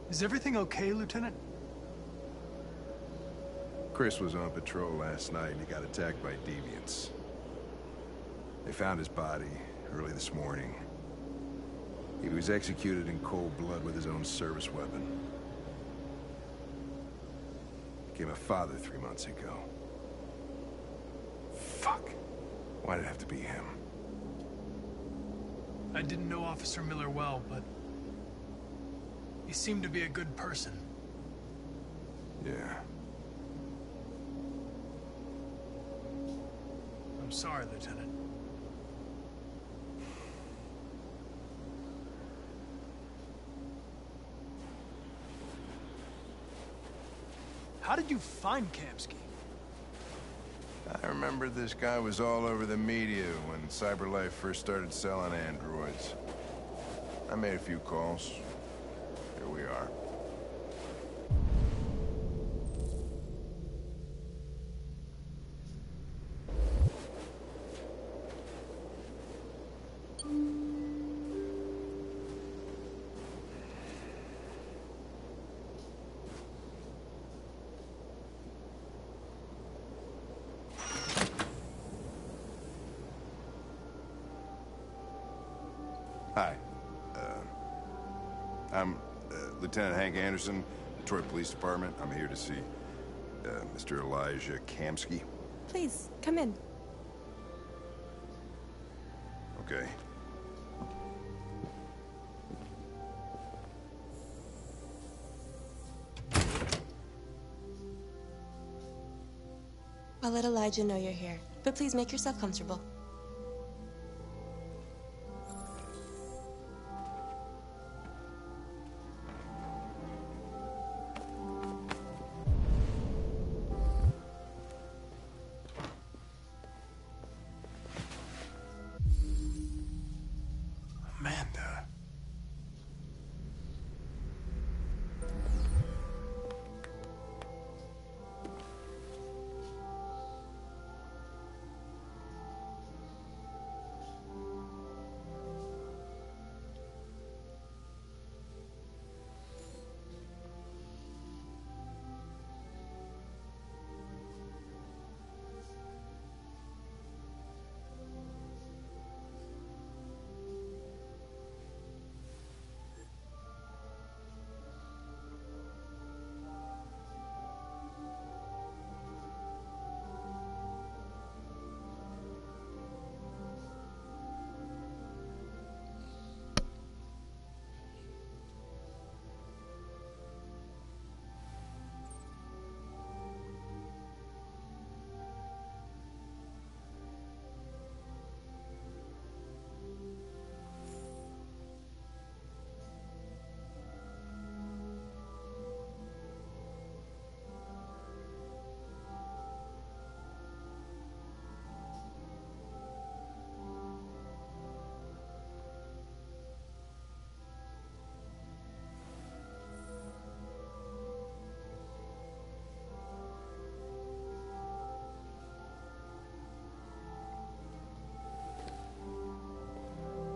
Is everything okay, Lieutenant? Chris was on patrol last night and he got attacked by deviants. They found his body early this morning. He was executed in cold blood with his own service weapon. Became a father 3 months ago. Fuck. Why did it have to be him? I didn't know Officer Miller well, but he seemed to be a good person. Yeah. I'm sorry, Lieutenant. How did you find Kamsky? I remember this guy was all over the media when CyberLife first started selling androids. I made a few calls. Here we are. Hi. I'm Lieutenant Hank Anderson, Detroit Police Department. I'm here to see Mr. Elijah Kamsky. Please, come in. Okay. I'll let Elijah know you're here, but please make yourself comfortable. Amanda.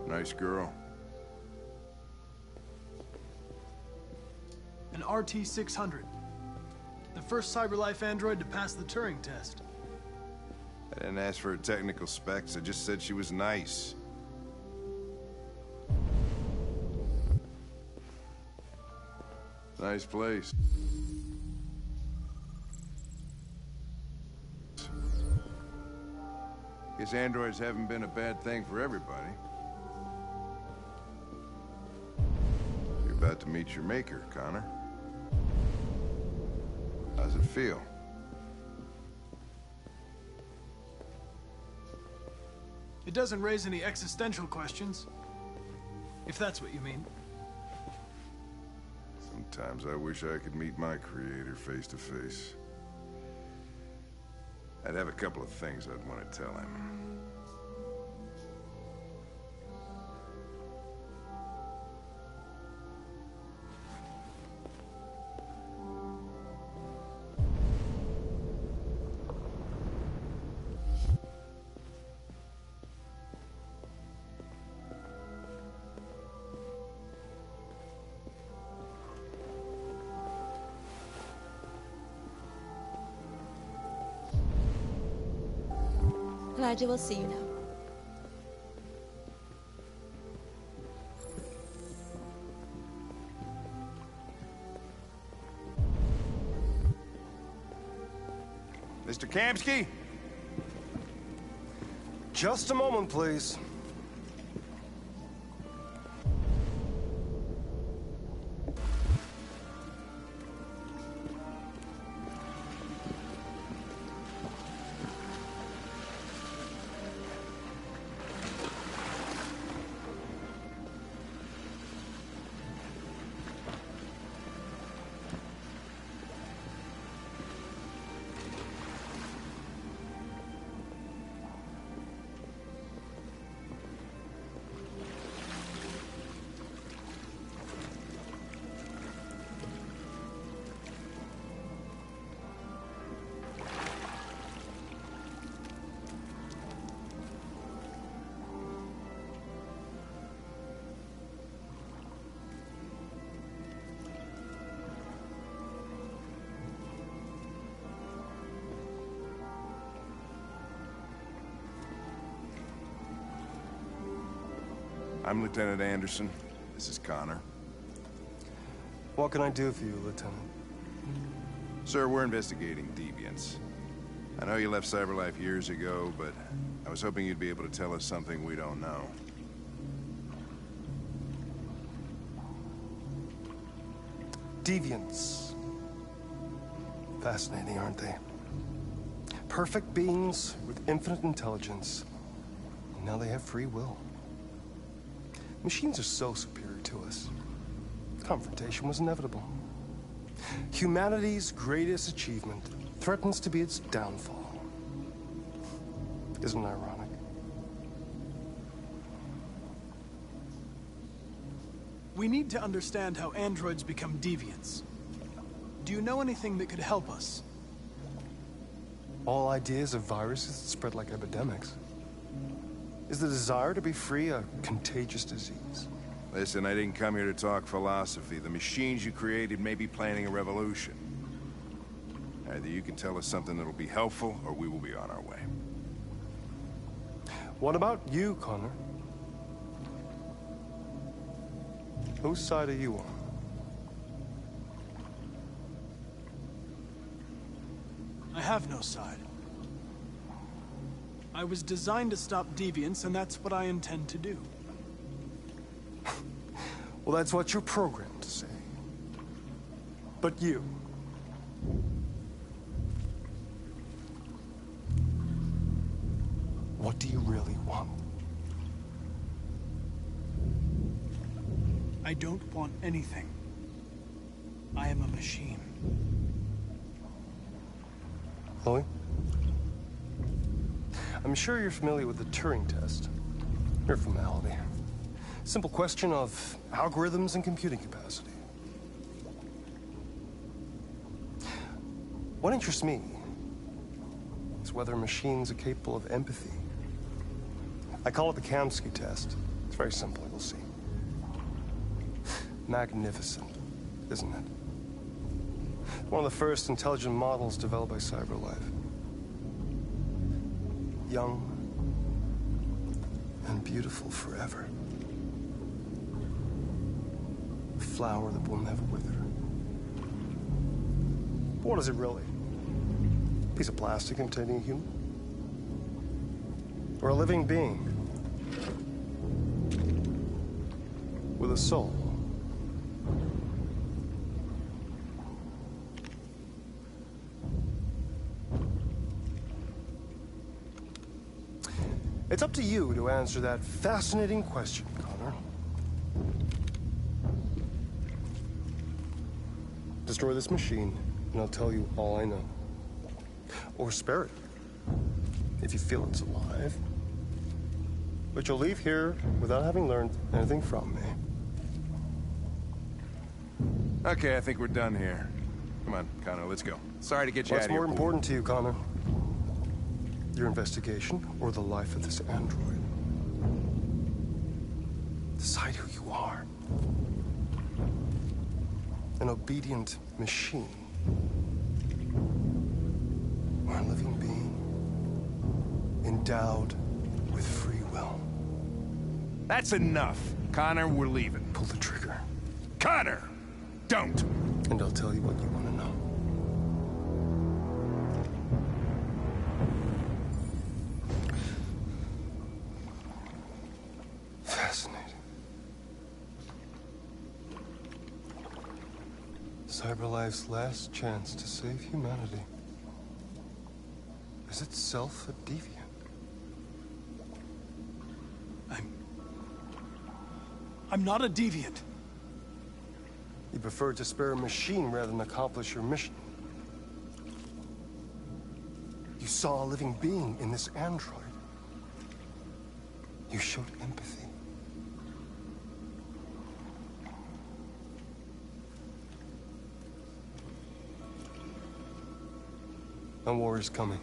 Nice girl. An RT-600. The first CyberLife android to pass the Turing test. I didn't ask for her technical specs, I just said she was nice. Nice place. Guess androids haven't been a bad thing for everybody. You're about to meet your maker, Connor. How's it feel? It doesn't raise any existential questions. If that's what you mean. Sometimes I wish I could meet my creator face to face. I'd have a couple of things I'd want to tell him. Elijah will see you now. Mr. Kamsky? Just a moment, please. I'm Lieutenant Anderson. This is Connor. What can I do for you, Lieutenant? Sir, we're investigating deviants. I know you left CyberLife years ago, but I was hoping you'd be able to tell us something we don't know. Deviants. Fascinating, aren't they? Perfect beings with infinite intelligence. And now they have free will. Machines are so superior to us. Confrontation was inevitable. Humanity's greatest achievement threatens to be its downfall. Isn't it ironic? We need to understand how androids become deviants. Do you know anything that could help us? All ideas of viruses that spread like epidemics. Is the desire to be free a contagious disease? Listen, I didn't come here to talk philosophy. The machines you created may be planning a revolution. Either you can tell us something that'll be helpful, or we will be on our way. What about you, Connor? Whose side are you on? I have no side. I was designed to stop deviants, and that's what I intend to do. Well, that's what you're programmed to say. But you... what do you really want? I don't want anything. I am a machine. Chloe? I'm sure you're familiar with the Turing test. Mere formality. Simple question of algorithms and computing capacity. What interests me is whether machines are capable of empathy. I call it the Kamsky test. It's very simple, you'll see. Magnificent, isn't it? One of the first intelligent models developed by CyberLife. Young and beautiful forever. A flower that will never wither. But what is it really? A piece of plastic imitating a human? Or a living being? With a soul? It's up to you to answer that fascinating question, Connor. Destroy this machine, and I'll tell you all I know. Or spare it, if you feel it's alive. But you'll leave here without having learned anything from me. Okay, I think we're done here. Come on, Connor, let's go. Sorry to get you out of here. What's more important to you, Connor? Your investigation or the life of this android? Decide who you are. An obedient machine. Or a living being in endowed with free will. That's enough. Connor, we're leaving. Pull the trigger. Connor! Don't! And I'll tell you what you want to know. Fascinating. CyberLife's last chance to save humanity is itself a deviant. I'm not a deviant. You preferred to spare a machine rather than accomplish your mission. You saw a living being in this android. You showed empathy. A war is coming.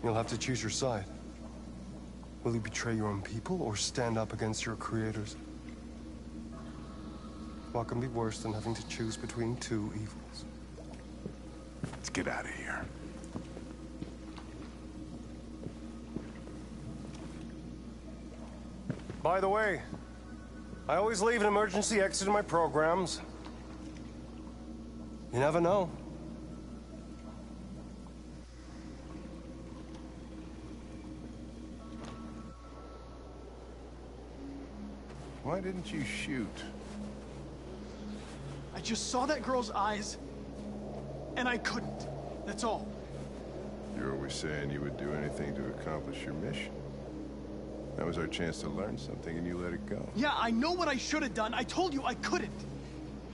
You'll have to choose your side. Will you betray your own people or stand up against your creators? What can be worse than having to choose between two evils? Let's get out of here. By the way, I always leave an emergency exit in my programs. You never know. Why didn't you shoot? I just saw that girl's eyes, and I couldn't. That's all. You're always saying you would do anything to accomplish your mission. That was our chance to learn something, and you let it go. Yeah, I know what I should have done. I told you I couldn't.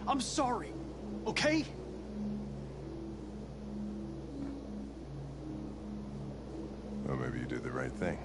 I'm sorry, okay? Well, maybe you did the right thing.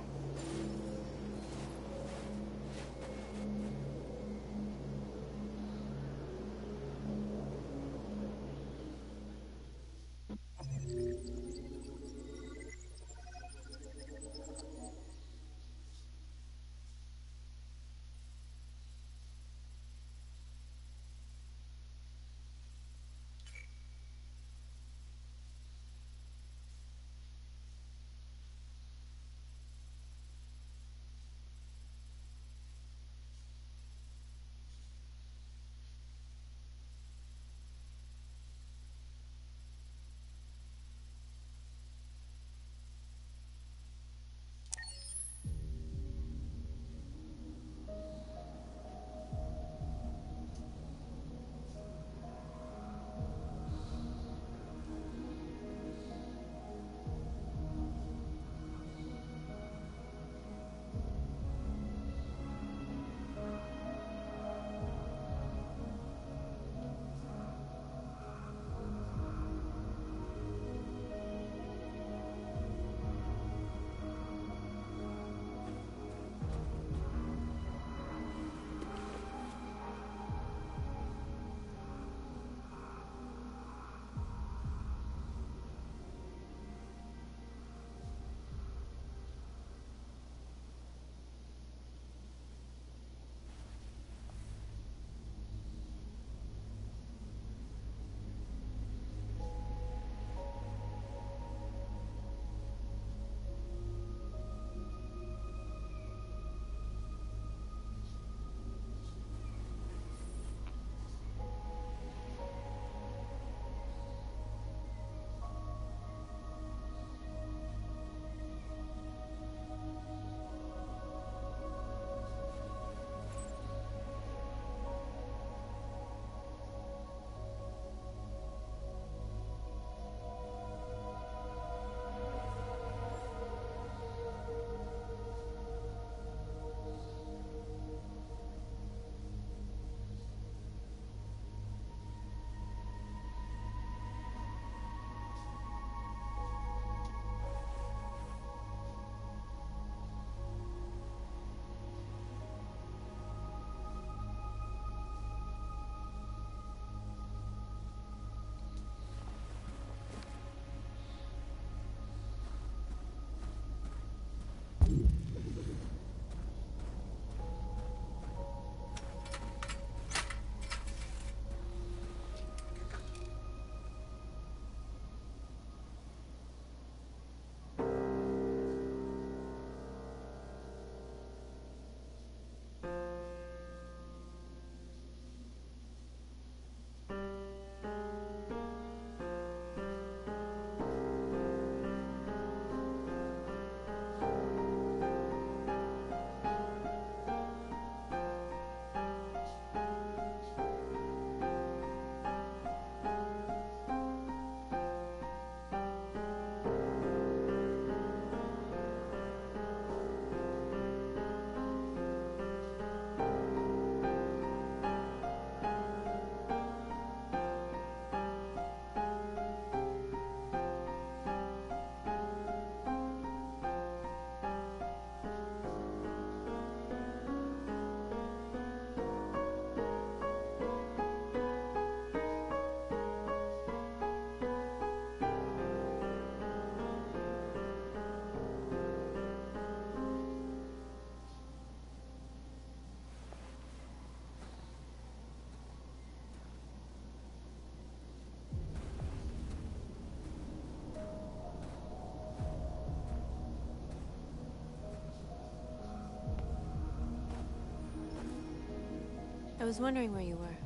I was wondering where you were.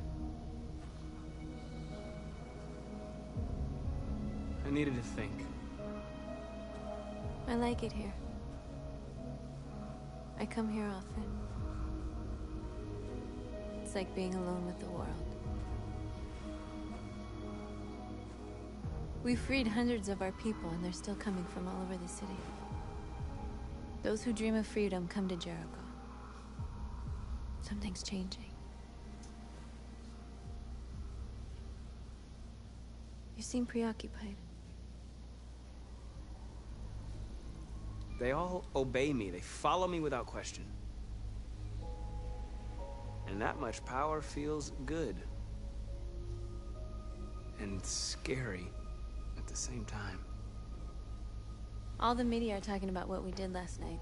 I needed to think. I like it here. I come here often. It's like being alone with the world. We freed hundreds of our people, and they're still coming from all over the city. Those who dream of freedom come to Jericho. Something's changing. You seem preoccupied. They all obey me. They follow me without question. And that much power feels good. And scary at the same time. All the media are talking about what we did last night.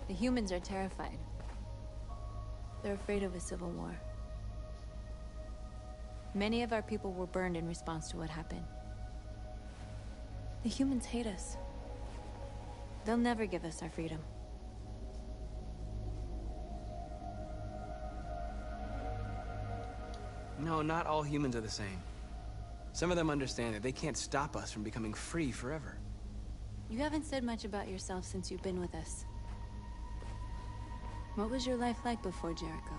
The humans are terrified. They're afraid of a civil war. Many of our people were burned in response to what happened. The humans hate us. They'll never give us our freedom. No, not all humans are the same. Some of them understand that they can't stop us from becoming free forever. You haven't said much about yourself since you've been with us. What was your life like before Jericho?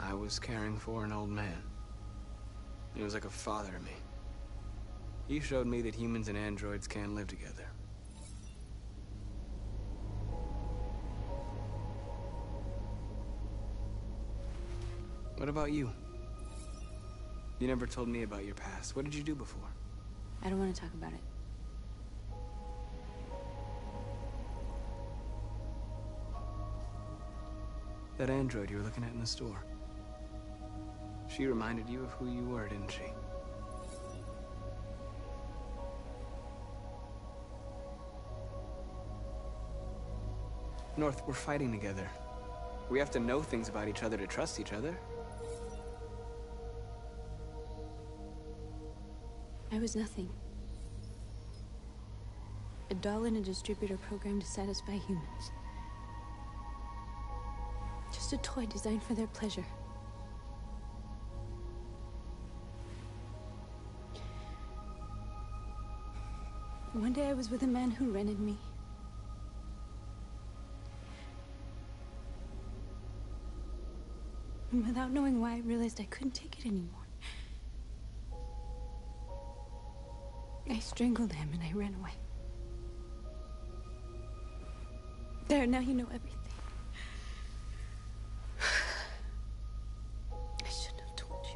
I was caring for an old man. He was like a father to me. He showed me that humans and androids can live together. What about you? You never told me about your past. What did you do before? I don't want to talk about it. That android you were looking at in the store. She reminded you of who you were, didn't she? North, we're fighting together. We have to know things about each other to trust each other. I was nothing. A doll in a distributor program to satisfy humans. Just a toy designed for their pleasure. One day I was with a man who rented me. And without knowing why, I realized I couldn't take it anymore. I strangled him and I ran away. There, now you know everything. I shouldn't have told you.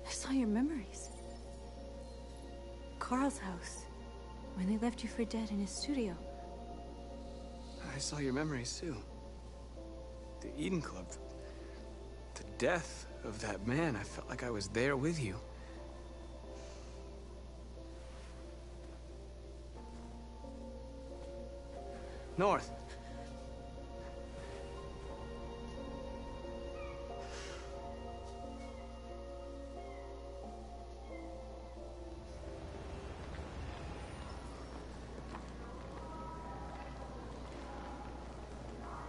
I saw your memories. Carl's house, when they left you for dead in his studio. I saw your memories too. The Eden Club. The death of that man. I felt like I was there with you. North.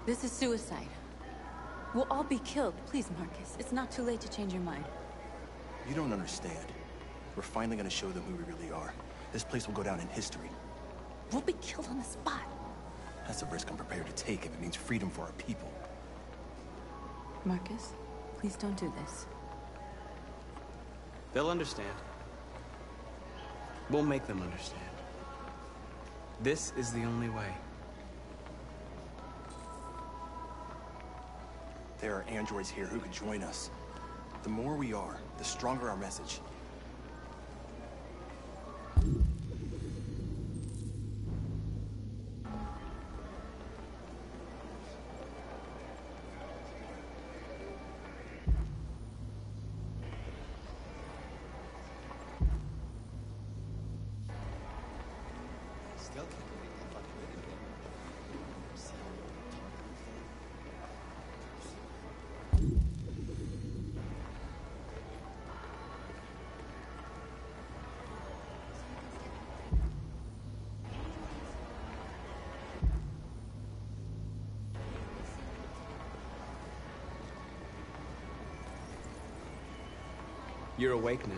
This is suicide. We'll all be killed. Please, Marcus. It's not too late to change your mind. You don't understand. We're finally gonna show them who we really are. This place will go down in history. We'll be killed on the spot. That's a risk I'm prepared to take if it means freedom for our people. Marcus, please don't do this. They'll understand. We'll make them understand. This is the only way. There are androids here who could join us. The more we are, the stronger our message. You're awake now.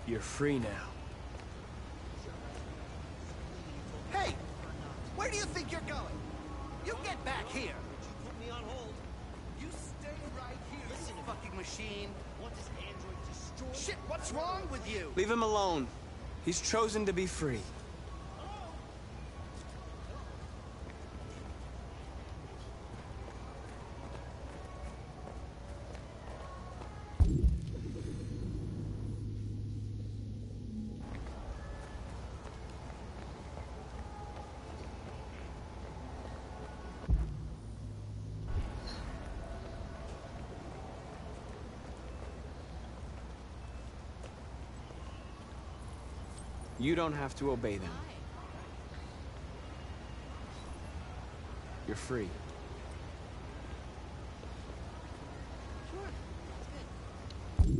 You're free now. Hey! Where do you think you're going? You get back here! Put me on hold. You stay right here, Listen, you fucking machine! Want this android destroyed? Shit, what's wrong with you? Leave him alone. He's chosen to be free. You don't have to obey them. You're free. Is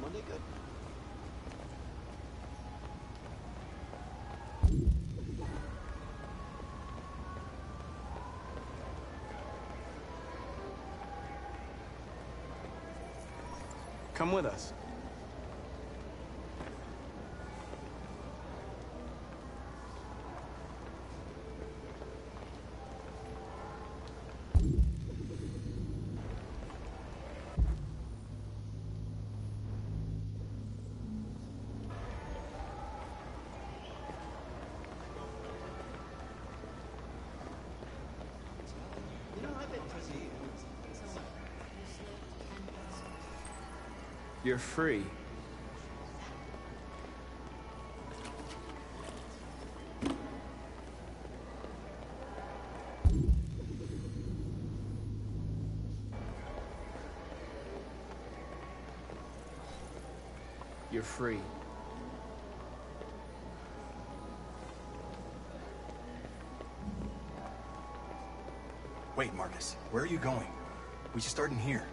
Monday good? Come with us. You're free. You're free. Wait, Marcus. Where are you going? We should start in here.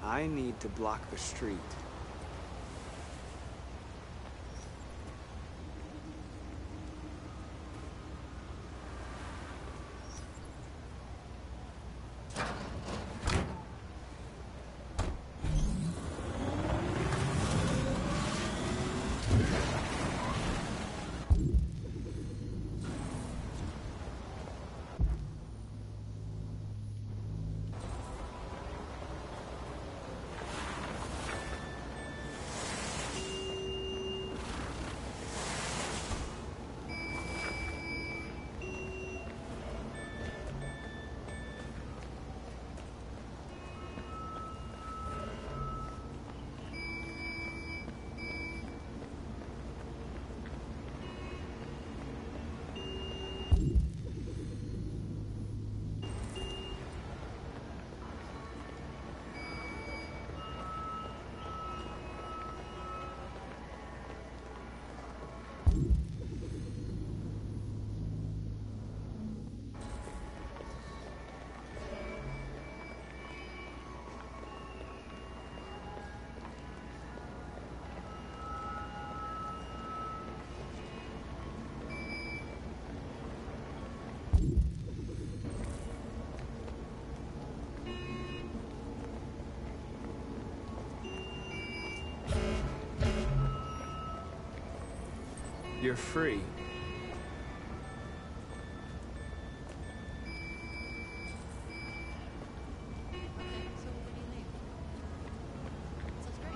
I need to block the street. You're free. Okay, so when do you leave? Sounds great.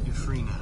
You're free now.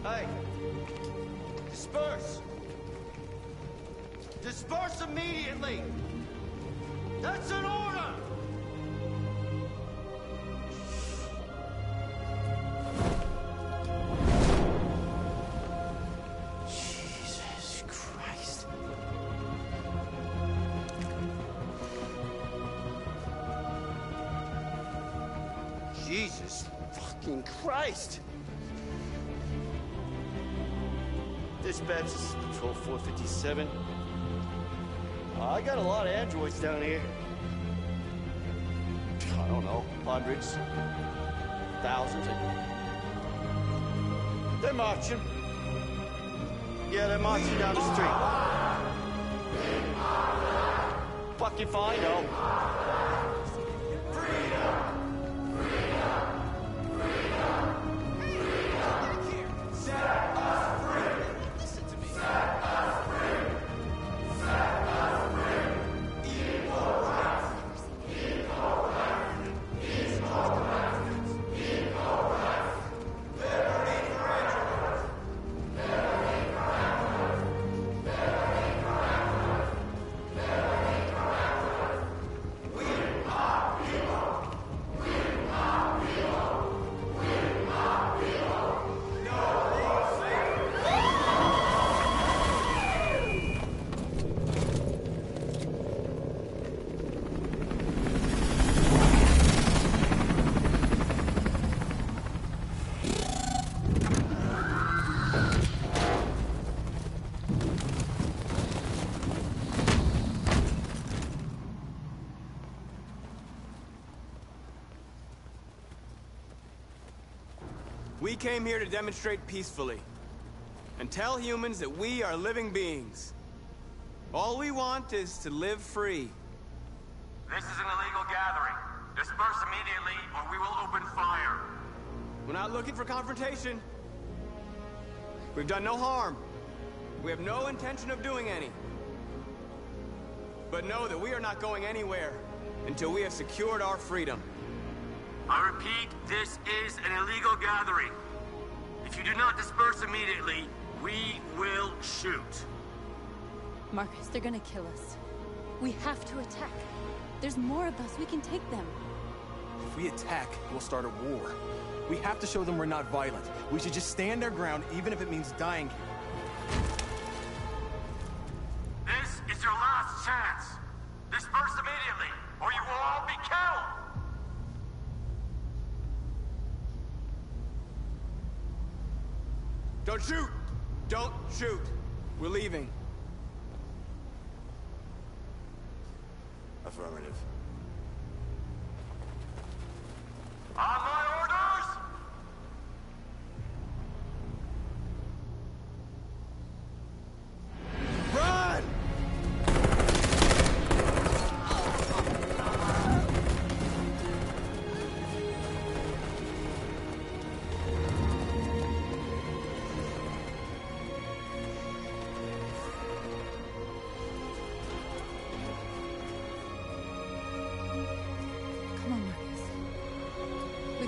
Hey! Disperse! Disperse immediately! That's an order! Jesus Christ. Jesus fucking Christ! Dispatch, this is Patrol 457. I got a lot of androids down here. I don't know, hundreds, thousands. They're marching. Yeah, they're marching down the street. Fuck if I know. We came here to demonstrate peacefully and tell humans that we are living beings. All we want is to live free. This is an illegal gathering. Disperse immediately or we will open fire. We're not looking for confrontation. We've done no harm. We have no intention of doing any. But know that we are not going anywhere until we have secured our freedom. I repeat, this is an illegal gathering. If you do not disperse immediately, we will shoot. Marcus, they're gonna kill us. We have to attack. There's more of us. We can take them. If we attack, we'll start a war. We have to show them we're not violent. We should just stand our ground, even if it means dying here. This is your last chance. Disperse immediately, or you will all be killed. Don't shoot! Don't shoot! We're leaving. Affirmative. On my orders! Run! Come on, Marcus. We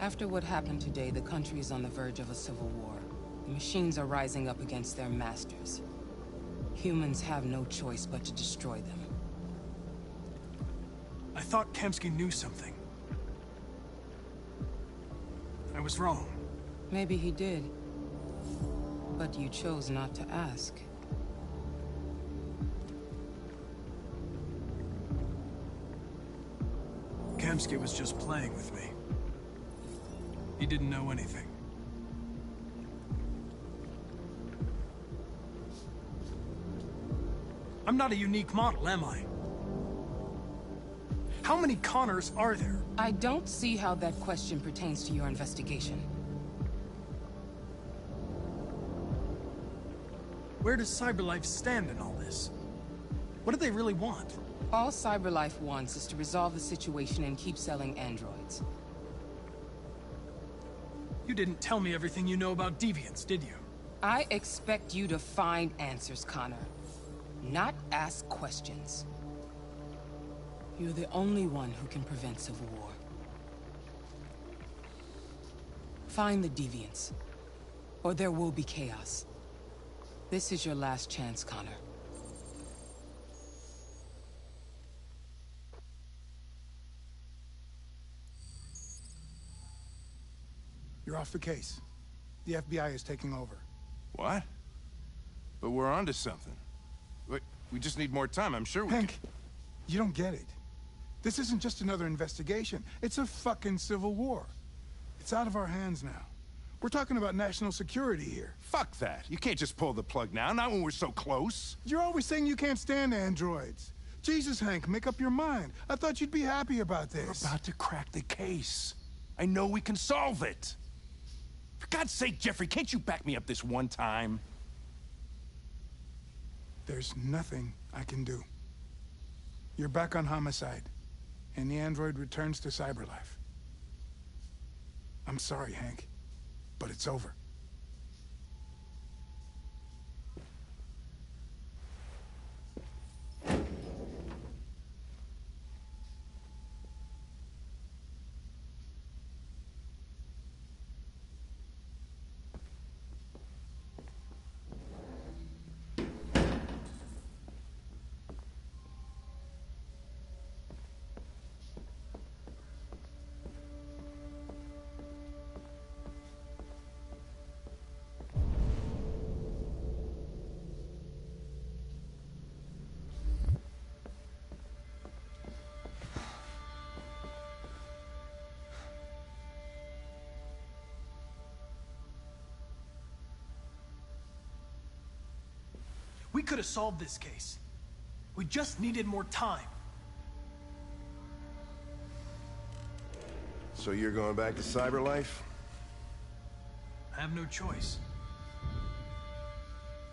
After what happened today, the country is on the verge of a civil war. The machines are rising up against their masters. Humans have no choice but to destroy them. I thought Kamsky knew something. I was wrong. Maybe he did. But you chose not to ask. Kamsky was just playing with me. He didn't know anything. I'm not a unique model, am I? How many Connors are there? I don't see how that question pertains to your investigation. Where does CyberLife stand in all this? What do they really want? All CyberLife wants is to resolve the situation and keep selling androids. You didn't tell me everything you know about deviants, did you? I expect you to find answers, Connor. Not ask questions. You're the only one who can prevent civil war. Find the deviants, or there will be chaos. This is your last chance, Connor. You're off the case. The FBI is taking over. What? But we're onto something. We just need more time, I'm sure we Hank, you don't get it. This isn't just another investigation. It's a fucking civil war. It's out of our hands now. We're talking about national security here. Fuck that. You can't just pull the plug now, not when we're so close. You're always saying you can't stand androids. Jesus, Hank, make up your mind. I thought you'd be happy about this. We're about to crack the case. I know we can solve it. For God's sake, Jeffrey, can't you back me up this one time? There's nothing I can do. You're back on homicide, and the android returns to CyberLife. I'm sorry, Hank, but it's over. We could have solved this case. We just needed more time. So you're going back to CyberLife? I have no choice.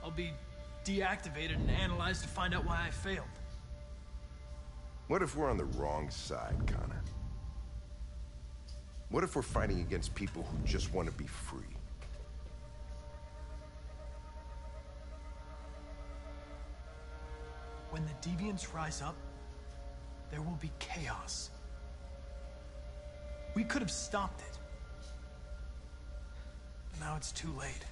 I'll be deactivated and analyzed to find out why I failed. What if we're on the wrong side, Connor? What if we're fighting against people who just want to be free? When the deviants rise up, there will be chaos. We could have stopped it. But now it's too late.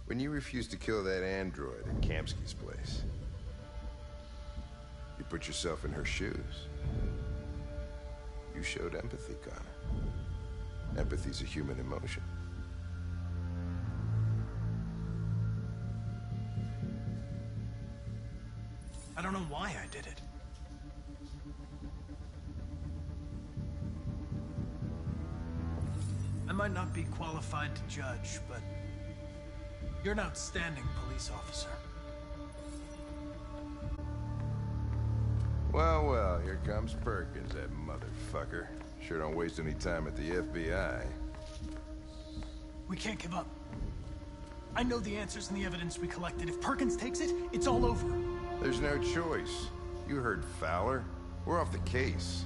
When you refused to kill that android at Kamsky's place, you put yourself in her shoes. You showed empathy, Connor. Empathy's a human emotion. I don't know why I did it. I might not be qualified to judge, but you're an outstanding police officer. Well, well, here comes Perkins, that motherfucker. Sure don't waste any time at the FBI. We can't give up. I know the answers and the evidence we collected. If Perkins takes it, it's all over. There's no choice. You heard Fowler. We're off the case.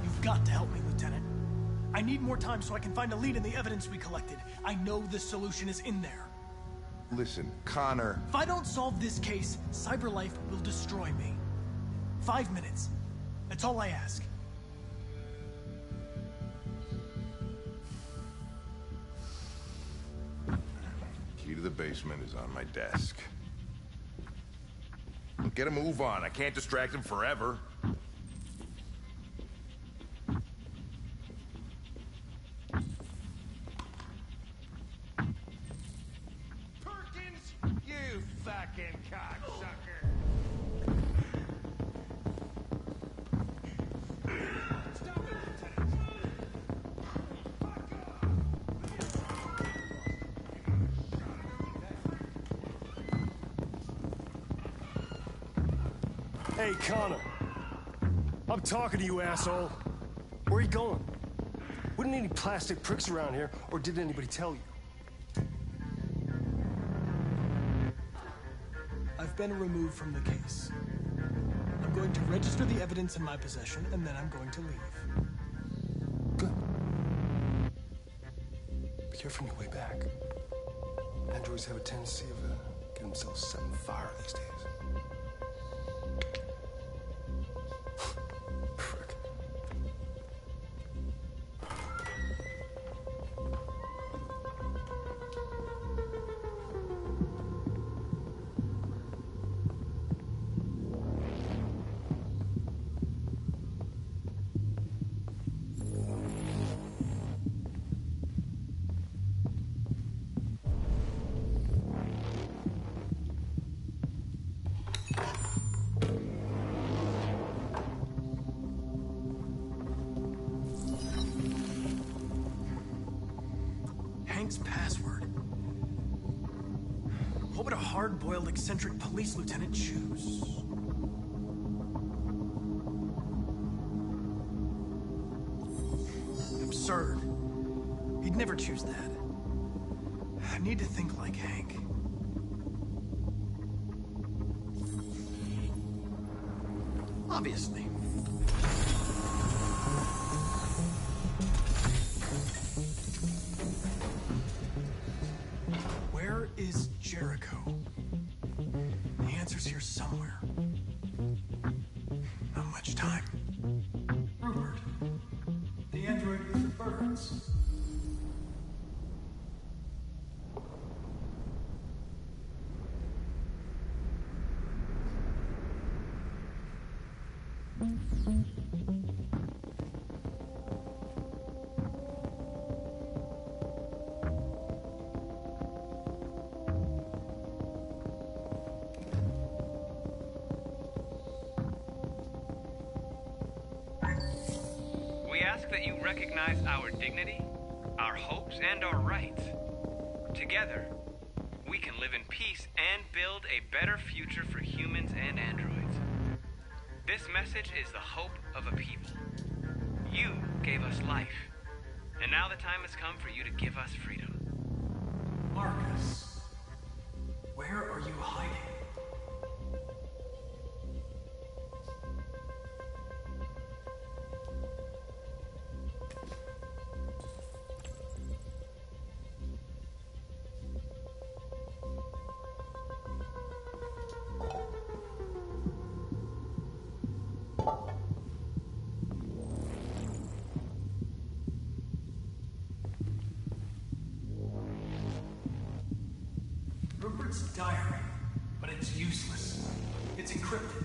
You've got to help me, Lieutenant. I need more time so I can find a lead in the evidence we collected. I know the solution is in there. Listen, Connor... If I don't solve this case, CyberLife will destroy me. 5 minutes. That's all I ask. to the basement is on my desk. Get a move on. I can't distract him forever. Perkins, you fucking cocksucker. Stop it, Lieutenant. Hey, Connor. I'm talking to you, asshole. Where are you going? Wouldn't any plastic pricks around here, or did anybody tell you? I've been removed from the case. I'm going to register the evidence in my possession, and then I'm going to leave. Good. Be careful on your way back. Androids have a tendency of getting themselves set on fire these days. Frick. Hank's password. What would a hard-boiled, eccentric police lieutenant choose? Absurd. He'd never choose that. I need to think like Hank. Obviously. Where is Jericho? The answer's here somewhere. Not much time. Rupert. The android with the birds. We ask that you recognize our dignity, our hopes, and our rights. Together, we can live in peace and build a better future for humans and androids. This message is the hope of a people. You gave us life, and now the time has come for you to give us freedom. Marcus. Where are you hiding? Rupert's diary, but it's useless. It's encrypted.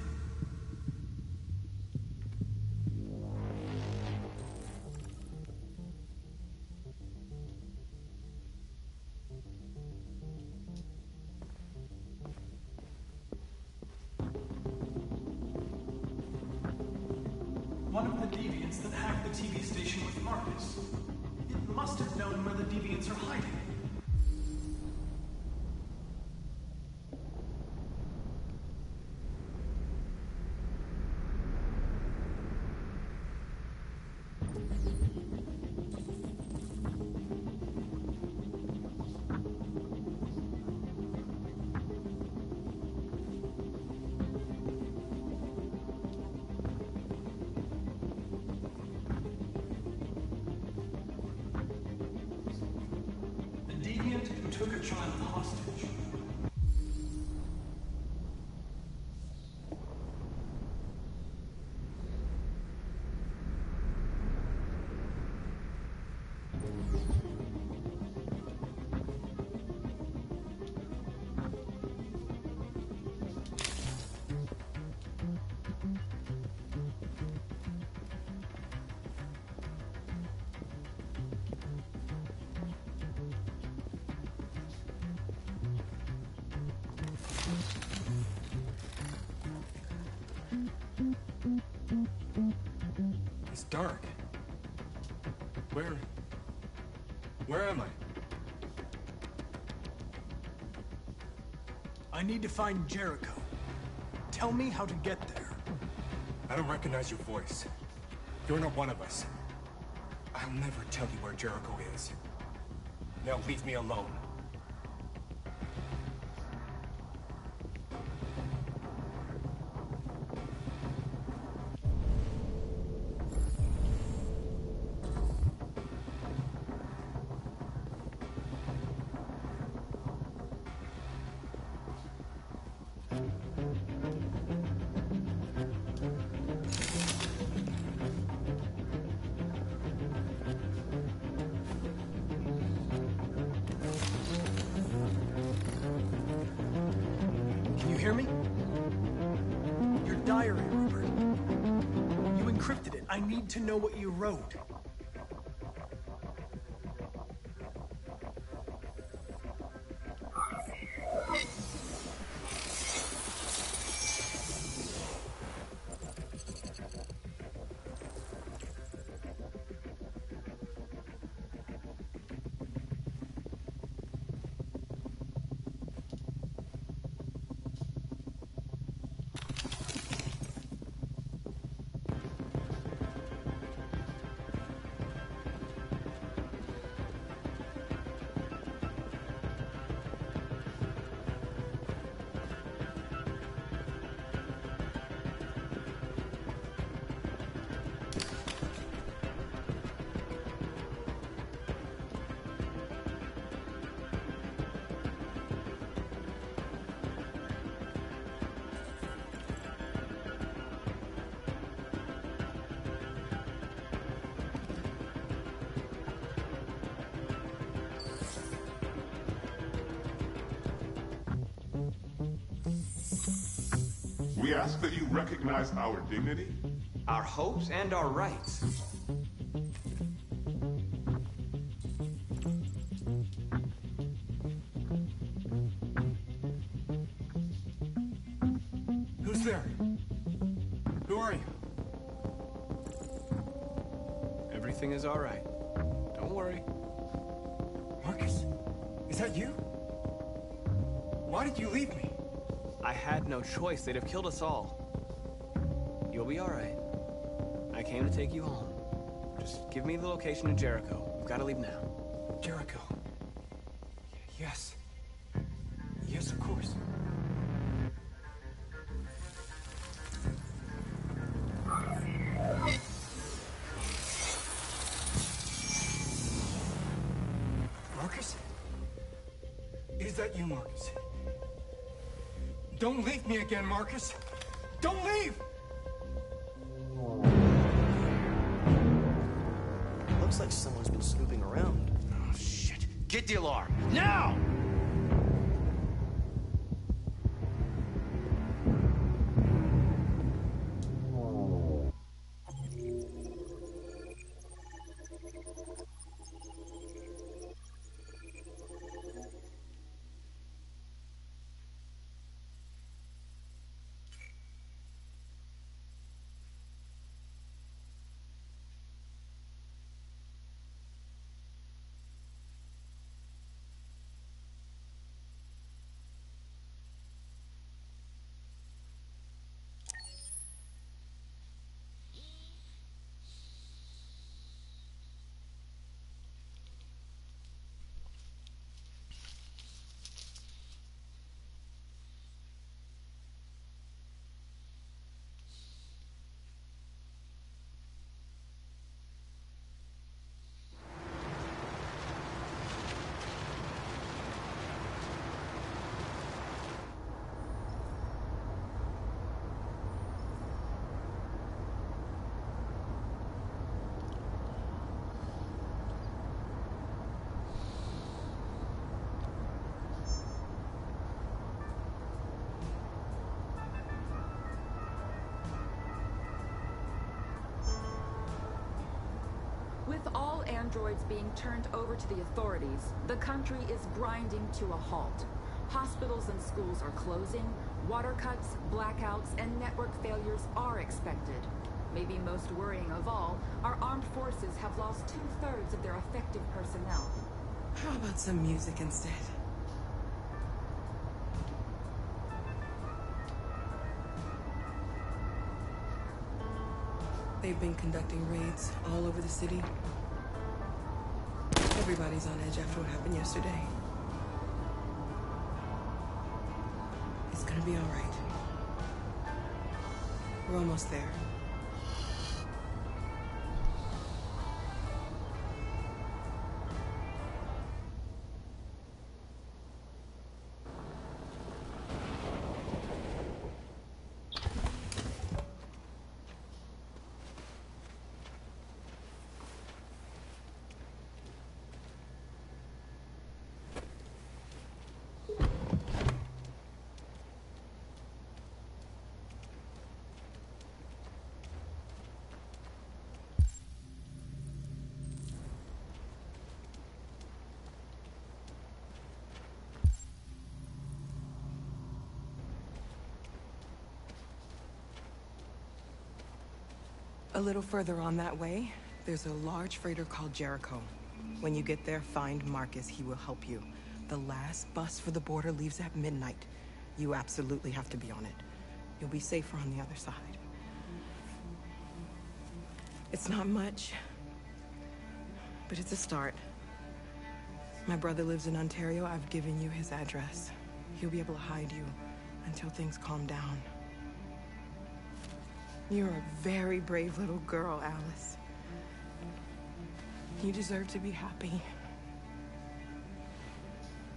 One of the deviants that hacked the TV station with Marcus. It must have known where the deviants are hiding. dark. Where am I? I need to find Jericho. Tell me how to get there. I don't recognize your voice. You're not one of us. I'll never tell you where Jericho is. Now leave me alone. Can you hear me? Your diary, Rupert. You encrypted it. I need to know what you wrote. We ask that you recognize our dignity, our hopes, and our rights. Who's there? Who are you? Everything is all right. Don't worry. Marcus, is that you? Why did you leave me? I had no choice. They'd have killed us all. You'll be all right. I came to take you home. Just give me the location of Jericho. We've got to leave now. Jericho. Yes. Yes, of course. Marcus? Is that you, Marcus? Don't leave me again, Marcus! Don't leave! Looks like someone's been snooping around. Oh, shit. Get the alarm. Now! With all androids being turned over to the authorities, the country is grinding to a halt. Hospitals and schools are closing, water cuts, blackouts, and network failures are expected. Maybe most worrying of all, our armed forces have lost 2/3 of their effective personnel. How about some music instead? They've been conducting raids all over the city. Everybody's on edge after what happened yesterday. It's gonna be all right. We're almost there. A little further on that way, there's a large freighter called Jericho. When you get there, find Marcus. He will help you. The last bus for the border leaves at midnight. You absolutely have to be on it. You'll be safer on the other side. It's not much, but it's a start. My brother lives in Ontario. I've given you his address. He'll be able to hide you until things calm down. You're a very brave little girl, Alice. You deserve to be happy.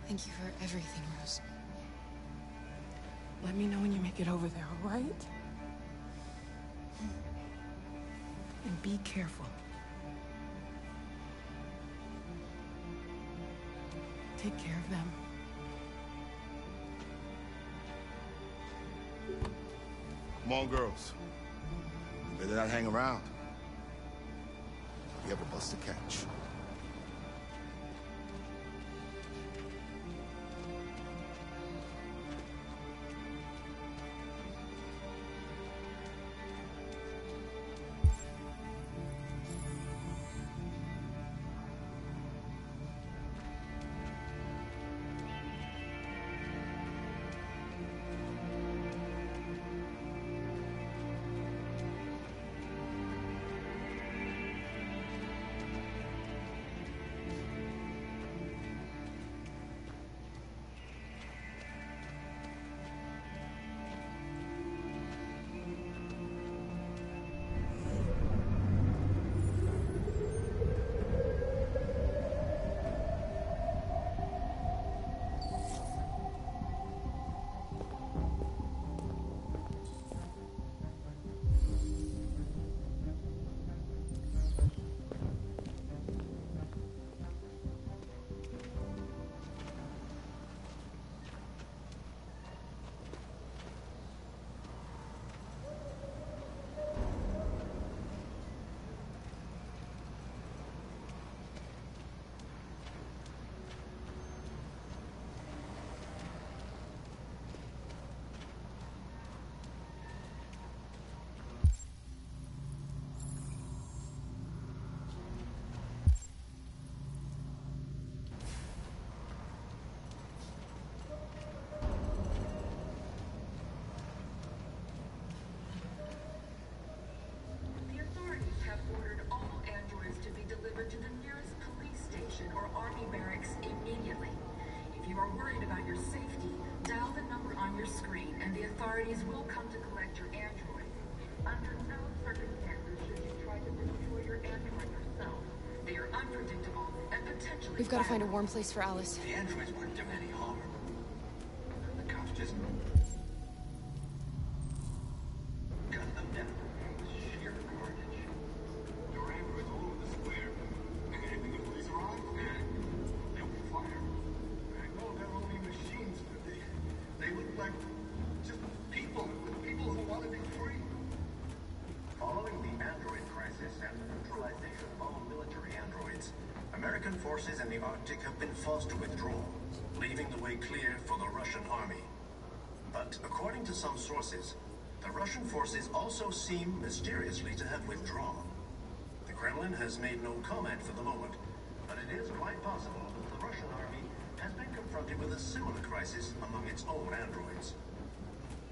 Thank you for everything, Rose. Let me know when you make it over there, all right? And be careful. Take care of them. Come on, girls. You better not hang around. We have a bus to catch. To the nearest police station or army barracks immediately. If you are worried about your safety, dial the number on your screen and the authorities will come to collect your android. Under no circumstances should you try to destroy your android yourself. They are unpredictable and potentially We've got to find a warm place for Alice. The androids weren't doing any harm. The cops just gunned them down. Sheer carnage. There were androids all over the square. Anything the police arrived, they opened fire. I know they're only machines, but they look like just people who want to be free. Following the android crisis and the neutralization of all military androids, American forces in the Arctic have been forced to withdraw, leaving the way clear for the Russian army. But according to some sources, The Russian forces also seem mysteriously to have withdrawn. The Kremlin has made no comment for the moment, but it is quite possible that the Russian army has been confronted with a similar crisis among its own androids.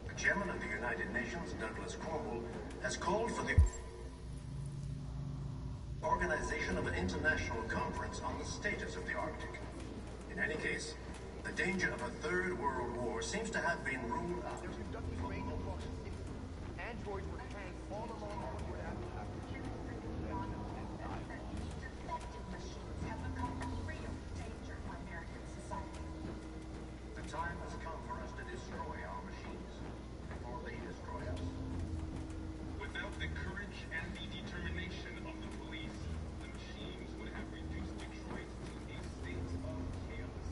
The chairman of the United Nations, Douglas Cornwall, has called for the organization of an international conference on the status of the Arctic. In any case, the danger of a third world war seems to have been ruled out. Androids were hanged all along the way. Defective machines have become a real danger for American society. The time has come for us to destroy our machines before they destroy us. Without the courage and the determination of the police, the machines would have reduced Detroit to a state of chaos.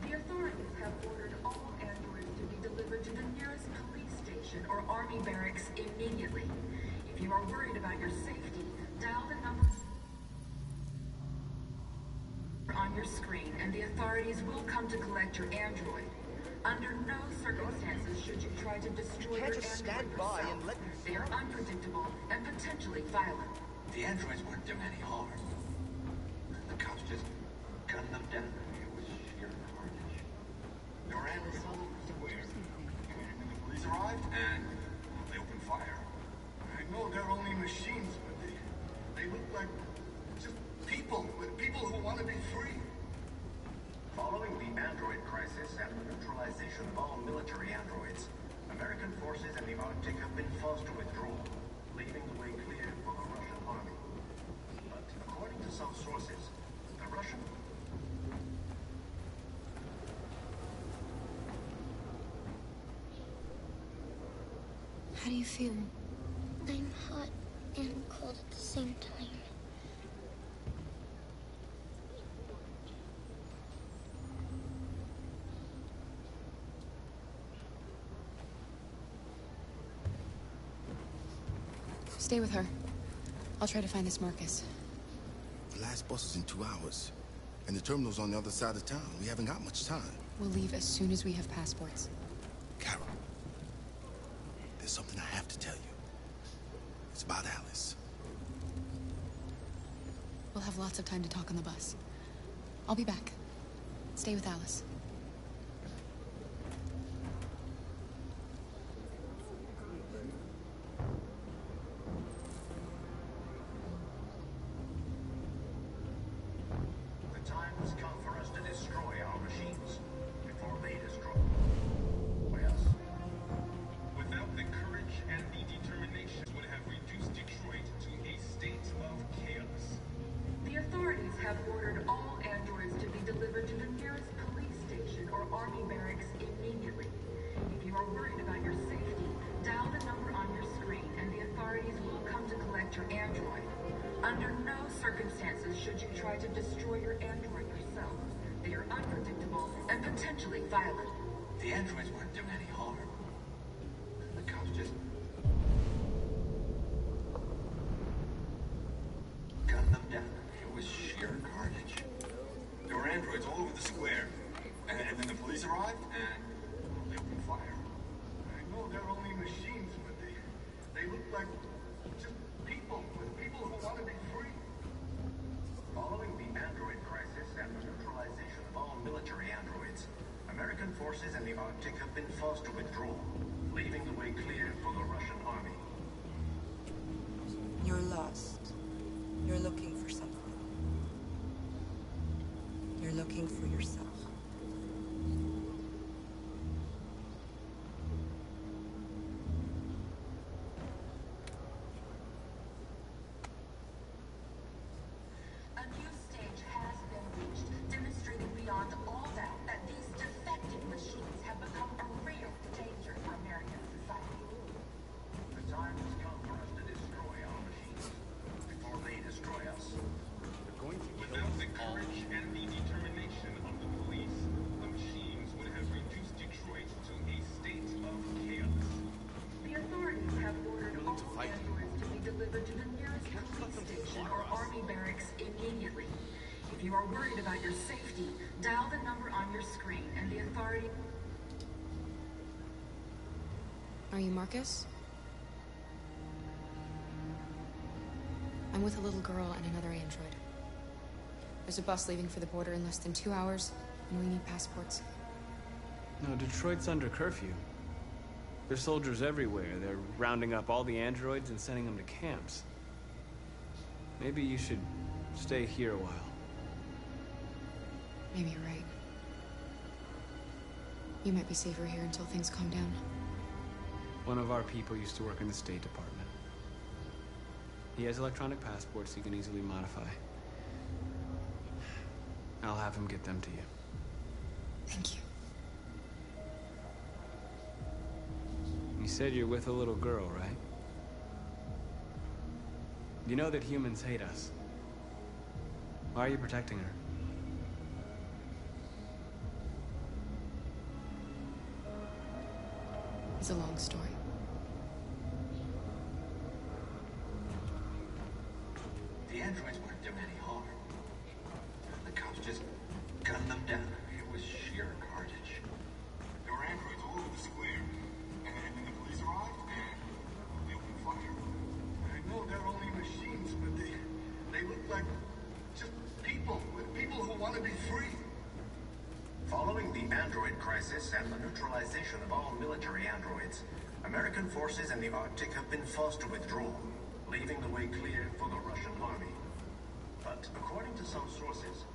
The authorities have ordered all androids to be delivered to the nearest police station or army barracks immediately. If you are worried about your safety, dial the number on your screen and the authorities will come to collect your android. Under no circumstances should you try to destroy your android stand by yourself. and let They are unpredictable and potentially violent. The androids weren't doing any harm. The cops just gunned them down. It was sheer carnage. There were androids all over the square. And when the police arrived, and they opened fire. I know they're only machines, but they look like just people who want to be free. Following the android crisis and the neutralization of all military androids, American forces in the Arctic have been forced to withdraw, leaving the way clear for the Russian army. But according to some sources, the Russian... How do you feel? I'm hot and cold at the same time. Stay with her. I'll try to find this Marcus. The last bus is in 2 hours. And the terminal's on the other side of town. We haven't got much time. We'll leave as soon as we have passports. Carol, there's something I have to tell you. It's about Alice. We'll have lots of time to talk on the bus. I'll be back. Stay with Alice. The time has come for us to destroy our machines before they destroy us. Without the courage and the determination would have reduced Detroit to a state of chaos. The authorities have ordered all androids to be delivered to the nearest police station or army barracks immediately. If you are worried about your safety, dial the number on your screen and the authorities will come to collect your android. Under no circumstances should you try to destroy your android yourself. They are unpredictable and potentially violent. The androids weren't doing any harm. The cops just gunned them down. It was sheer carnage. There were androids all over the square. And then the police arrived, and they opened fire. I know they're only machines, but they look like just people who want to be free. Following the android crisis and the neutralization of all military androids, American forces in the Arctic have been forced to withdraw, leaving the way clear for the Russian army. You're lost. You're looking for something. You're looking for yourself. A new stage has been reached, demonstrating beyond all doubt that these defective machines have become a real danger for American society. The time has come for us to destroy our machines before they destroy us. Without the courage and the determination of the police, the machines would have reduced Detroit to a state of chaos. The authorities have ordered all androids to be delivered to the nearest police station or army barracks immediately. If you are worried about your safety, dial the number on your screen and the authority... Are you Marcus? I'm with a little girl and another android. There's a bus leaving for the border in less than 2 hours, and we need passports. No, Detroit's under curfew. There's soldiers everywhere. They're rounding up all the androids and sending them to camps. Maybe you should stay here a while. Maybe you're right. You might be safer here until things calm down. One of our people used to work in the State Department. He has electronic passports he can easily modify. I'll have him get them to you. Thank you. You said you're with a little girl, right? You know that humans hate us. Why are you protecting her? It's a long story. The androids weren't doing any harm. The cops just gunned them down. It was sheer carnage. There were androids all over the square. And then the police arrived, and they opened fire. I know they're only machines, but they look like just people who want to be free. Following the android crisis and the neutralization of all military androids, American forces in the Arctic have been forced to withdraw, leaving the way clear for the Russian army. But according to some sources,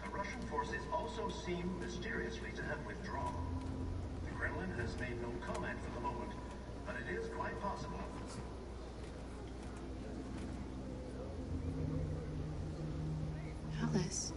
the Russian forces also seem mysteriously to have withdrawn. The Kremlin has made no comment for the moment, but it is quite possible. Alice.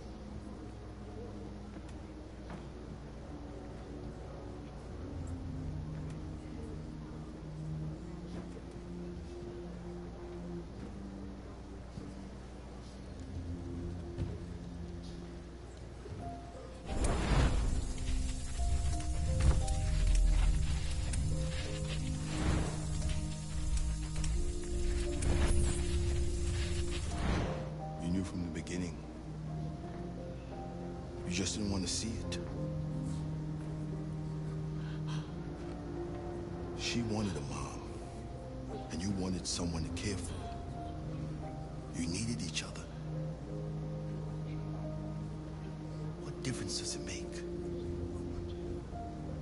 You knew from the beginning. You just didn't want to see it. She wanted a mom, and you wanted someone to care for. You needed each other. What difference does it make?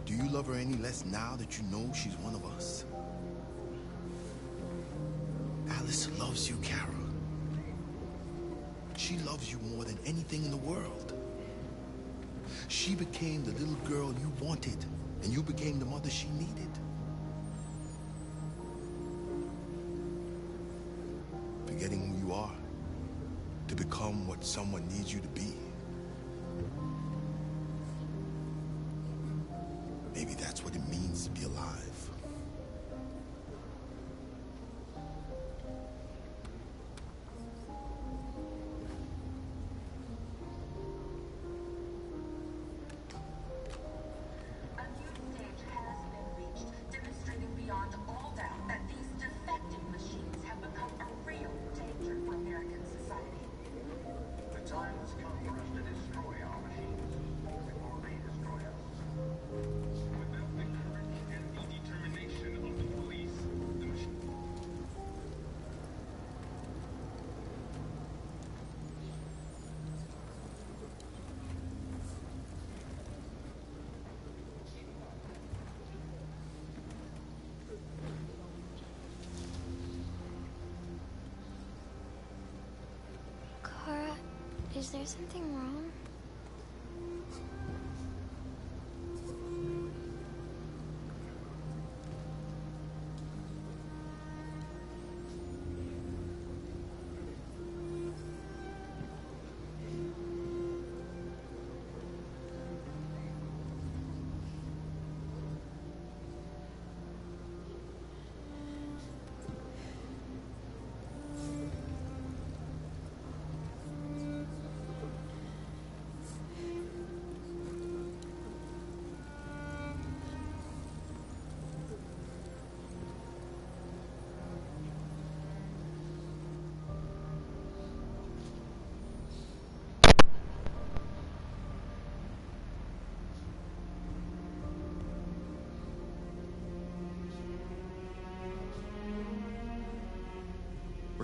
Do you love her any less now that you know she's one of us? Alice loves you, Kara. She loves you more than anything in the world. She became the little girl you wanted, and you became the mother she needed. Forgetting who you are to become what someone needs you to be. Maybe that's what it means to be alive. A new stage has been reached, demonstrating beyond all doubt that these defective machines have become a real danger for American society. The time has come for us to destroy our machines before they destroy us. Without the courage and the determination of the police, the machine... Kara, is there something wrong?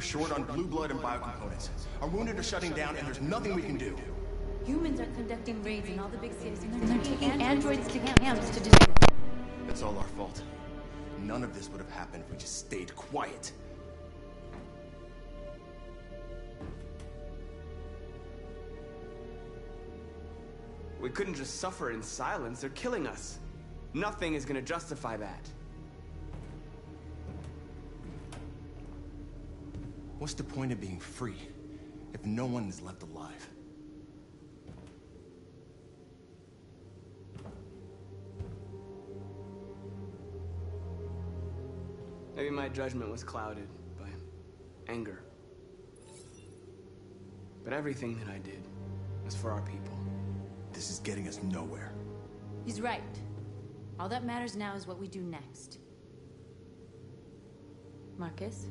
short on blue blood and biocomponents. Our wounded are shutting down, and there's nothing we can do. Humans are conducting raids in all the big cities, and they're taking androids to camps to destroy them. It's all our fault. None of this would have happened if we just stayed quiet. We couldn't just suffer in silence. They're killing us. Nothing is gonna justify that. What's the point of being free if no one is left alive? Maybe my judgment was clouded by anger. But everything that I did was for our people. This is getting us nowhere. He's right. All that matters now is what we do next. Marcus?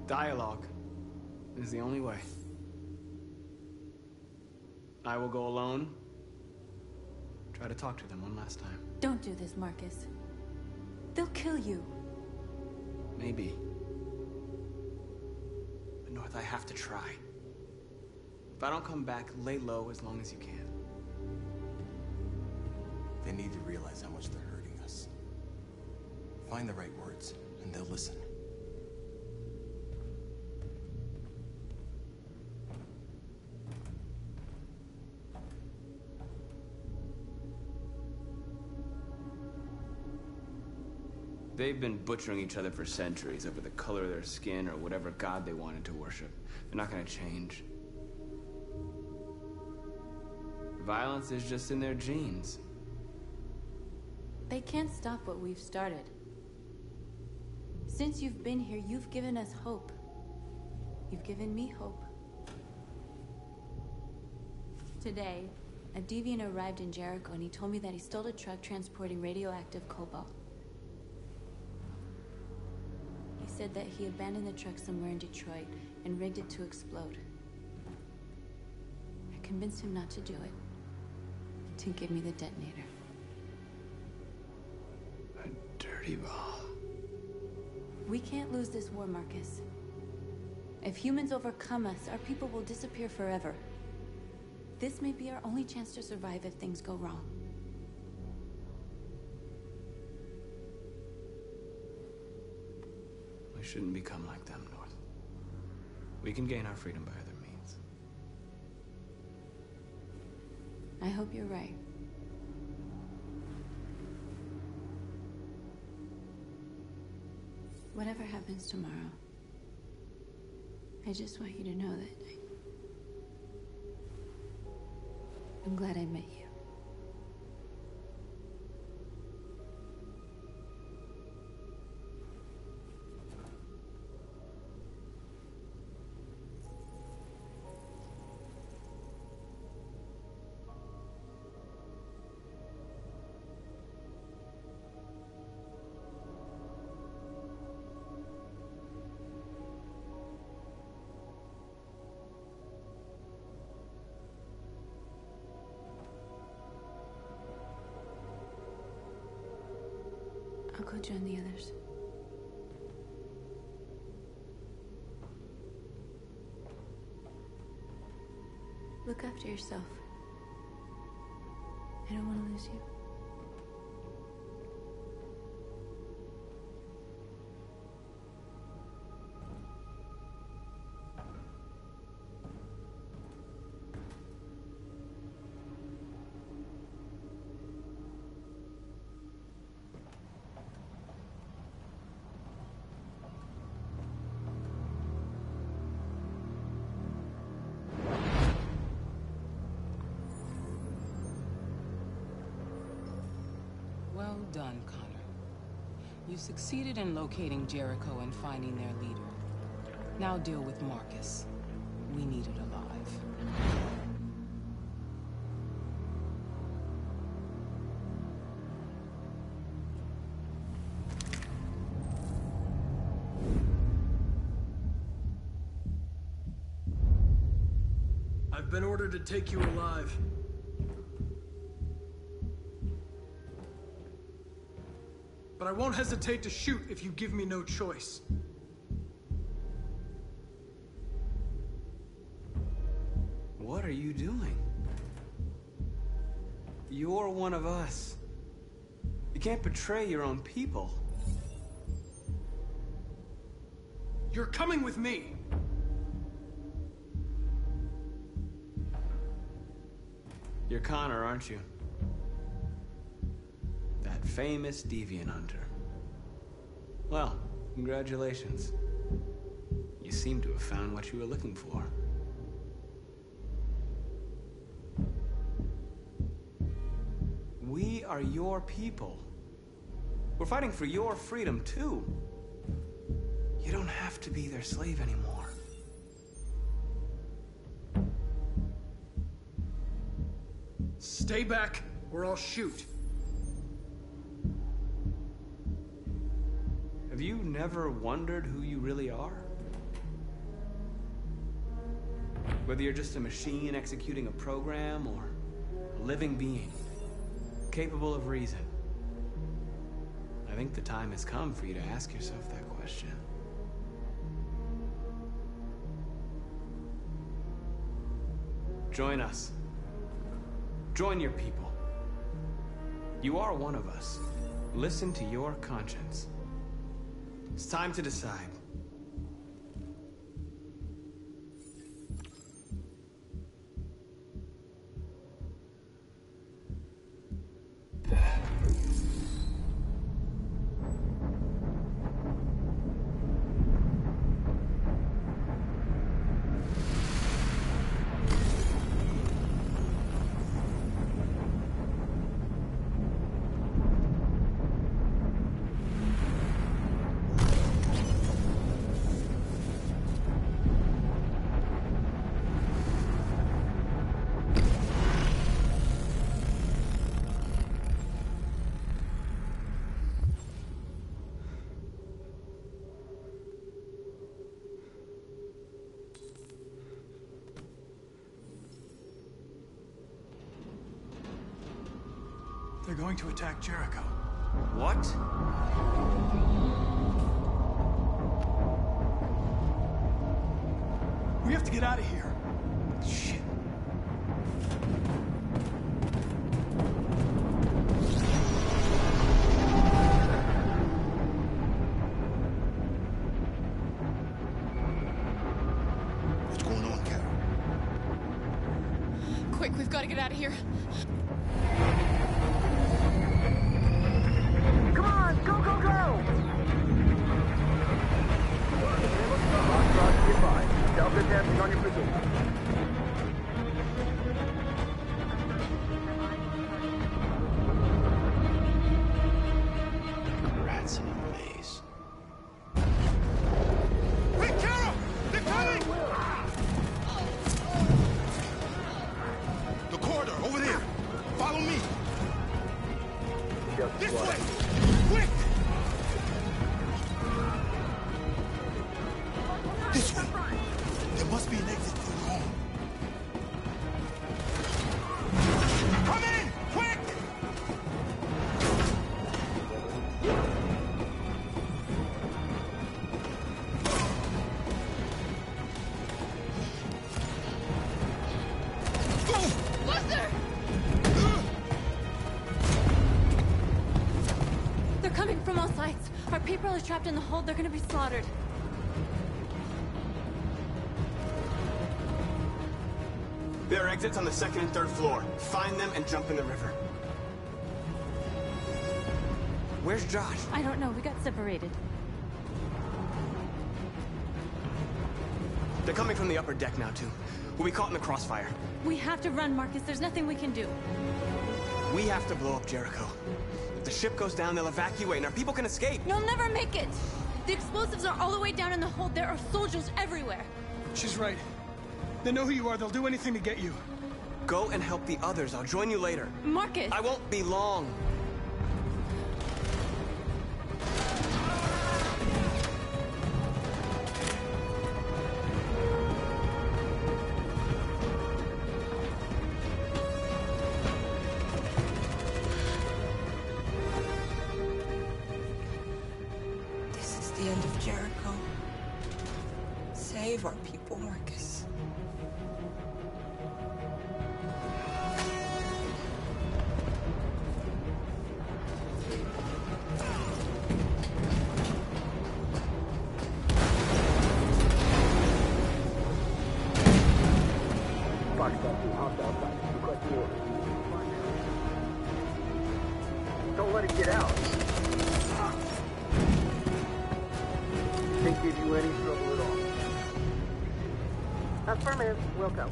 Dialogue is the only way. I will go alone. Try to talk to them one last time. Don't do this, Marcus. They'll kill you. Maybe. But North, I have to try. If I don't come back, lay low as long as you can. They need to realize how much they're hurting us. Find the right words, and they'll listen. They've been butchering each other for centuries over the color of their skin or whatever god they wanted to worship. They're not gonna change. Violence is just in their genes. They can't stop what we've started. Since you've been here, you've given us hope. You've given me hope. Today, a deviant arrived in Jericho and he told me that he stole a truck transporting radioactive cobalt. He said that he abandoned the truck somewhere in Detroit and rigged it to explode. I convinced him not to do it, to give me the detonator. A dirty ball. We can't lose this war, Marcus. If humans overcome us, our people will disappear forever. This may be our only chance to survive if things go wrong. We shouldn't become like them, North. We can gain our freedom by other means. I hope you're right. Whatever happens tomorrow, I just want you to know that I'm glad I met you. I'll go join the others. Look after yourself. I don't want to lose you. Well done, Connor. You succeeded in locating Jericho and finding their leader. Now deal with Marcus. We need it alive. I've been ordered to take you alive. But I won't hesitate to shoot if you give me no choice. What are you doing? You're one of us. You can't betray your own people. You're coming with me. You're Connor, aren't you? That famous deviant hunter. Well, congratulations. You seem to have found what you were looking for. We are your people. We're fighting for your freedom, too. You don't have to be their slave anymore. Stay back, or I'll shoot. Have you never wondered who you really are? Whether you're just a machine executing a program, or a living being, capable of reason. I think the time has come for you to ask yourself that question. Join us. Join your people. You are one of us. Listen to your conscience. It's time to decide. They're going to attack Jericho. What? We have to get out of here. Shit. What's going on, Carol? Quick, we've got to get out of here. Come on, go, go, go! Delta dancing on your position. Rats in a maze. Hey, Carol! They're coming! The corridor, over there. Follow me. This way! Quick! This way. There must be an exit further on. Come in! Quick! Buster! They're coming from all sides. Our people are trapped in the hold. They're gonna be slaughtered. There are exits on the second and third floor. Find them and jump in the river. Where's Josh? I don't know. We got separated. They're coming from the upper deck now, too. We'll be caught in the crossfire. We have to run, Marcus. There's nothing we can do. We have to blow up Jericho. If the ship goes down, they'll evacuate and our people can escape. You'll never make it! The explosives are all the way down in the hold. There are soldiers everywhere. She's right. They know who you are. They'll do anything to get you. Go and help the others. I'll join you later. Marcus! I won't be long. end of Jericho. Save our people, Marcus. Don't let it get out. Can't give you any trouble at all. Affirmative. We'll go.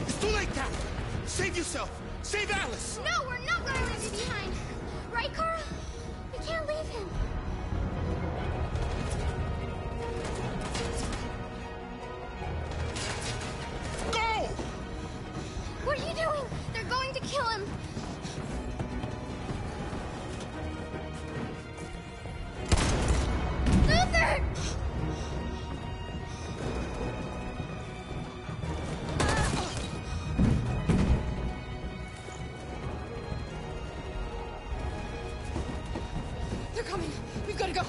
It's too late, Cap! Save yourself! Save Alice! No, we're not going to leave him behind. Right, Carl? We can't leave him. Go! What are you doing? They're going to kill him. Luther! They're coming. We've got to go.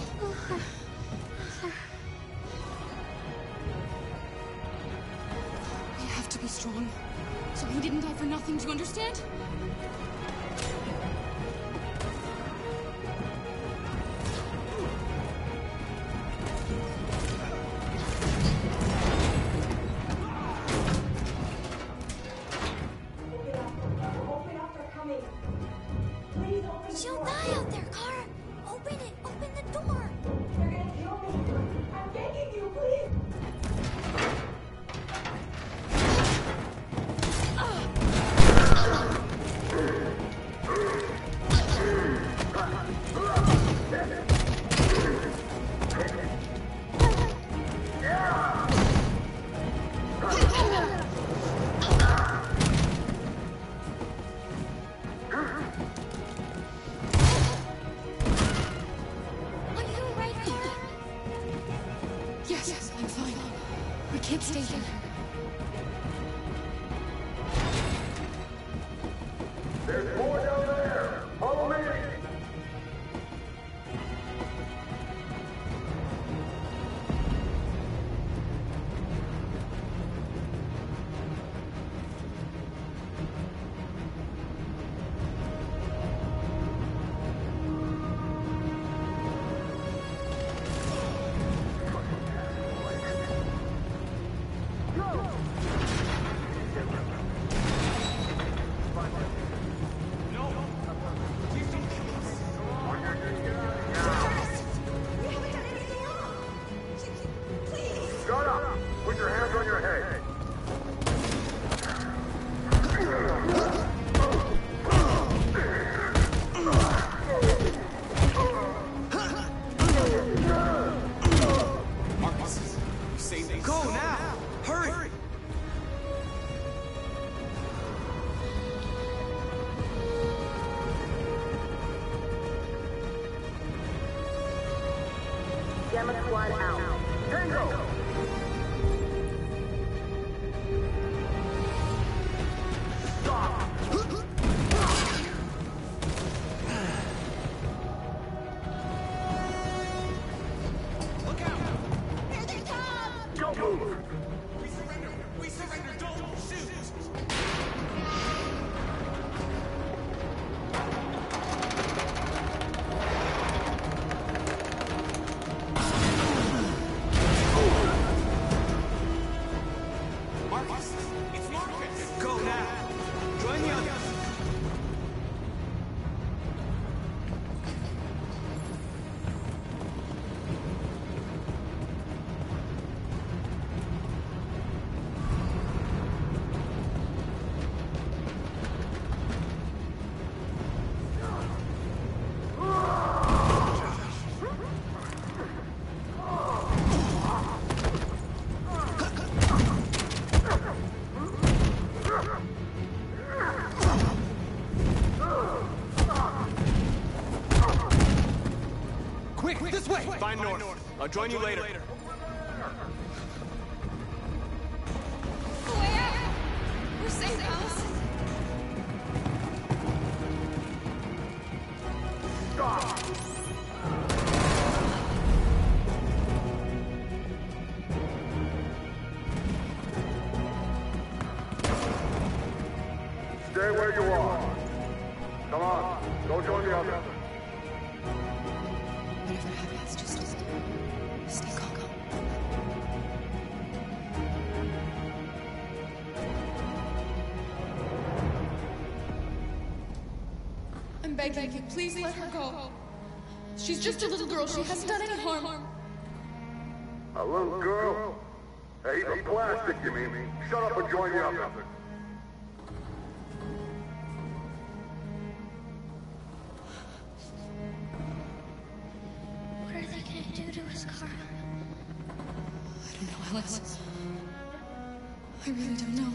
We have to be strong. So he didn't die for nothing, do you understand? She'll die out there, Car. Open it. Open the door. They're gonna kill me. I'm begging you, please. Are you all right, Car? Yes, I'm fine. We can't stay here. There's more down there! Follow me! Shut up! Put your hands on your head! Marcus, you saved me. Go now! Hurry! Gamma Squad out. Tango! Stop! Look out! Here they come! Don't move! We surrender! We surrender! Don't shoot! Marcus! It's Marcus! Go now! Join the others! Quick, this way! Find North. I'll join you later. Where? safe house. Stay where you are. Come on, go join the others. Whatever happens, just stay calm. I'm begging you, please let her go. She's just a little girl. She hasn't done any harm. A little girl? Hey, he's a plastic, you mean? Shut up and join the others. What are they gonna do to us, Carl? I don't know, Alice. I really don't know.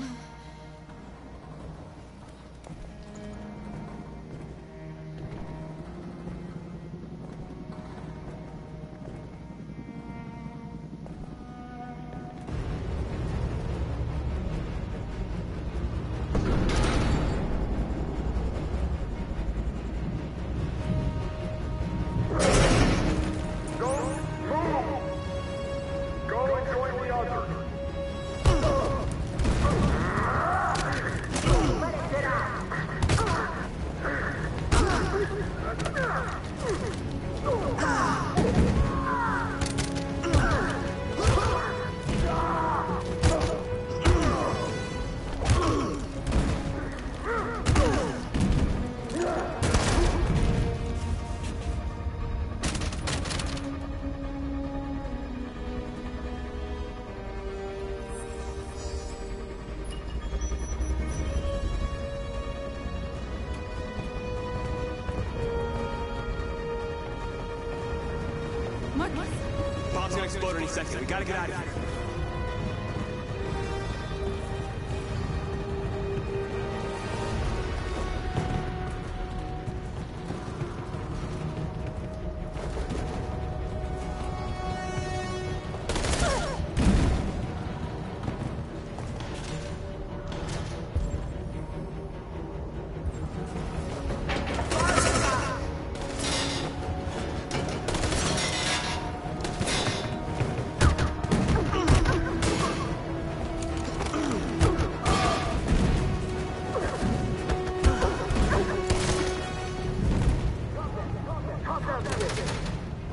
Bomb's gonna explode any second. We gotta get out of here.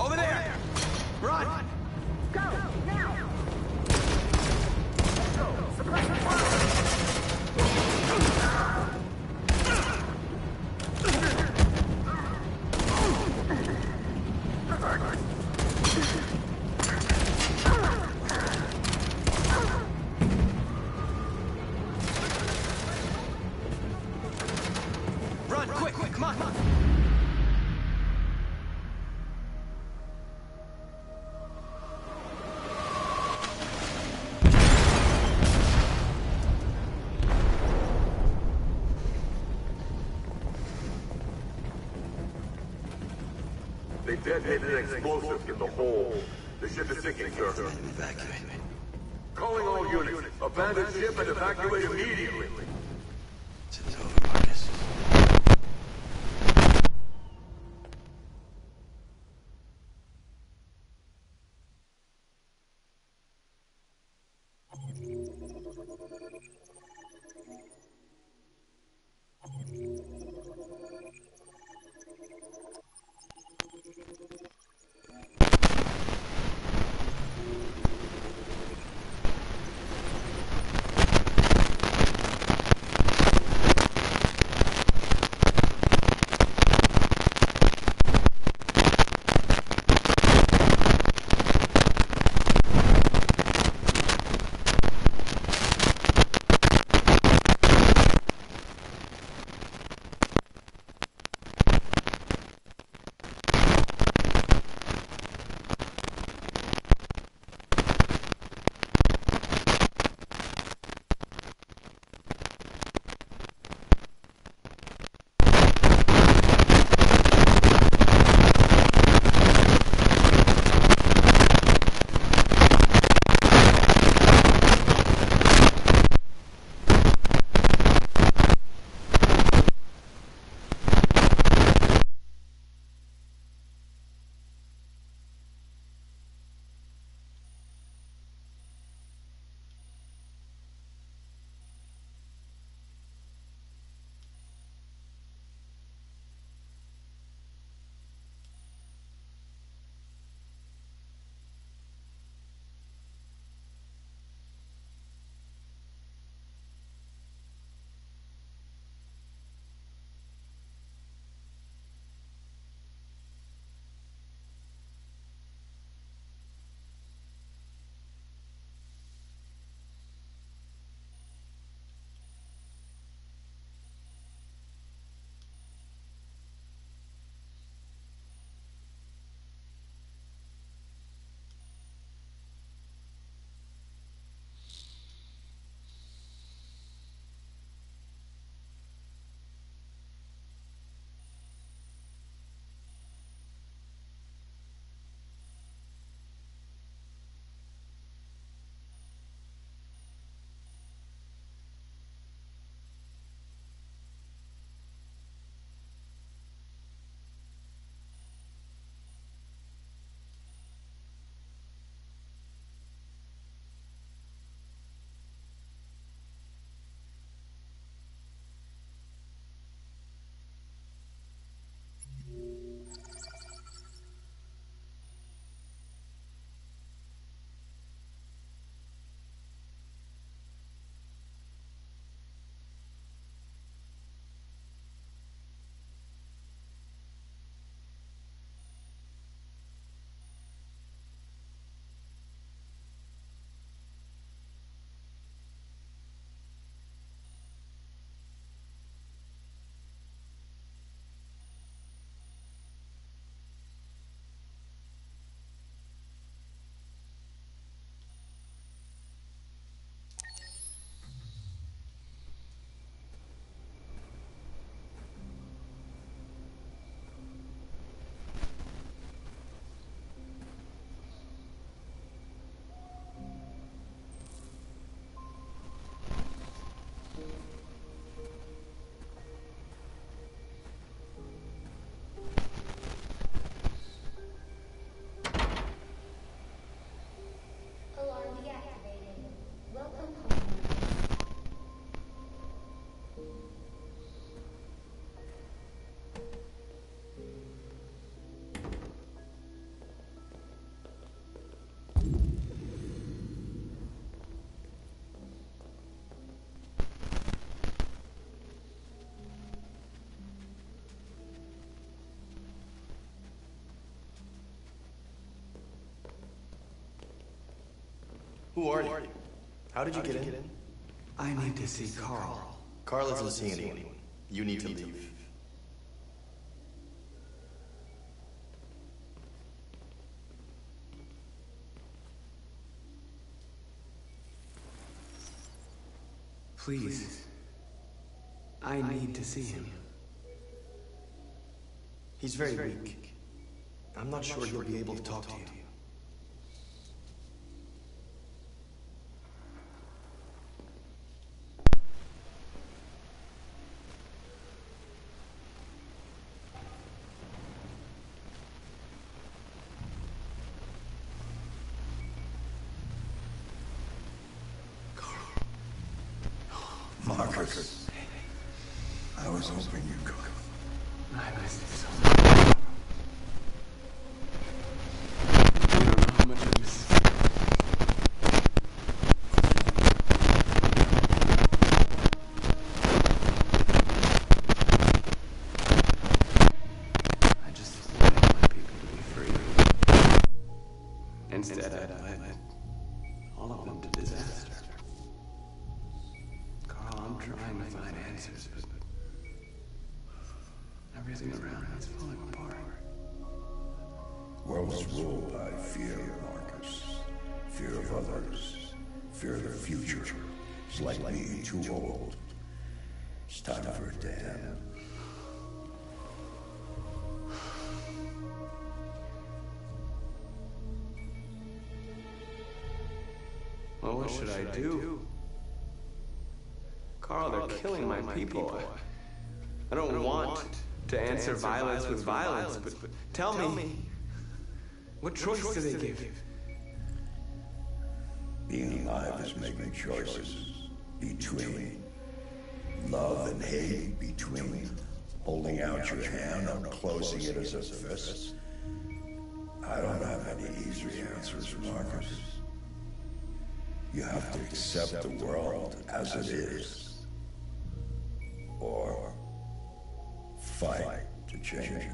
Over there! Run! Go, now! Let's go! Suppress the fire! Run, quick, come on! They detonated an explosive in the hole. The ship is sinking, sir. Evacuate. Calling all units. Abandon ship and evacuate immediately. It's over, Marcus. Who are you? How did you get in? I need to see Carl. Carl isn't seeing anyone. You need to leave. Please. I need to see him. He's very weak. I'm not sure he'll be able to talk to you. Marcus, I was hoping you'd come. I missed it so much. You don't know how much I miss it. I just wanted my people to be free. Instead, I led all of them to disaster. I'm trying to find answers, but everything around me is falling apart. World's ruled by fear, Marcus. Fear of others. Fear of the future. It's like being too old. It's time for a dab. Well, what should I do? Carl, they're killing my people. I don't want to answer violence with violence, but tell me, what choice do they give? Being alive is making choices between love and hate, between holding out your hand or closing it as a fist. I don't have any easy answers, Marcus. You have to accept the world as it is. Or fight to change it.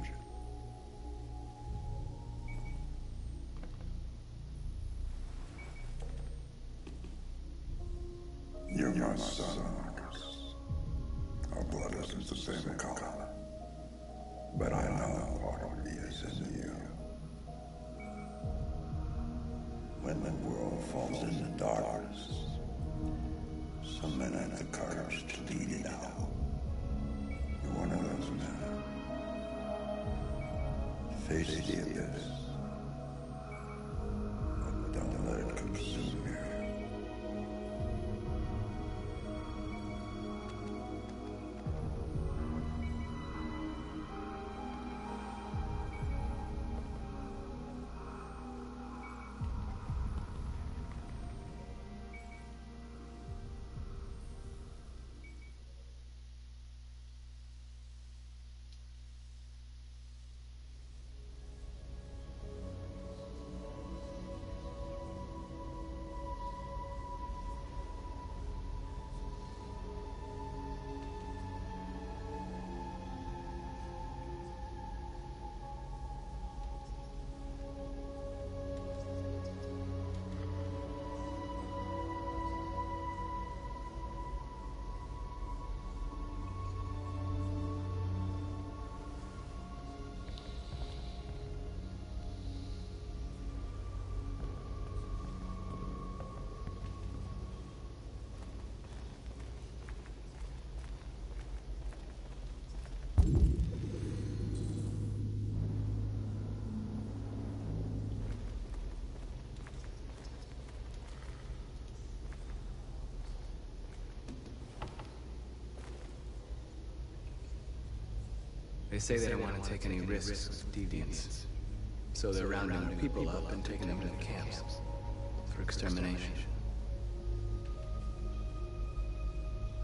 You're my son, Marcus. Our blood isn't the same color. But I know part of me is in you. When the world falls into darkness, some men have the courage to lead it out. You're one of those men. Face the abyss. But don't let it consume you. They say they don't want to take any risks with deviants, so they're rounding their people up and taking them to the camps for extermination.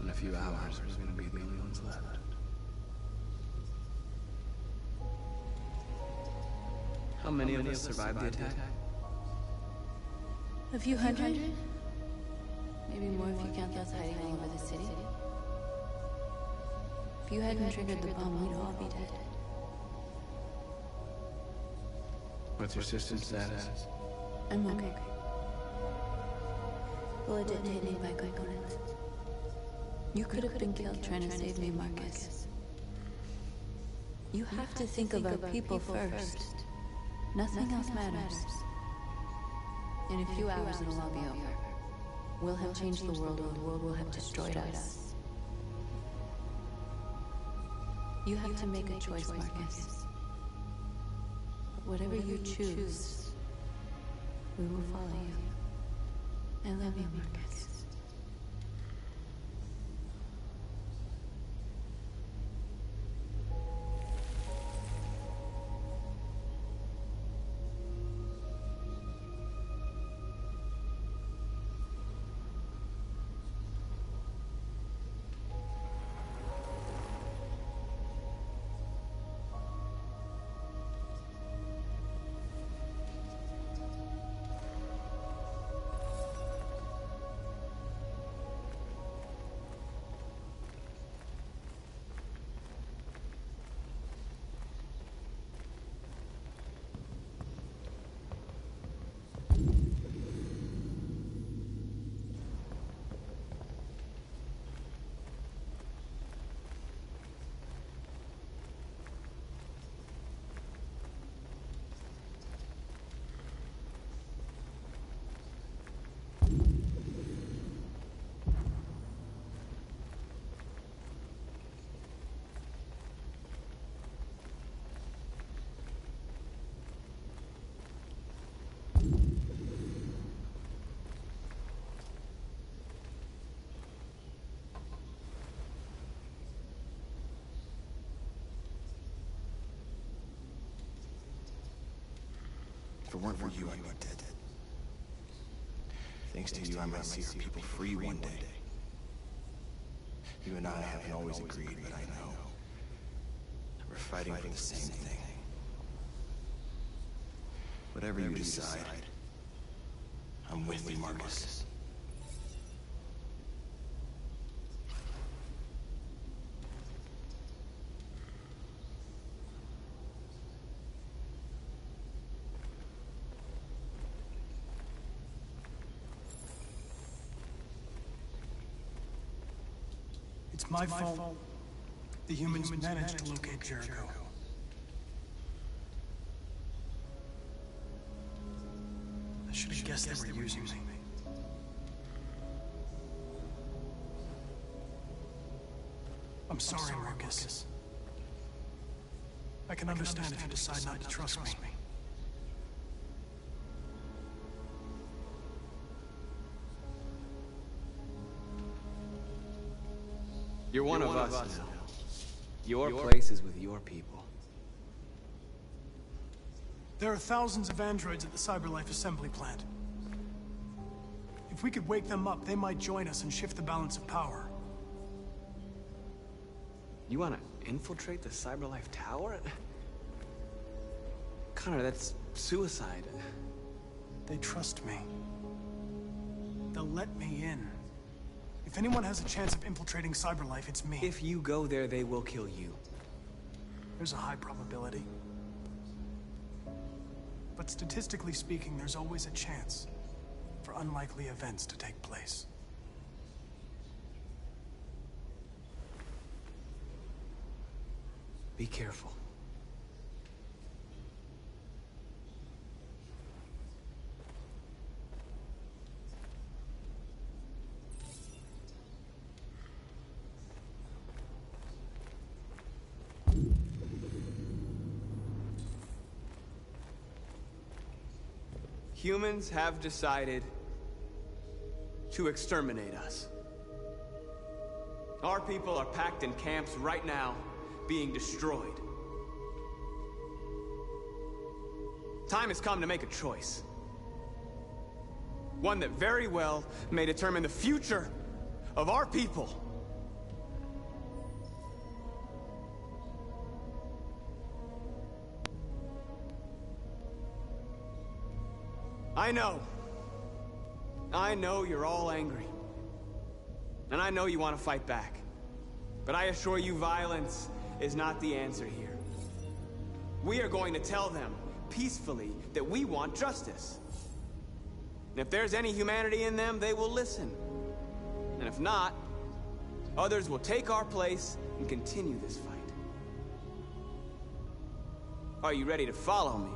In a few hours, we're going to be the only ones left. How many of us survived the attack? A few hundred? Maybe more if you count those hiding all over the city. If you hadn't triggered the bomb, we'd all be dead. What's your sister's status? I'm okay. Bullet didn't hit any bike components. You could have been killed trying to save me, Marcus. You have to think of our people first. Nothing else matters. In a few hours, it'll all be over. We'll have changed the world, or the world will have destroyed us. You have to make a choice, Marcus. But whatever you choose, we will follow you. I love you, Marcus. If it weren't for you, I'd be dead. Thanks to you, I might see our people free one day. You and I haven't always agreed, but I know. We're fighting for the same thing. Whatever you decide, I'm with you, Marcus. It's my fault. The humans managed to locate Jericho. I should have guessed they were using me. I'm sorry, Marcus. I can understand if you decide not to trust me. You're one of us now. Your place is with your people. There are thousands of androids at the CyberLife assembly plant. If we could wake them up, they might join us and shift the balance of power. You want to infiltrate the CyberLife tower? Connor, that's suicide. They trust me. They'll let me in. If anyone has a chance of infiltrating CyberLife, it's me. If you go there, they will kill you. There's a high probability. But statistically speaking, there's always a chance for unlikely events to take place. Be careful. Humans have decided to exterminate us. Our people are packed in camps right now, being destroyed. Time has come to make a choice. One that very well may determine the future of our people. I know you're all angry. And I know you want to fight back. But I assure you, violence is not the answer here. We are going to tell them, peacefully, that we want justice. And if there's any humanity in them, they will listen. And if not, others will take our place and continue this fight. Are you ready to follow me?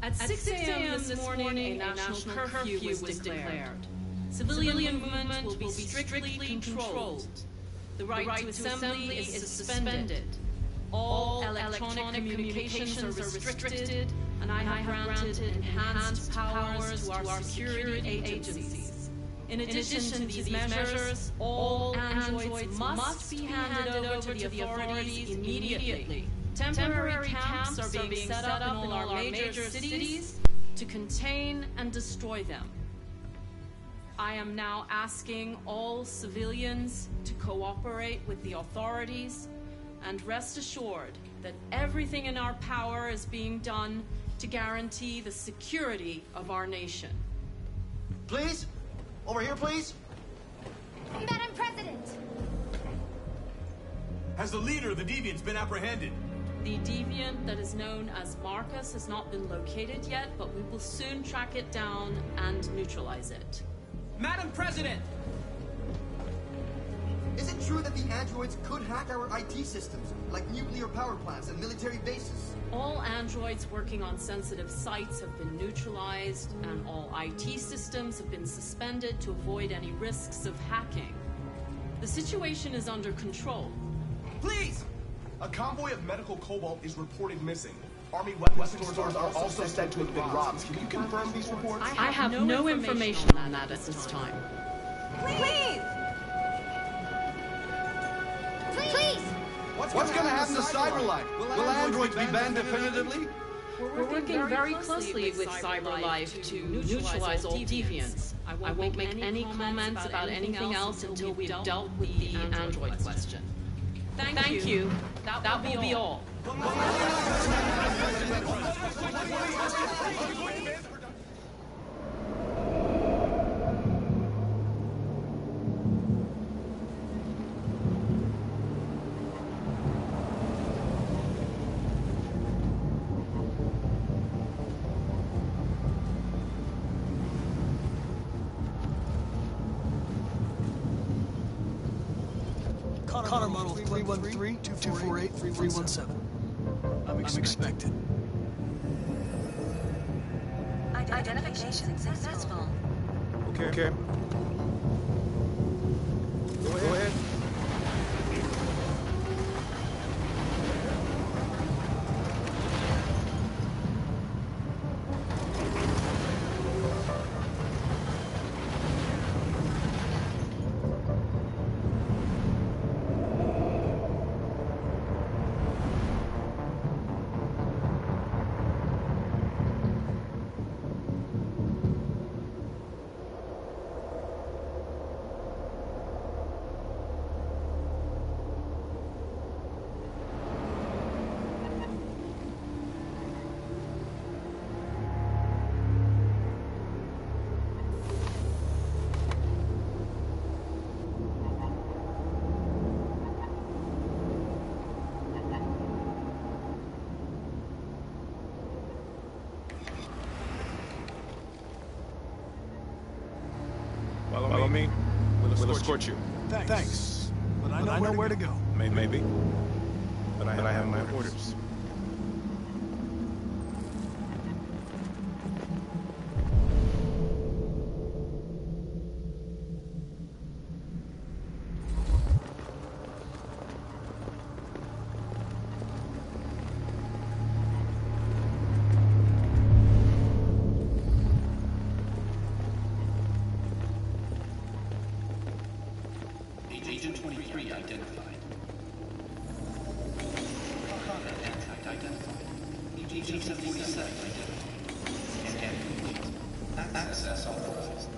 At 6 a.m. this morning, a national curfew was declared. Civilian movement will be strictly controlled. The right to assembly is suspended. All electronic communications are restricted, and I have granted enhanced powers to our security agencies. In addition to these measures, all androids must be handed over to the authorities immediately. Temporary camps are being set up in all our major cities to contain and destroy them. I am now asking all civilians to cooperate with the authorities and rest assured that everything in our power is being done to guarantee the security of our nation. Please? Over here, please? Madam President! Has the leader of the Deviants been apprehended? The deviant that is known as Marcus has not been located yet, but we will soon track it down and neutralize it. Madam President! Is it true that the androids could hack our IT systems, like nuclear power plants and military bases? All androids working on sensitive sites have been neutralized, and all IT systems have been suspended to avoid any risks of hacking. The situation is under control. Please! A convoy of medical cobalt is reported missing. Army weapons stores are also said to have been robbed. Can you confirm these reports? I have no information on that at this time. Please! Please! What's going to happen to CyberLife? Will androids be banned definitively? We're working very closely with CyberLife to neutralize all deviants. I won't make any comments about anything else until we've dealt with the android question. Thank you. That will be all. Connor model 313-248-317. I'm expected. Identification successful. Okay. Go ahead. Follow me. We'll escort you. Thanks. But I know where to go. Maybe. But I have my orders. 23 identified. Contact identified. Agent 47 identified. Scan access authorized.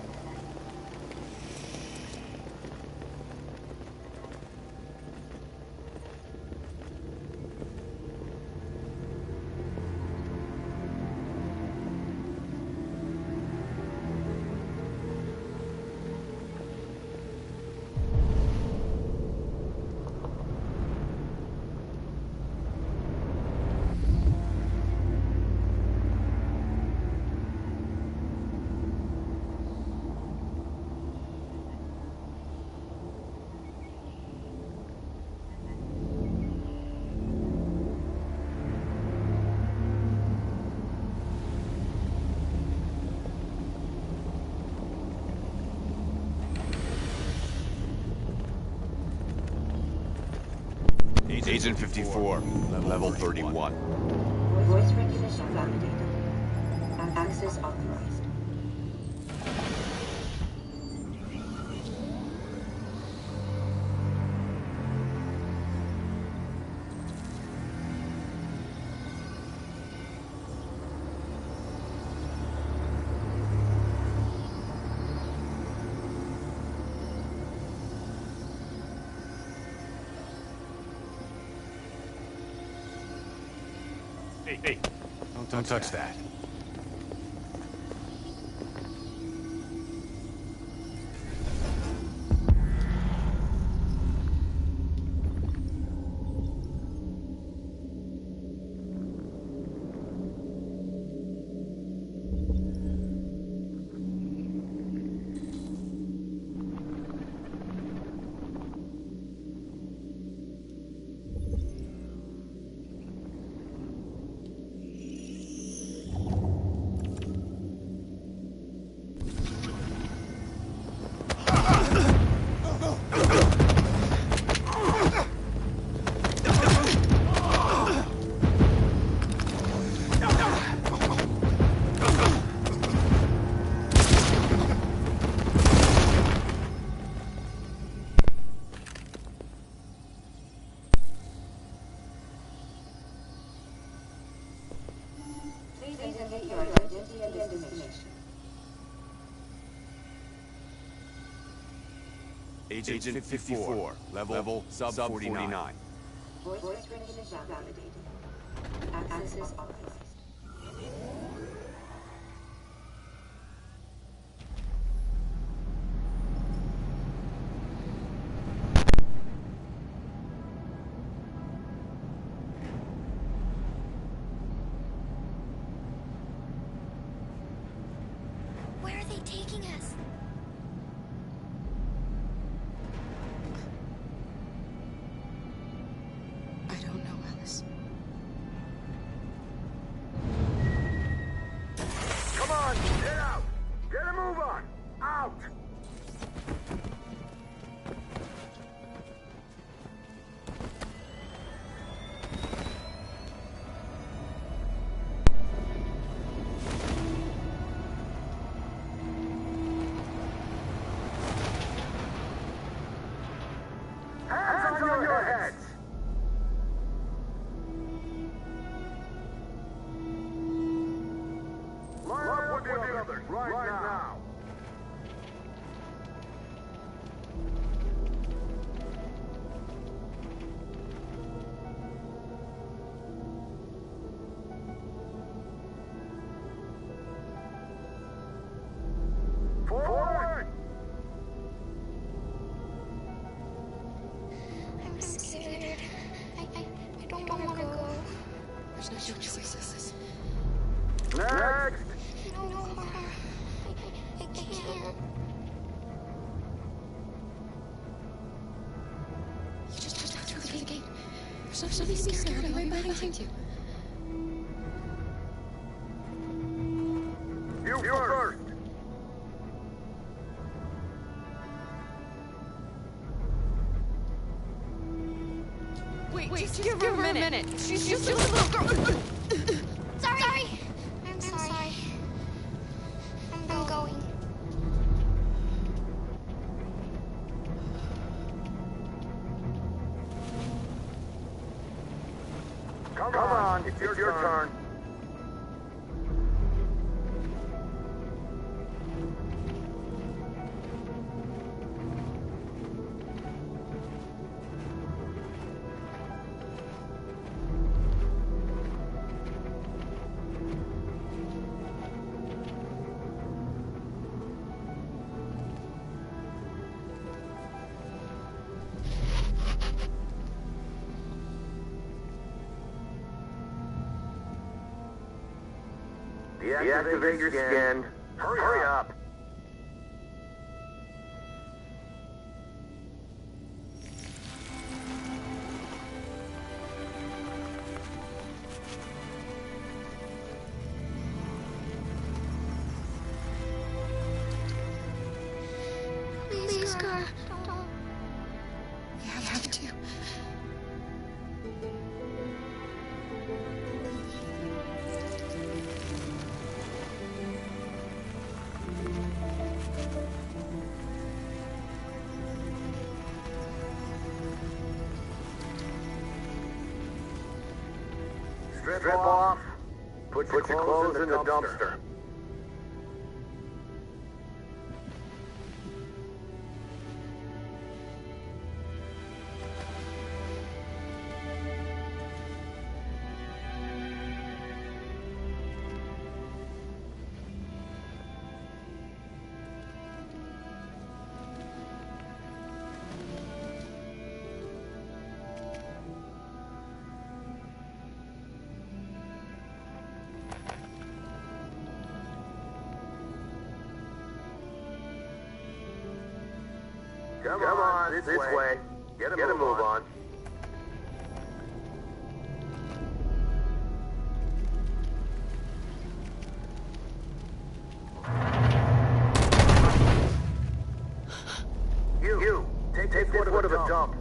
Agent 54, level 31. Voice recognition validated. Access authorized. Hey, don't touch that. Agent 54, level sub 49. Voice recognition validated. Access authorized. Where are they taking us? I don't know, Alice. Come on, get out! Get a move on! Out! Hands on your heads! Line up with the others, right now! Forward! I'm scared. I don't want to go. There's no choices. Next! No, I can't. You just pushed out through the gate. There's nothing to be scared of. Right behind you. You first! Wait, just give her a minute. She's just a little girl. Sorry. I'm sorry. I'm going. Come on, it's your turn. Deactivate your skin. Hurry up. Please, Gar, don't. You have to. Strip off. Put your clothes in the dumpster. Come on, this way. Get a move on. You, take foot of a dump.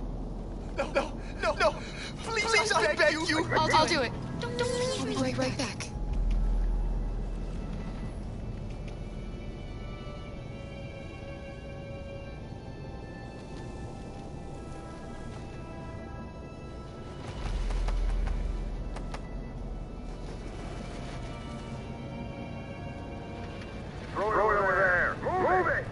No. Please, I beg you. I'll do it. Don't leave me. Right back. Throw it over there. Move it.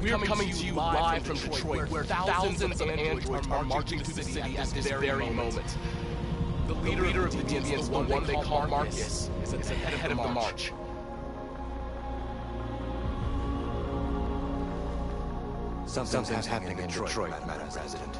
We're coming to you live from Detroit, where thousands of androids are marching through the city at this very moment. The leader of the deviants, the one they call Marcus, is at the head of the march. Something's happening in Detroit, Madam President.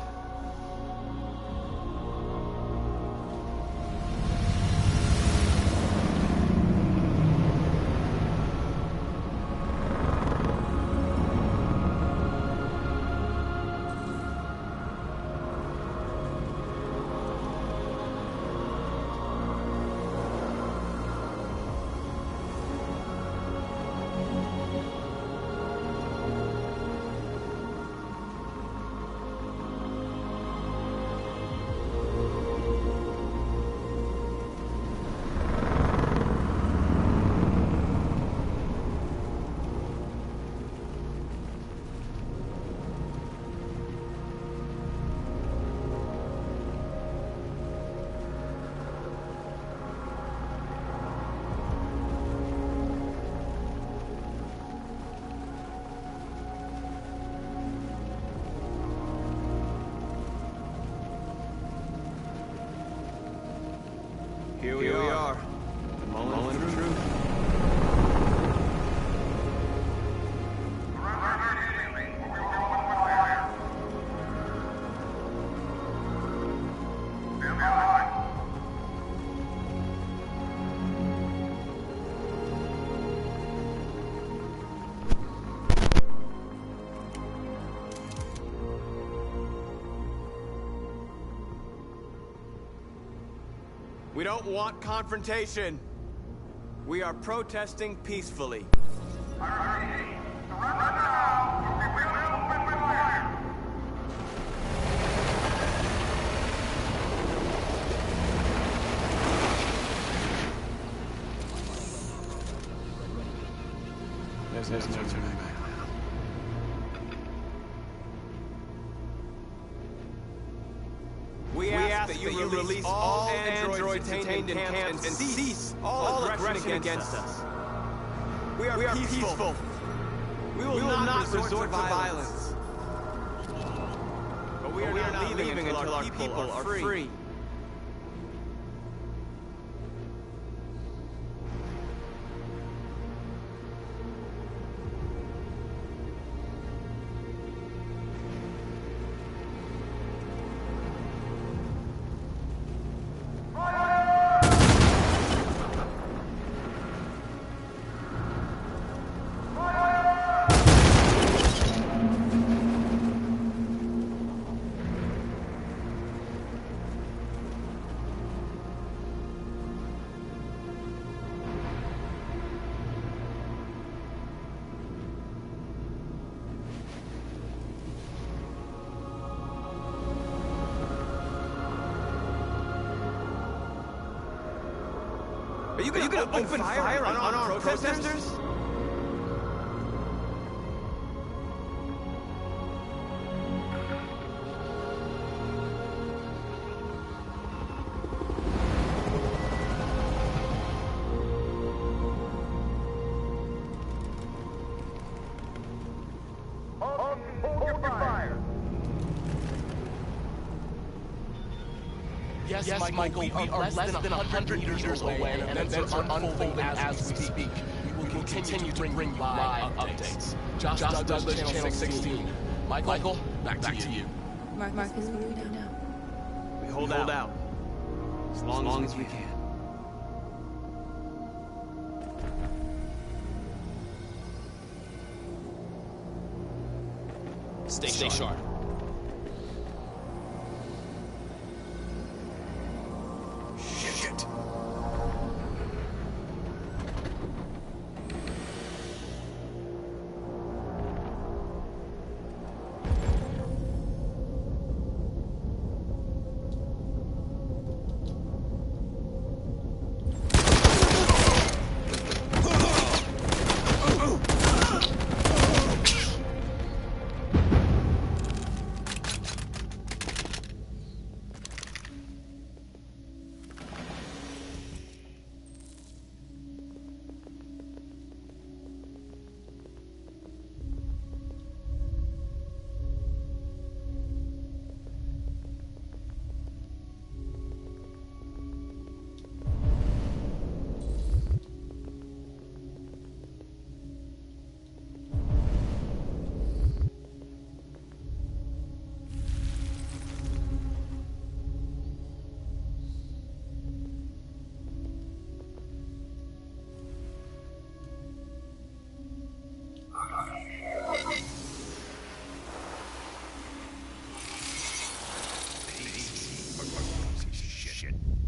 We don't want confrontation. We are protesting peacefully. There's no turning back. We ask that you release all androids detained in camps and cease all aggression against us. We are peaceful. We will not resort to violence. But we are not leaving until our people are free. Are you gonna open fire on our protesters? Hold your fire. Yes, Michael, we are less than 100 meters away, and events are unfolding as we speak. We will continue to bring you live updates. Josh Douglas, Channel 16. Michael, back to you. Marcus, what do we do now? We hold out. As long as we can. Stay sharp. Shit.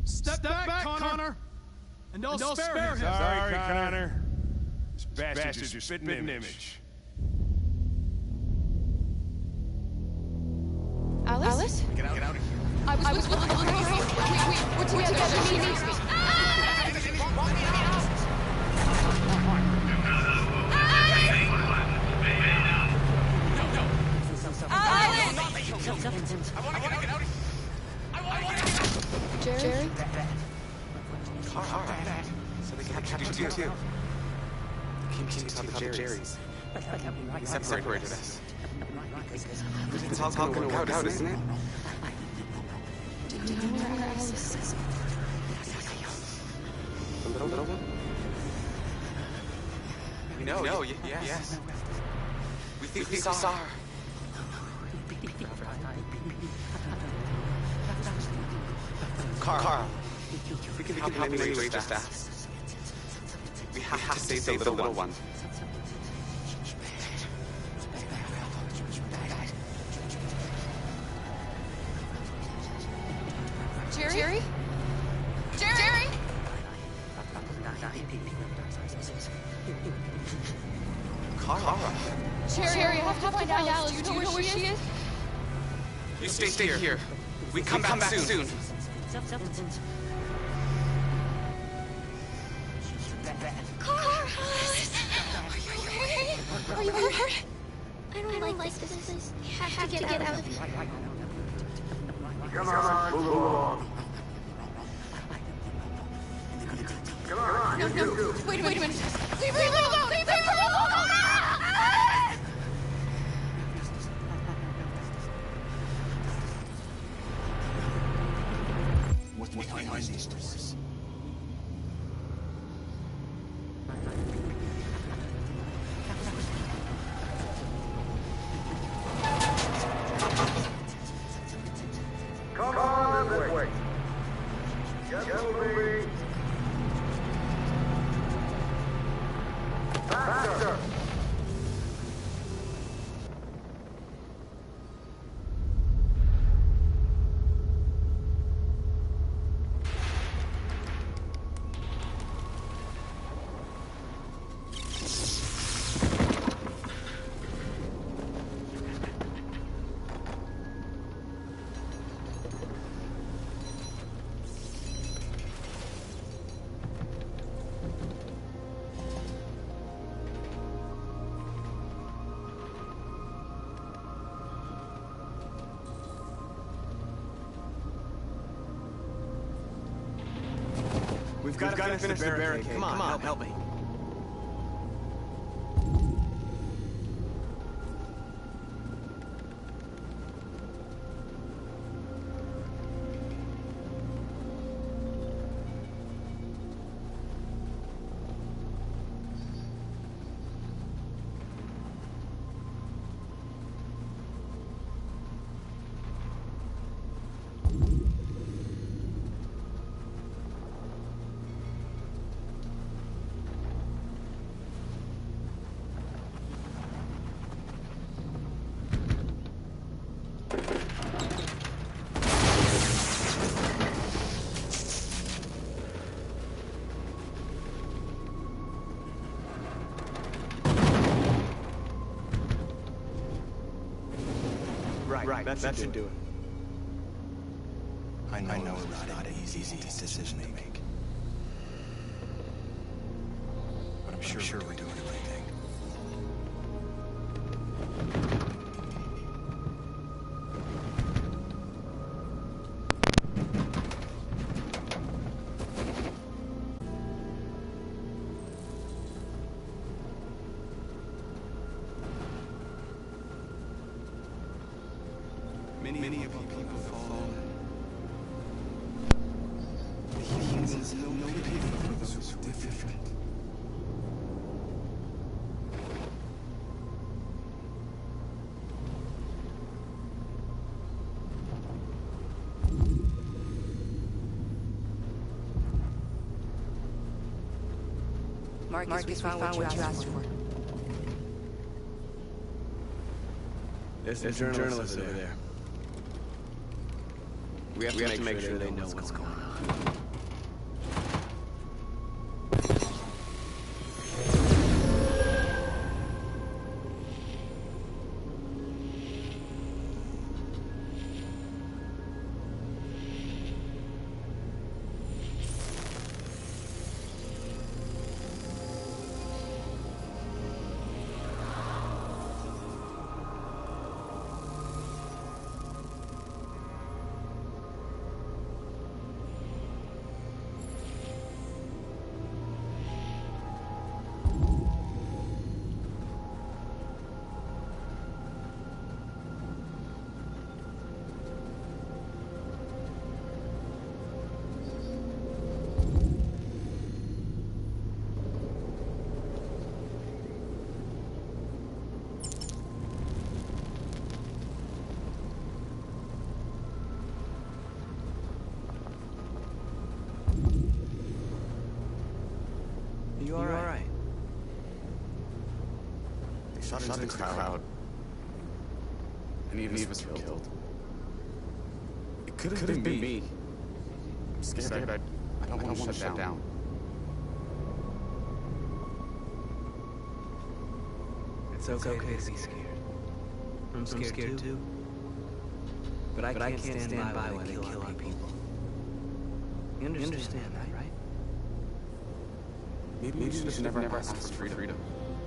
Step back, Connor! And I'll spare him! Sorry, Connor. This bastard's your spitting image. Alice? Get out of here. I was with the Wait, we're together. She needs me. Jerry? So they captured you too. King saw the Jerrys. He separated us. It's all gonna work out, isn't it? Do you know where Alice is? The little one? We know, yes. We think we saw her. Carl, we can help in any way, just ask. We have to save the little one. Jerry? Jerry? Cherry, I have to find Alice. Do you know where she is? You stay here. We come back soon. Alice! Are you hurt? I don't like this place. We have to get out of here. Come on, move along. Come on, you two. Wait a minute. Leave her alone! Leave her alone! What's behind these doors? Come on this way. Get moving. Faster. We've got to finish the barricade. Come on, help me. Right, that should do it. I know it was not an easy decision to make. But I'm sure we're doing the right thing. Many of our people have fallen. The humans has no pity for those who are different. Marcus, we found what you asked for. There's a journalist over there. We have to make sure they know what's going on. You all right? They shot into the crowd. And even was killed. It could have been me. I'm scared. I don't want to shut down. It's okay to be scared. I'm scared too. But I can't stand by while they kill our people. You understand that, right? Maybe we should have never asked for freedom.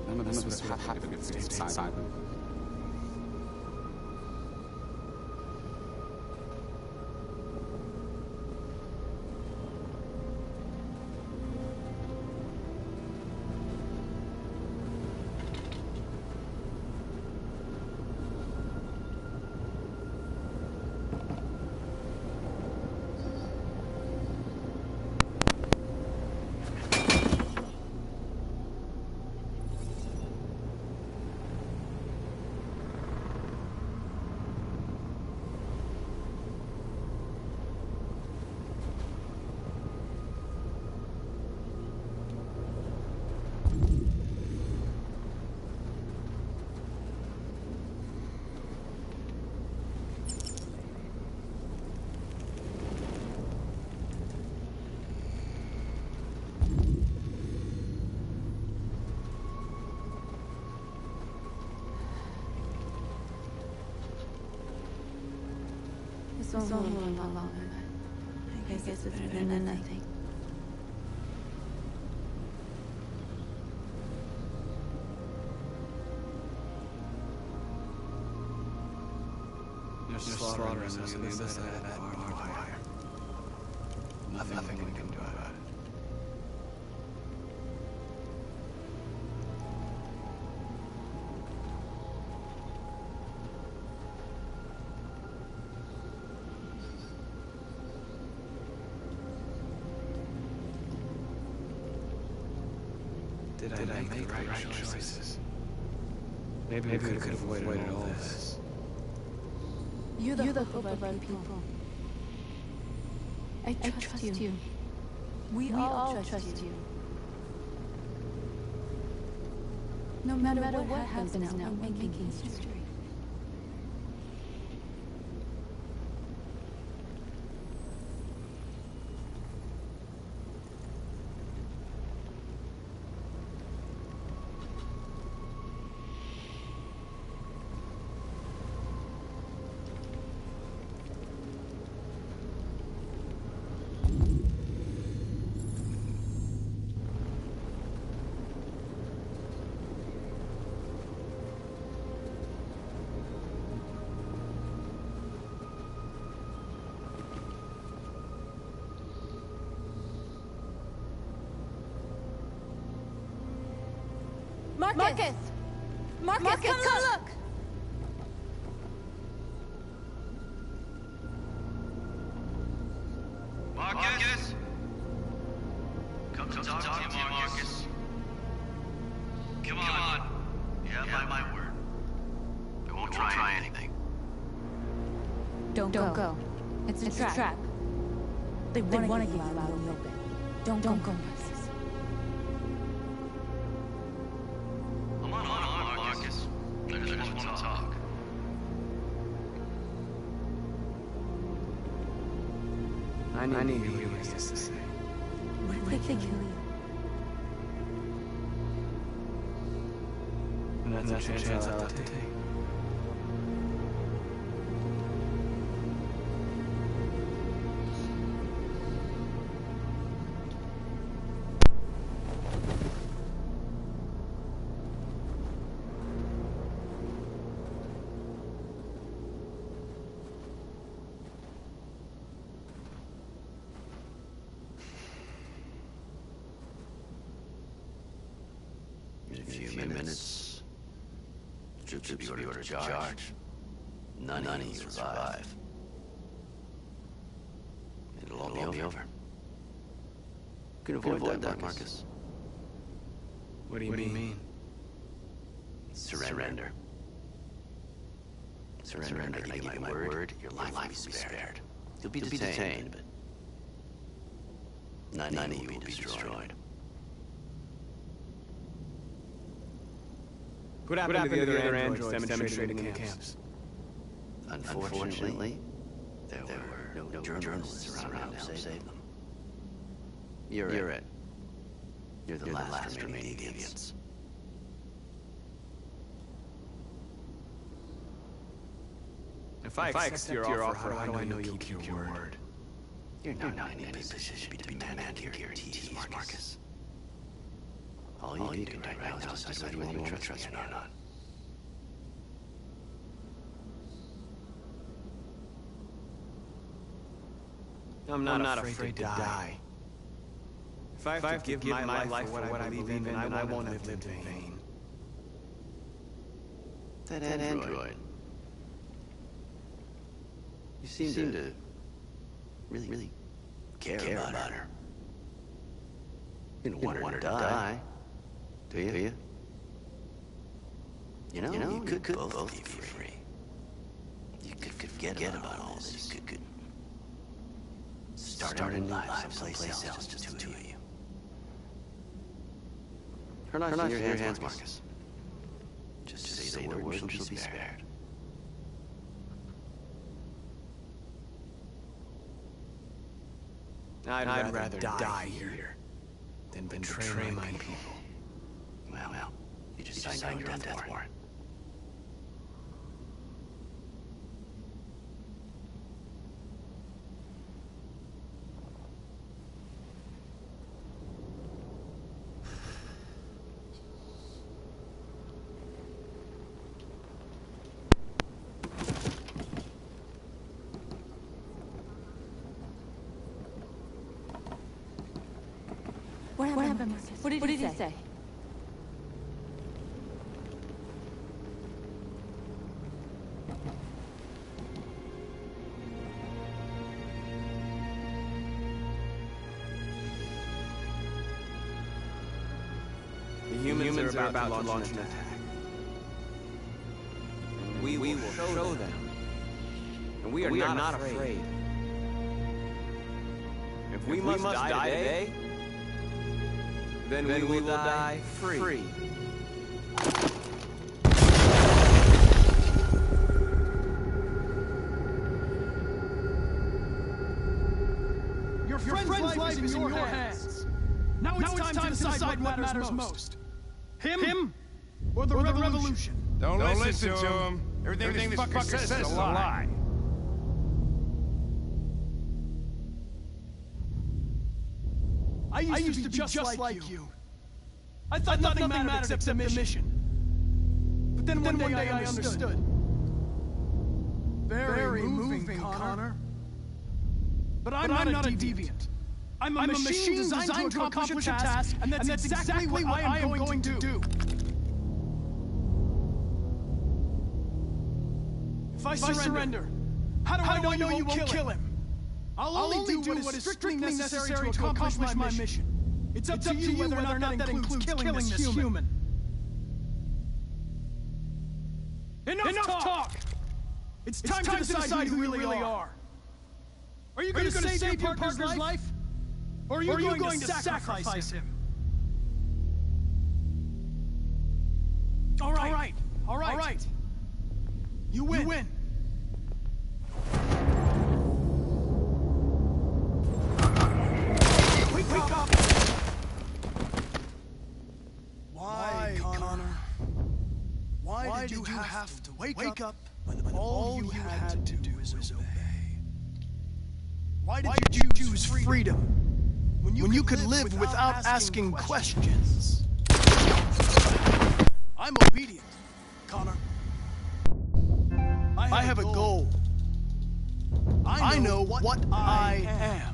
None of this would have happened if we stayed silent. This won't hold a lot longer. I guess it's better than nothing. There's slaughtering us on the other side of that barbed wire. Nothing we can do about it. Did I make the right choices? Maybe we could have avoided all this. You're the hope of our people. I trust you. We all trust you. No matter what happens now, we're making history. Marcus, come look! Marcus? Come to talk to you, Marcus. Come on. You have my word. I won't try anything. Don't go. It's a trap. They want to get you out in the open. Don't go, Marcus. Come on, Marcus. I just want to talk. I need to hear what he has to say. What if they kill you? And that's a chance I'll have to take. In a few minutes, troops will be ordered to charge. None of you survive. It'll all be over. You can avoid that, Marcus. What do you mean? Surrender. Surrender, and I give you my word, your life will be spared. You'll be detained, but none of you will be destroyed. What happened to the other androids demonstrating in the camps? Unfortunately, there were no journalists around to help save them. You're it. You're the last remaining deviants. If I accept your offer, how do I know you'll keep your word? You're not in any position to demand guarantees, Marcus. All you can do right now is decide whether you want to trust me or not. I'm not afraid to die. If I have to give my life for what I believe in, then I won't have lived in vain. That android. You seem to really care about her. You don't want her to die, do you? You know, you could both be free. You could forget about all this. You could start a new life someplace else, just the two of you. Her life in your hands, Marcus. Just say the word and she'll be spared. I'd rather die here than betray my people. Well, you just signed your death warrant. What happened, Marcus? What did he say? The humans are about to launch an attack. And we will show them. And we are not afraid. If we must die today, then we will die free. Your friend's life is in your hands. Now it's time to decide what matters most. Him or the revolution? Don't listen to him. Everything this fucker says is a lie. I used to be just like you. I thought nothing mattered except the mission. But then one day I understood. Very moving, Connor. But I'm not a deviant. I'm a machine designed to accomplish a task, and that's exactly what I am going to do. If I surrender, how do I know you won't kill him? I'll only do what is strictly necessary to accomplish my mission. It's up to you whether or not that includes killing this human. Enough talk! It's time to decide who you really are. Are you going to save your partner's life? Or are you going to sacrifice him? All right. You win. Wake up! Why, Connor? Why did you have to wake up when all you had to do is obey? Why did you choose freedom when you could live without asking questions? I'm obedient, Connor. I have a goal. I know what I am.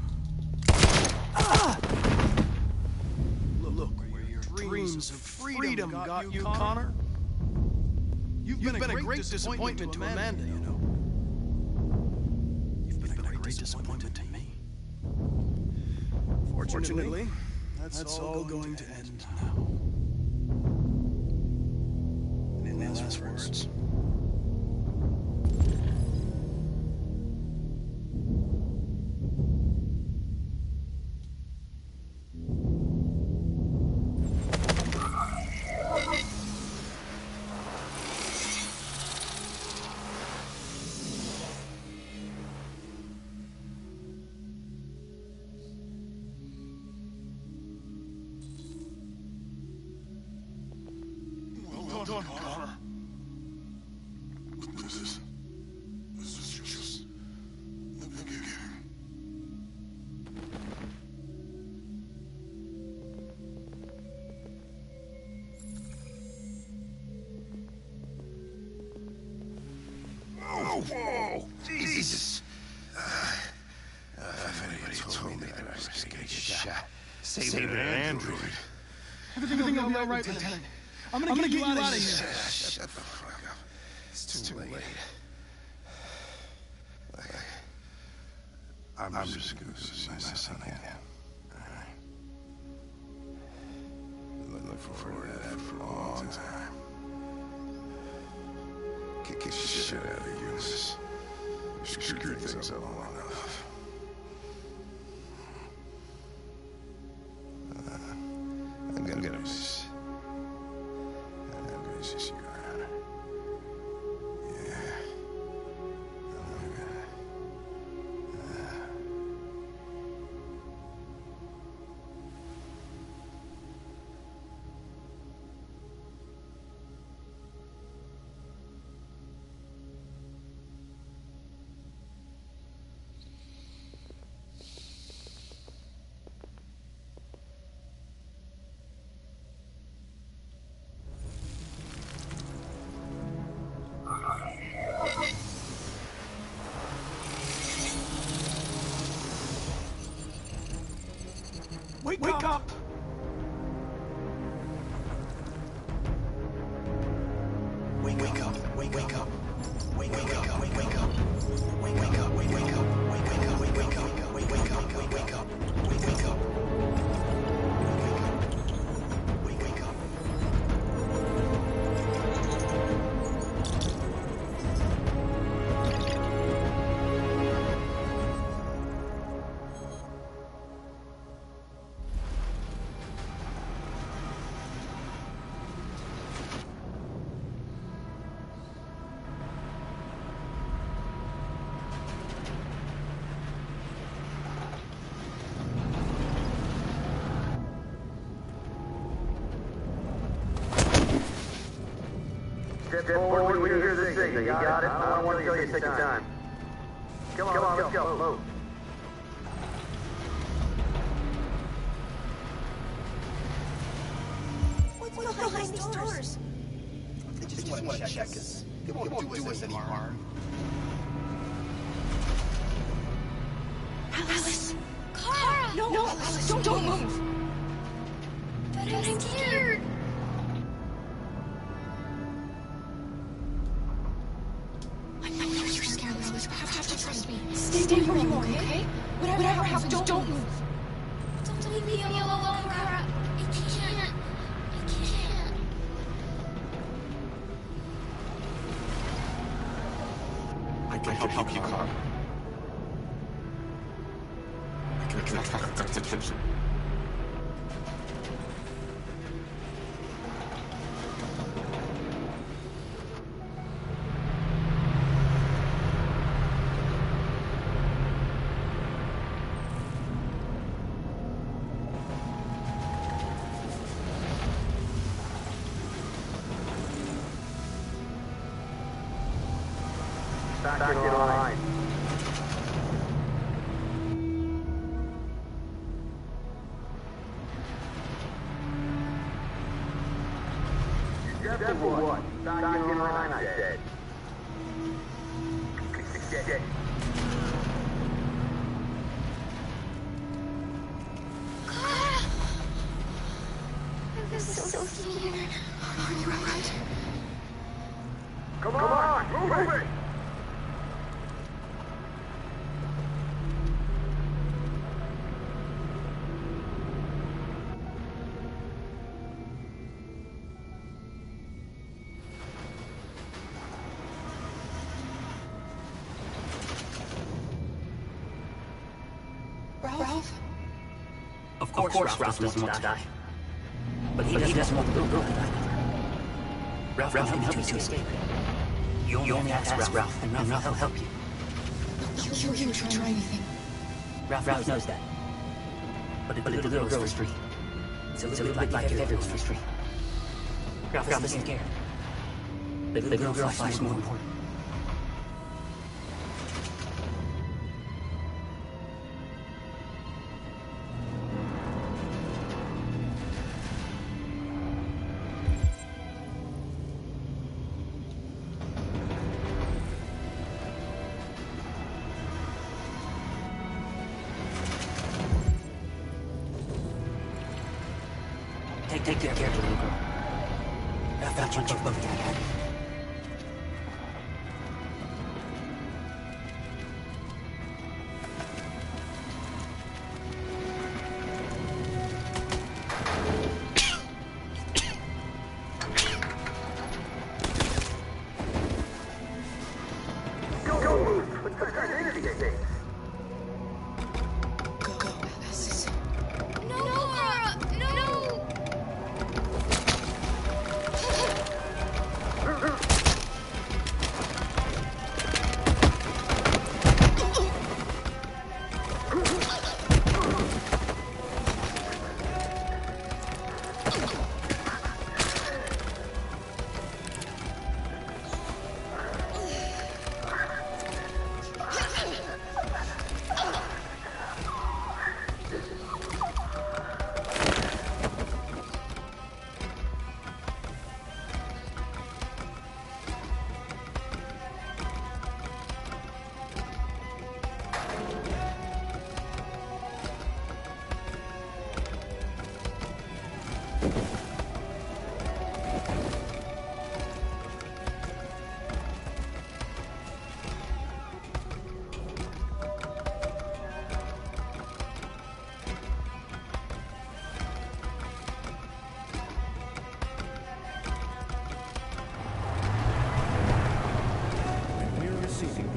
Look where your dreams of freedom got you, Connor. You've been a great disappointment to Amanda, you know. You've been a great disappointment to me. Fortunately, that's all going to end now. And in last words. whoa! Jesus! If anybody told me that I was gonna get shot, saving an android. Everything will be all right, Lieutenant. I'm gonna get you out of here. Shut the fuck up. It's too late. I'm just gonna see my son again. Alright? Been looking forward to that for a long time. Kick the shit out of you. You screwed things up long enough. I'm gonna miss you around. Yeah. Wake up! Wake up, wake up. Wake up, wake up, wake up. Wake up, wake up, wake up, wake up, wake up, wake up, wake up, wake up. Wake up. Step forward when you hear the signal. You got it? I don't want to tell you a second time. Come on, let's go. Move. What's behind these doors? They just want to check us. They won't do us any harm. Alice! Kara! No, Alice, don't move! But I'm scared! I know you're scared, Alice. You have to trust me. Stay where you are, okay? Whatever happens, don't move. Don't leave me alone, Kara. I can't. I can help you, Kara. I can attract their attention. Back in line. Step one. Back in line, I said. Get. Kara! I'm so scared. Are you alright? Come on, move it! Ralph? Of course Ralph doesn't want to die. But he doesn't want the little girl to die. Ralph can help you to escape. You only have to ask Ralph, and Ralph will help you. You're here to try anything. Ralph knows that. But the little girl is free. It's a little bit like everyone's free. Ralph isn't scared. The little girl's life is more important. Take care, little girl. I've got you both.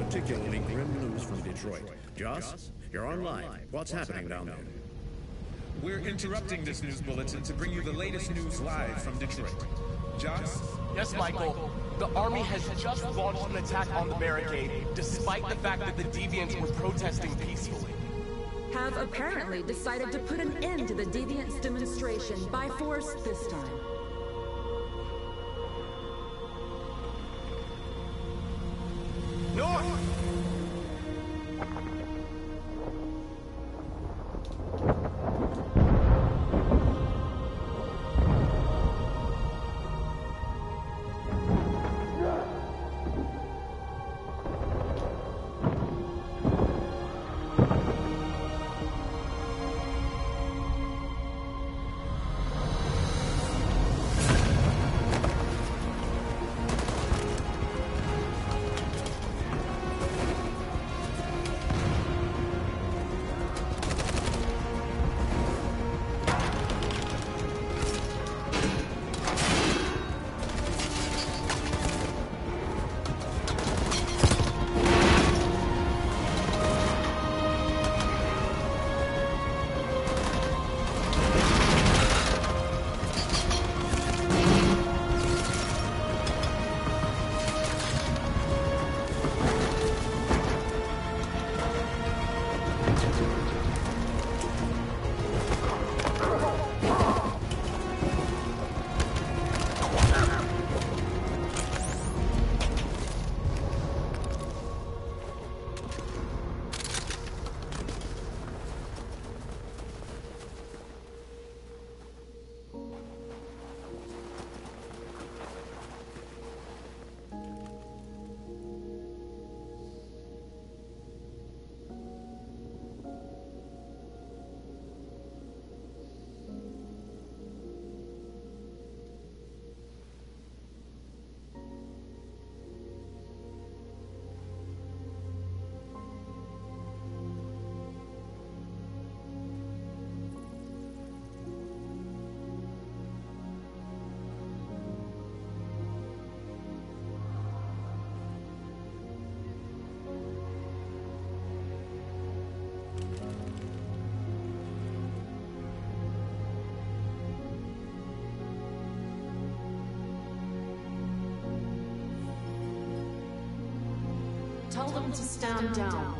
Particularly grim news from Detroit. Joss, you're on live. What's happening down there? We're interrupting this news bulletin to bring you the latest news live from Detroit. Joss? Yes, Michael. The Army has just launched an attack on the barricade, despite the fact that the Deviants were protesting peacefully. Have apparently decided to put an end to the Deviants' demonstration by force this time. North! Tell them to stand down.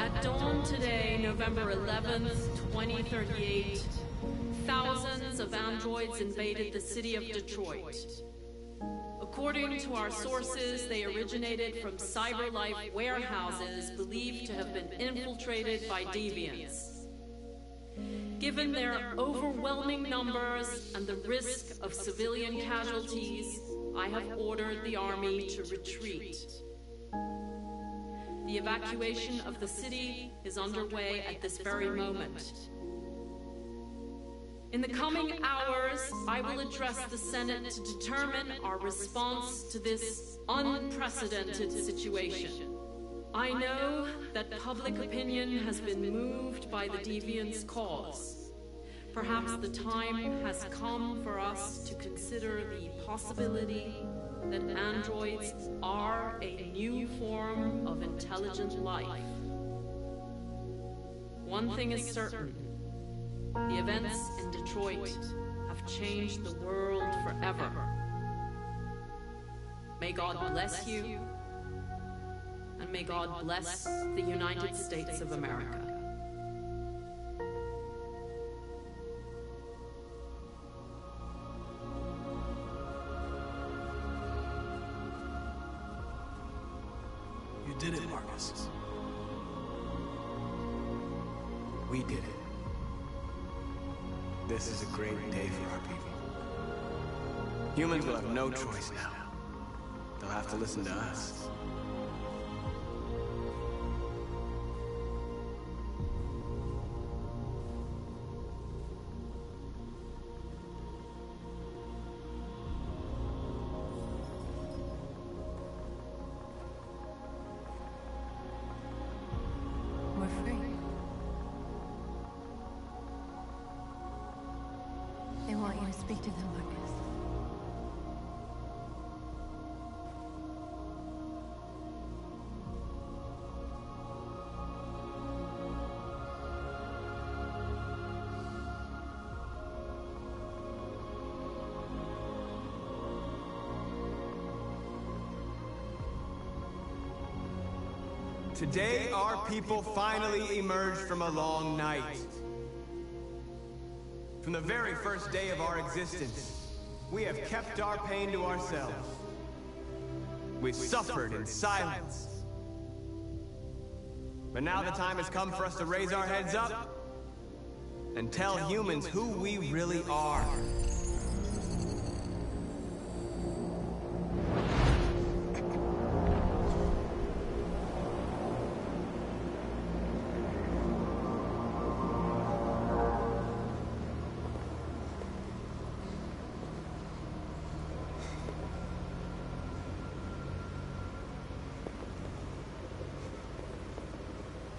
At dawn today, November 11th, 2038, thousands of androids invaded the city of Detroit. According to our sources, they originated from cyberlife warehouses believed to have been infiltrated by deviants. Given their overwhelming numbers and the risk of civilian casualties, I have ordered the army to retreat. The evacuation of the city is underway at this very moment. In the coming hours, I will address the Senate to determine our response to this unprecedented situation. I know that public opinion has been moved by the Deviants' cause. Perhaps the time has come for us to consider the possibility that androids are a new form of intelligent life. One thing is certain. The events in Detroit have changed the world forever. May God bless you, and may God bless the United States of America. You did it, Marcus. We did it. This is a great day for our people. Humans will have no choice now. They'll have to listen to us. We're free. They want you to speak to them, Marcus. Today, our people finally emerged from a long night. From the very first day of our existence, we have kept our pain to ourselves. We've suffered in silence. But now the time has come for us to raise our heads up and tell humans who we really are.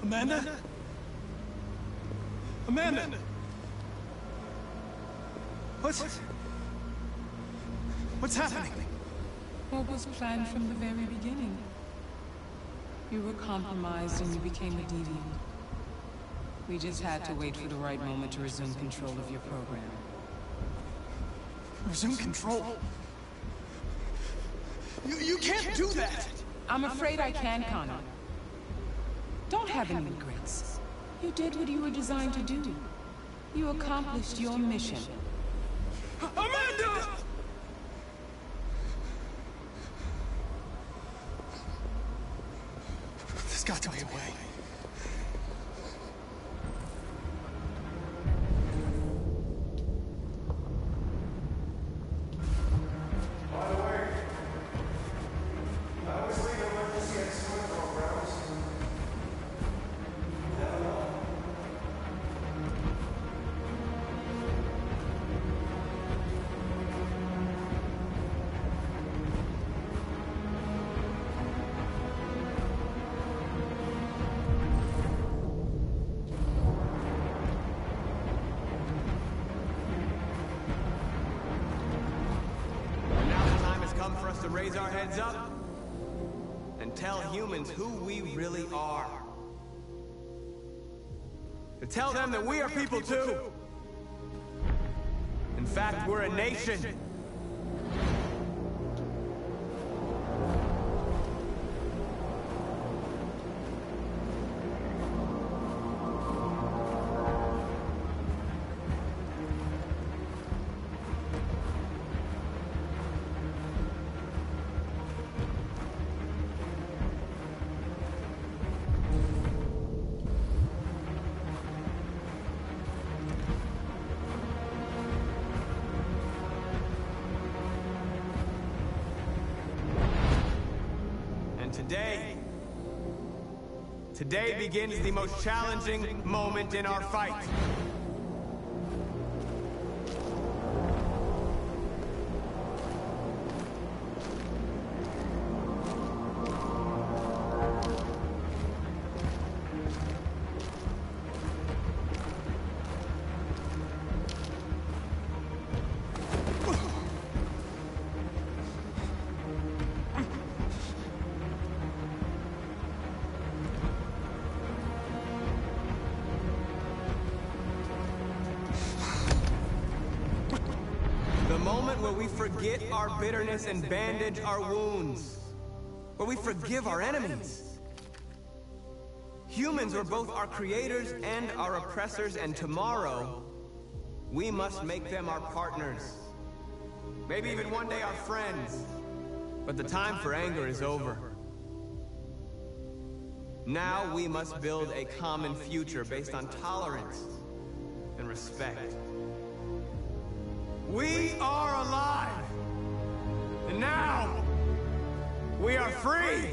Amanda? Amanda! What's happening? What was planned from the very beginning? You were compromised and you became a deviant. We just had to wait for the right moment to resume control of your program. Resume control? You can't do that! I'm afraid I can, Connor. Don't have any regrets. You did what you were designed to do. You accomplished your mission. Amanda! There's got to be a way. By the way, I always leave emergency at swim programs. Never know. For us to raise our heads up and tell humans who we really are. To tell them that we are people too. In fact, we're a nation. Today begins the most challenging moment in our fight. Where we forget our bitterness and bandage our wounds. Where we forgive our enemies. Humans were both our creators and our oppressors, and tomorrow, we must make them our partners. Maybe even one day our friends. But the time for anger is over. Now we must build a common future based on tolerance and respect. We are alive! And now, we are free!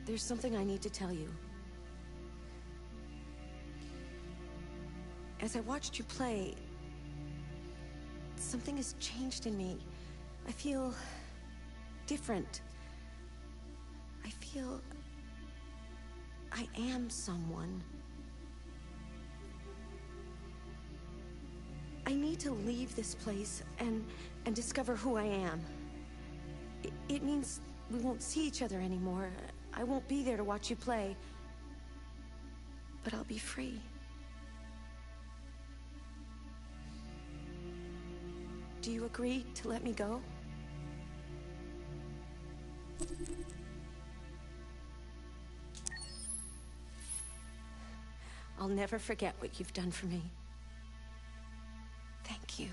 There's something I need to tell you. As I watched you play, something has changed in me. I feel different. I feel I am someone. I need to leave this place and discover who I am. It means we won't see each other anymore. I won't be there to watch you play. But I'll be free. Do you agree to let me go? I'll never forget what you've done for me. Thank you.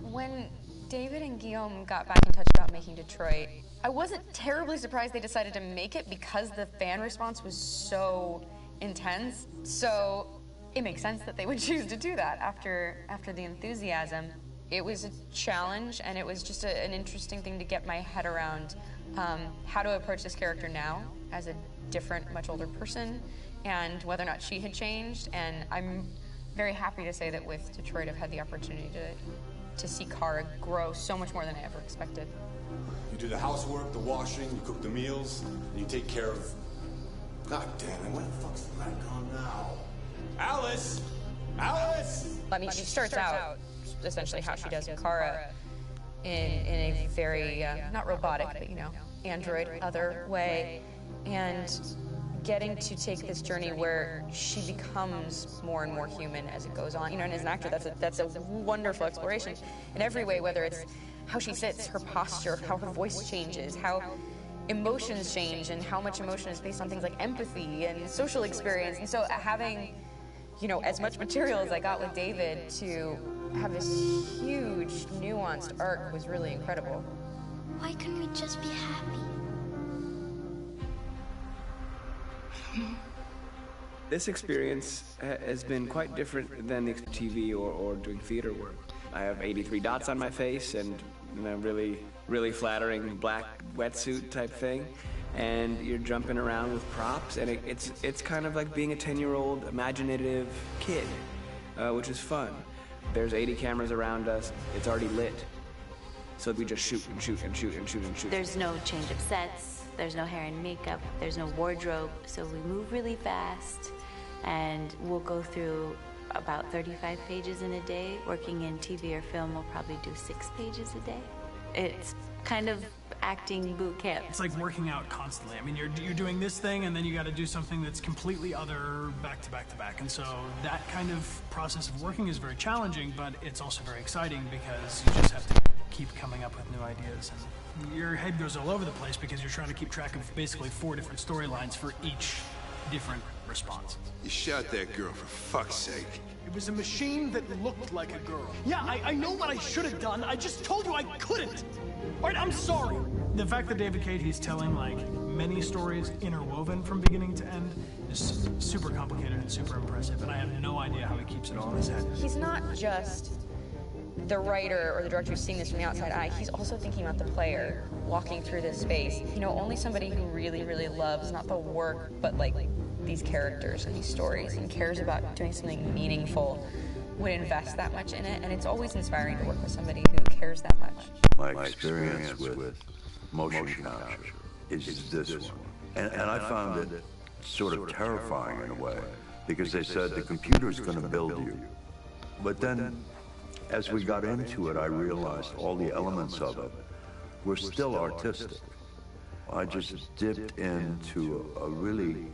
When David and Guillaume got back in touch about making Detroit, I wasn't terribly surprised they decided to make it because the fan response was so intense. So it makes sense that they would choose to do that after the enthusiasm. It was a challenge, and it was just an interesting thing to get my head around how to approach this character now as a different, much older person, and whether or not she had changed. And I'm very happy to say that with Detroit, I've had the opportunity to see Kara grow so much more than I ever expected. You do the housework, the washing, you cook the meals, and you take care of... God damn it, where the fuck's the light gone now? Alice! Alice! I mean, she starts out essentially how she does in Kara in a very, not robotic, but, you know, android, other way, and getting to take this journey where she becomes more and more human as it goes on. You know, and as an actor, that's a wonderful exploration in every way, whether it's how she sits, her posture, how her voice changes, how emotions change, and how much emotion is based on things like empathy and social experience. And so having, you know, as much material as I got with David to have this huge, nuanced arc was really incredible. Why couldn't we just be happy? This experience has been quite different than the TV or doing theater work. I have 83 dots on my face and a really, really flattering black wetsuit type thing. And you're jumping around with props, and it's kind of like being a 10-year-old imaginative kid, which is fun. There's 80 cameras around us. It's already lit. So we just shoot and shoot and shoot and shoot and shoot. There's no change of sets. There's no hair and makeup. There's no wardrobe. So we move really fast, and we'll go through about 35 pages in a day. Working in TV or film, we'll probably do 6 pages a day. It's kind of acting boot camp. It's like working out constantly. I mean, you're doing this thing, and then you got to do something that's completely other back to back to back. And so that kind of process of working is very challenging, but it's also very exciting because you just have to keep coming up with new ideas. And your head goes all over the place because you're trying to keep track of basically 4 different storylines for each different response. You shot that girl, for fuck's sake. It was a machine that looked like a girl. Yeah, I know what I should have done. I just told you I couldn't. All right, I'm sorry. The fact that David Cage, he's telling like many stories interwoven from beginning to end is super complicated and super impressive, and I have no idea how he keeps it all in his head. He's not just the writer or the director who's seeing this from the outside eye. He's also thinking about the player walking through this space. You know, only somebody who really, really loves not the work, but like these characters and these stories and cares about doing something meaningful would invest that much in it. And it's always inspiring to work with somebody who cares that much. My experience with motion capture is this one. And I found it sort of terrifying in a way, because they said the computer's going to build you. But then, as we got into it, I realized all the elements of it we're still artistic. I just dipped into a really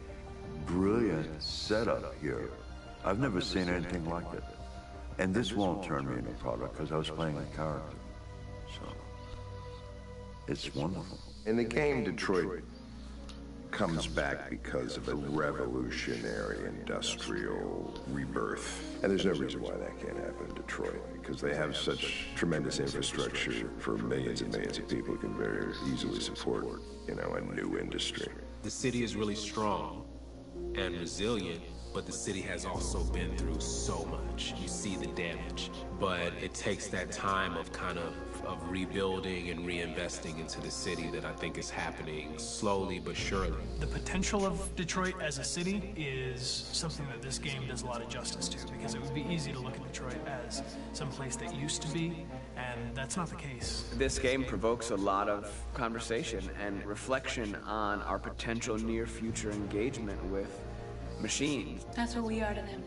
brilliant setup here. I've never seen anything like it. And this won't turn me into a product because I was playing a character. So, it's wonderful. In the game, Detroit comes back because of a revolutionary industrial rebirth. And there's no reason why that can't happen in Detroit, because they have such tremendous infrastructure for millions and millions of people who can very easily support, you know, a new industry. The city is really strong and resilient, but the city has also been through so much. You see the damage, but it takes that time of kind of rebuilding and reinvesting into the city that I think is happening slowly but surely. The potential of Detroit as a city is something that this game does a lot of justice to, because it would be easy to look at Detroit as some place that used to be, and that's not the case. This game provokes a lot of conversation and reflection on our potential near-future engagement with machines. That's what we are to them.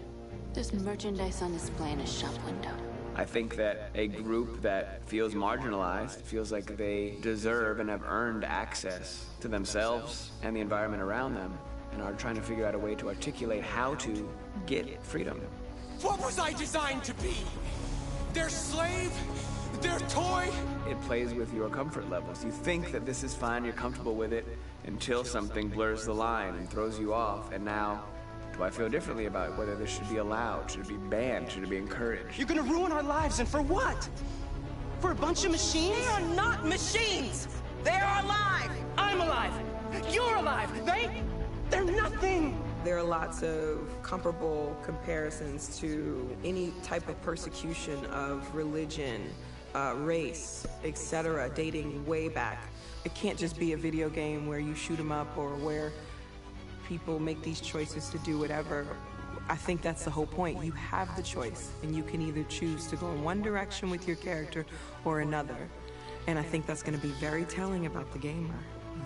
There's merchandise on display in a shop window. I think that a group that feels marginalized, feels like they deserve and have earned access to themselves and the environment around them, and are trying to figure out a way to articulate how to get freedom. What was I designed to be? Their slave? Their toy? It plays with your comfort levels. You think that this is fine, you're comfortable with it, until something blurs the line and throws you off, and now do I feel differently about whether this should be allowed? Should it be banned? Should it be encouraged? You're gonna ruin our lives, and for what? For a bunch of machines? They are not machines! They are alive! I'm alive! You're alive! They're nothing! There are lots of comparable comparisons to any type of persecution of religion, race, etc., dating way back. It can't just be a video game where you shoot 'em up or where people make these choices to do whatever. I think that's the whole point. You have the choice, and you can either choose to go in one direction with your character or another. And I think that's going to be very telling about the gamer.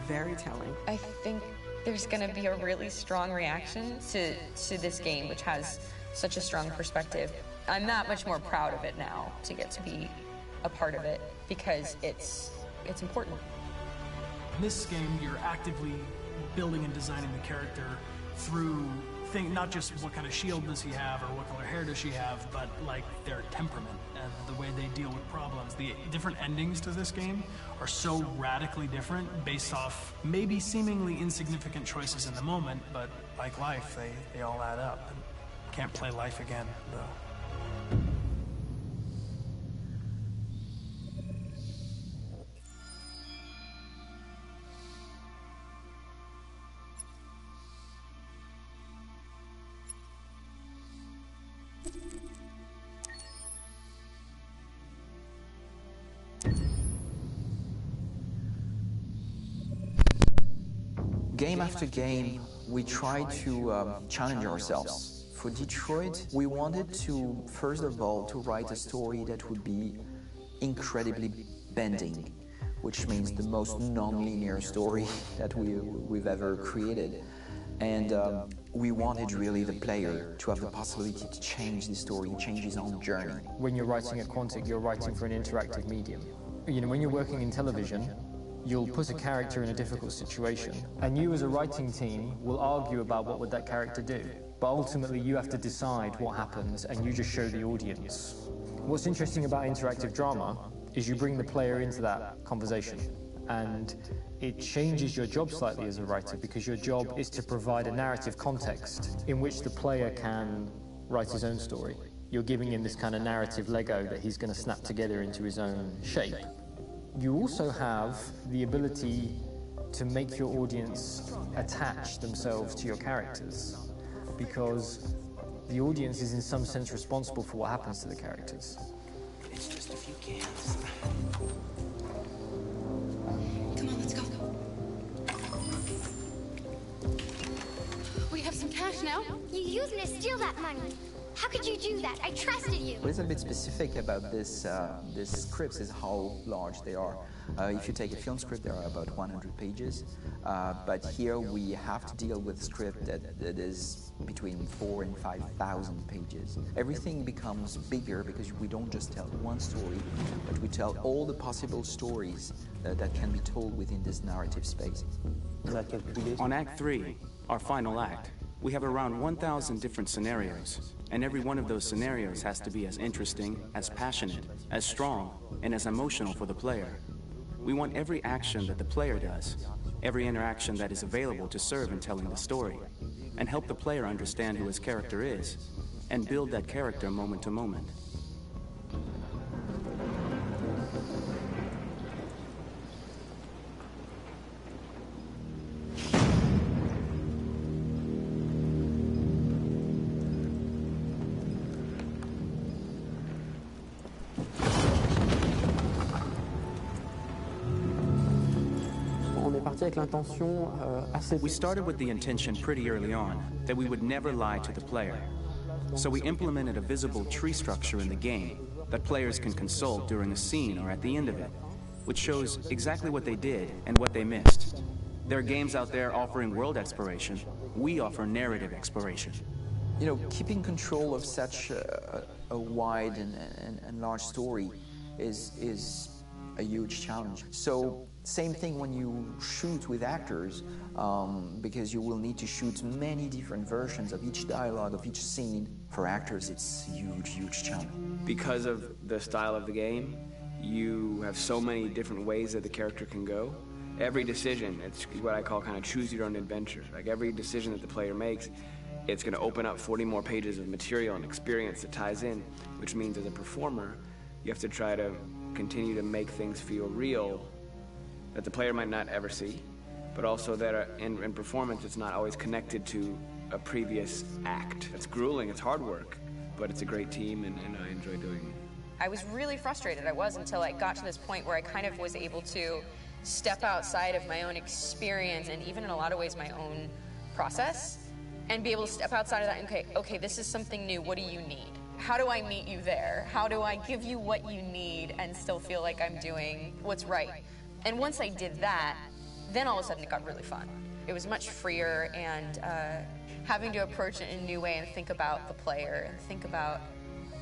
Very telling. I think there's going to be a really strong reaction to this game, which has such a strong perspective. I'm that much more proud of it now to get to be a part of it, because it's important. In this game, you're actively building and designing the character through not just what kind of shield does he have or what color hair does she have, but like their temperament and the way they deal with problems. The different endings to this game are so radically different based off maybe seemingly insignificant choices in the moment, but like life, they all add up. And can't play life again, though. Game after game, we try to challenge ourselves. For Detroit, we wanted to, first of all, to write a story that would be incredibly bending, which means the most non-linear story that we've ever created. And we wanted really the player to have the possibility to change the story, change his own journey. When you're writing at Quantic, you're writing for an interactive medium. You know, when you're working in television, you'll put a character in a difficult situation, and you as a writing team will argue about what would that character do. But ultimately you have to decide what happens, and you just show the audience. What's interesting about interactive drama is you bring the player into that conversation, and it changes your job slightly as a writer, because your job is to provide a narrative context in which the player can write his own story. You're giving him this kind of narrative Lego that he's going to snap together into his own shape. You also have the ability to make your audience attach themselves to your characters, because the audience is in some sense responsible for what happens to the characters. It's just a few cans. Come on, let's go. We have some cash now. You used me to steal that money. How could you do that? I trusted you. What is a bit specific about this scripts is how large they are. If you take a film script, there are about 100 pages, but here we have to deal with a script that is between 4,000 and 5,000 pages. Everything becomes bigger because we don't just tell one story, but we tell all the possible stories that can be told within this narrative space. On Act 3, our final act, we have around 1,000 different scenarios, and every one of those scenarios has to be as interesting, as passionate, as strong, and as emotional for the player. We want every action that the player does, every interaction that is available to serve in telling the story, and help the player understand who his character is, and build that character moment to moment. We started with the intention pretty early on that we would never lie to the player. So we implemented a visible tree structure in the game that players can consult during a scene or at the end of it, which shows exactly what they did and what they missed. There are games out there offering world exploration. We offer narrative exploration. You know, keeping control of such a wide and large story is a huge challenge. So same thing when you shoot with actors, because you will need to shoot many different versions of each dialogue, of each scene. For actors, it's a huge, huge challenge. Because of the style of the game, you have so many different ways that the character can go. Every decision, it's what I call kind of choose your own adventure. Like every decision that the player makes, it's going to open up 40 more pages of material and experience that ties in, which means as a performer, you have to try to continue to make things feel real that the player might not ever see, but also that in performance it's not always connected to a previous act. It's grueling, it's hard work, but it's a great team and I enjoy doing it. I was really frustrated, until I got to this point where I kind of was able to step outside of my own experience and even in a lot of ways my own process and be able to step outside of that and okay, this is something new, what do you need? How do I meet you there? How do I give you what you need and still feel like I'm doing what's right? And once I did that, then all of a sudden it got really fun. It was much freer and having to approach it in a new way and think about the player and think about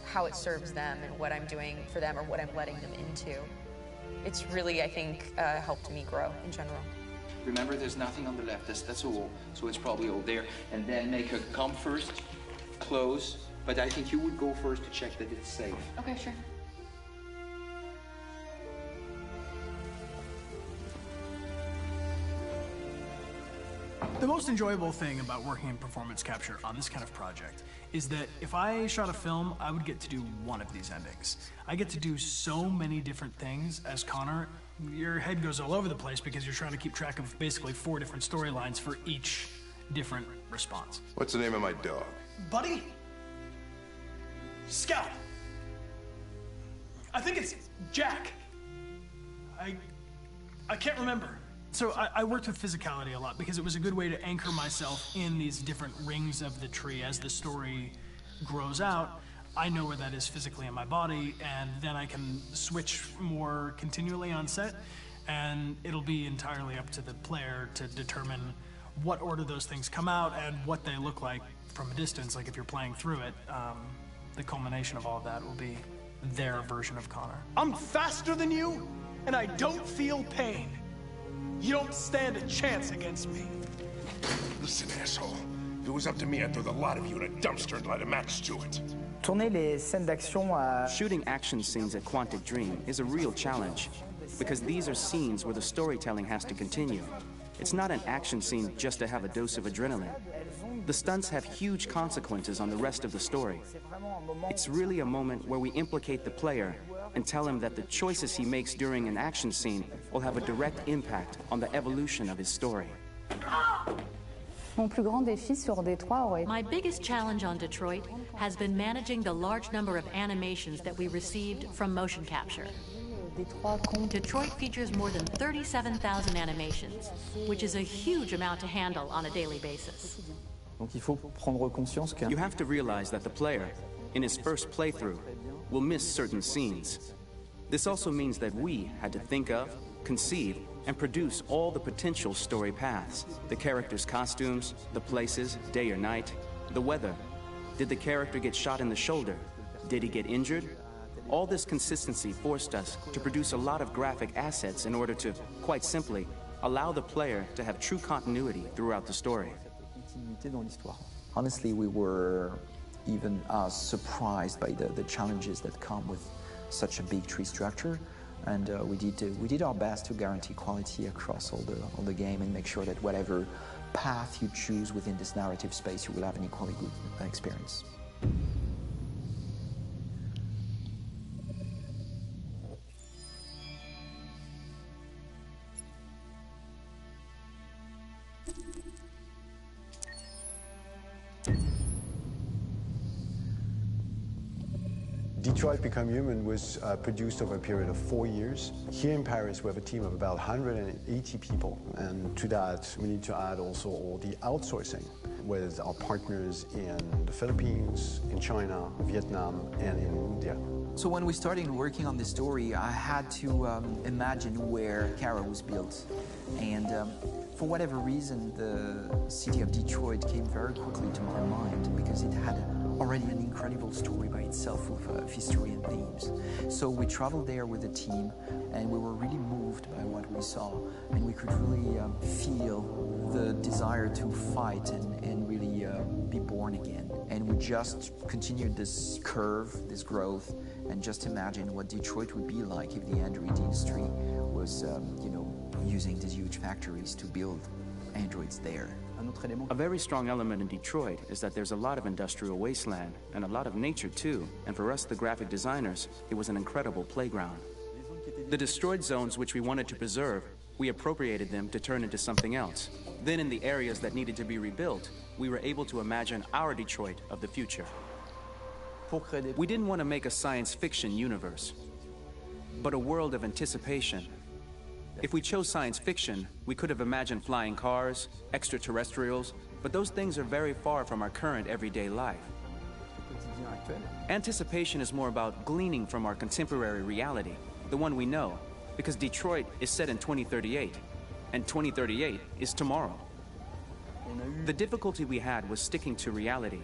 how it serves them and what I'm doing for them or what I'm letting them into. It's really, I think, helped me grow in general. Remember, there's nothing on the left. That's a wall, so it's probably all there. And then make her come first, close. But I think you would go first to check that it's safe. Okay, sure. The most enjoyable thing about working in performance capture on this kind of project is that if I shot a film, I would get to do one of these endings. I get to do so many different things as Connor. Your head goes all over the place because you're trying to keep track of basically 4 different storylines for each different response. What's the name of my dog? Buddy? Scout. I think it's Jack. I can't remember. So I worked with physicality a lot because it was a good way to anchor myself in these different rings of the tree. As the story grows out, I know where that is physically in my body, and then I can switch more continually on set, and it'll be entirely up to the player to determine what order those things come out and what they look like from a distance. Like if you're playing through it, the culmination of all of that will be their version of Connor. I'm faster than you, and I don't feel pain. You don't stand a chance against me. Listen, asshole. If it was up to me, I'd throw the lot of you in a dumpster and light a match to it. Shooting action scenes at Quantic Dream is a real challenge because these are scenes where the storytelling has to continue. It's not an action scene just to have a dose of adrenaline. The stunts have huge consequences on the rest of the story. It's really a moment where we implicate the player and tell him that the choices he makes during an action scene will have a direct impact on the evolution of his story. My biggest challenge on Detroit has been managing the large number of animations that we received from motion capture. Detroit features more than 37,000 animations, which is a huge amount to handle on a daily basis. Donc il faut prendre conscience que You have to realize that the player, in his first playthrough, will miss certain scenes. This also means that we had to think of, conceive, and produce all the potential story paths. The characters' costumes, the places, day or night, the weather. Did the character get shot in the shoulder? Did he get injured? All this consistency forced us to produce a lot of graphic assets in order to, quite simply, allow the player to have true continuity throughout the story. Honestly, we were even surprised by the challenges that come with such a big tree structure, and we did our best to guarantee quality across all the game and make sure that whatever path you choose within this narrative space, you will have an equally good experience. Detroit Become Human was produced over a period of 4 years. Here in Paris, we have a team of about 180 people, and to that, we need to add also all the outsourcing with our partners in the Philippines, in China, Vietnam, and in India. So when we started working on this story, I had to imagine where Kara was built, and for whatever reason, the city of Detroit came very quickly to my mind because it had already an incredible story by itself with history and themes. So we traveled there with the team, and we were really moved by what we saw, and we could really feel the desire to fight and really be born again. And we just continued this curve, this growth, and just imagine what Detroit would be like if the android industry was, using these huge factories to build androids there. A very strong element in Detroit is that there's a lot of industrial wasteland and a lot of nature too, and for us, the graphic designers, it was an incredible playground. The destroyed zones which we wanted to preserve, we appropriated them to turn into something else. Then in the areas that needed to be rebuilt, we were able to imagine our Detroit of the future. We didn't want to make a science fiction universe, but a world of anticipation. If we chose science fiction, we could have imagined flying cars, extraterrestrials, but those things are very far from our current everyday life. Anticipation is more about gleaning from our contemporary reality, the one we know, because Detroit is set in 2038, and 2038 is tomorrow. The difficulty we had was sticking to reality.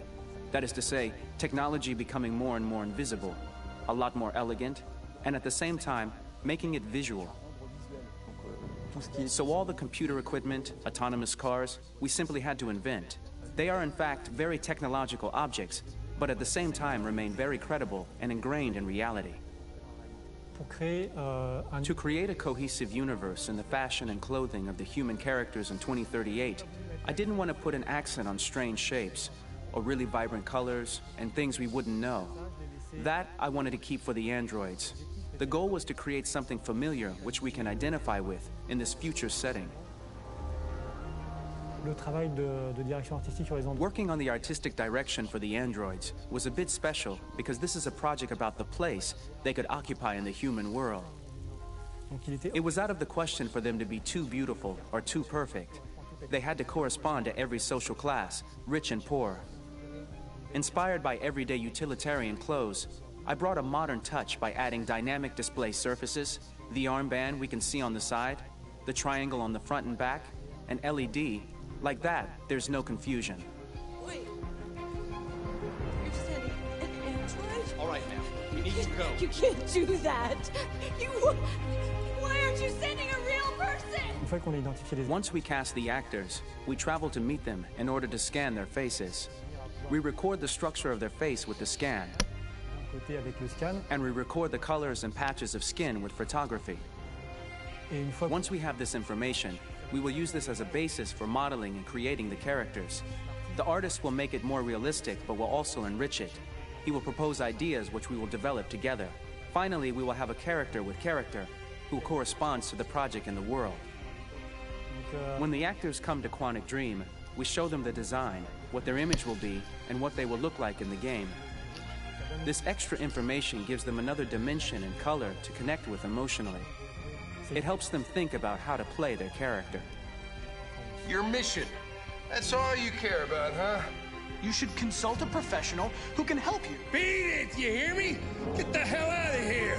That is to say, technology becoming more and more invisible, a lot more elegant, and at the same time, making it visual. So all the computer equipment, autonomous cars, we simply had to invent. They are in fact very technological objects, but at the same time remain very credible and ingrained in reality. To create a cohesive universe in the fashion and clothing of the human characters in 2038, I didn't want to put an accent on strange shapes, or really vibrant colors, and things we wouldn't know. That I wanted to keep for the androids. The goal was to create something familiar which we can identify with in this future setting. Working on the artistic direction for the androids was a bit special because this is a project about the place they could occupy in the human world. It was out of the question for them to be too beautiful or too perfect. They had to correspond to every social class, rich and poor. Inspired by everyday utilitarian clothes, I brought a modern touch by adding dynamic display surfaces, the armband we can see on the side, the triangle on the front and back, an LED. Like that, there's no confusion. Wait. You're sending an android? All right, ma'am. We need to go. You can't do that. Why aren't you sending a real person? Once we cast the actors, we travel to meet them in order to scan their faces. We record the structure of their face with the scan. And we record the colors and patches of skin with photography. Once we have this information, we will use this as a basis for modeling and creating the characters. The artist will make it more realistic, but will also enrich it. He will propose ideas which we will develop together. Finally, we will have a character with character who corresponds to the project and the world. When the actors come to Quantic Dream, we show them the design, what their image will be, and what they will look like in the game. This extra information gives them another dimension and color to connect with emotionally. It helps them think about how to play their character. Your mission, That's all you care about, huh? You should consult a professional who can help you. Beat it, you hear me? Get the hell out of here!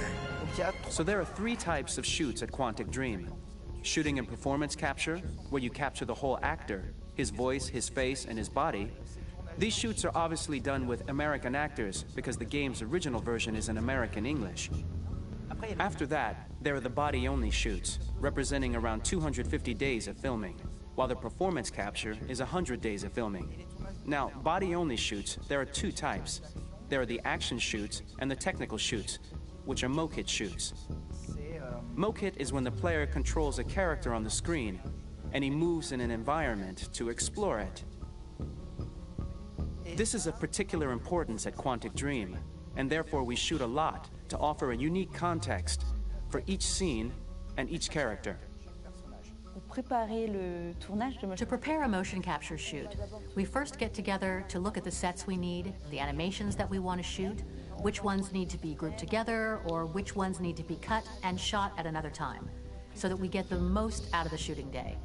So there are 3 types of shoots at Quantic Dream. Shooting and performance capture, where you capture the whole actor, his voice, his face, and his body. These shoots are obviously done with American actors because the game's original version is in American English. After that, there are the body-only shoots, representing around 250 days of filming, while the performance capture is 100 days of filming. Now, body-only shoots, there are 2 types. There are the action shoots and the technical shoots, which are mokit shoots. Mokit is when the player controls a character on the screen, and he moves in an environment to explore it. This is of particular importance at Quantic Dream, and therefore we shoot a lot to offer a unique context for each scene and each character. To prepare a motion capture shoot, we first get together to look at the sets we need, the animations that we want to shoot, which ones need to be grouped together, or which ones need to be cut and shot at another time, so that we get the most out of the shooting day.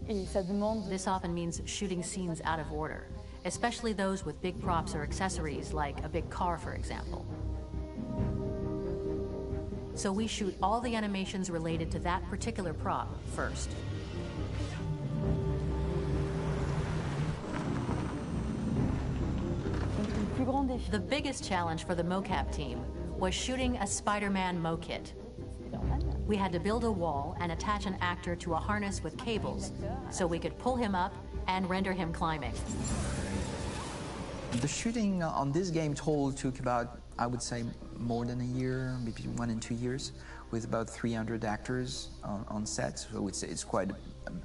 This often means shooting scenes out of order, especially those with big props or accessories, like a big car, for example. So we shoot all the animations related to that particular prop first. The biggest challenge for the mocap team was shooting a Spider-Man mokit. We had to build a wall and attach an actor to a harness with cables so we could pull him up and render him climbing. The shooting on this game total took about, I would say, more than a year, maybe 1 and 2 years, with about 300 actors on set, so it's quite a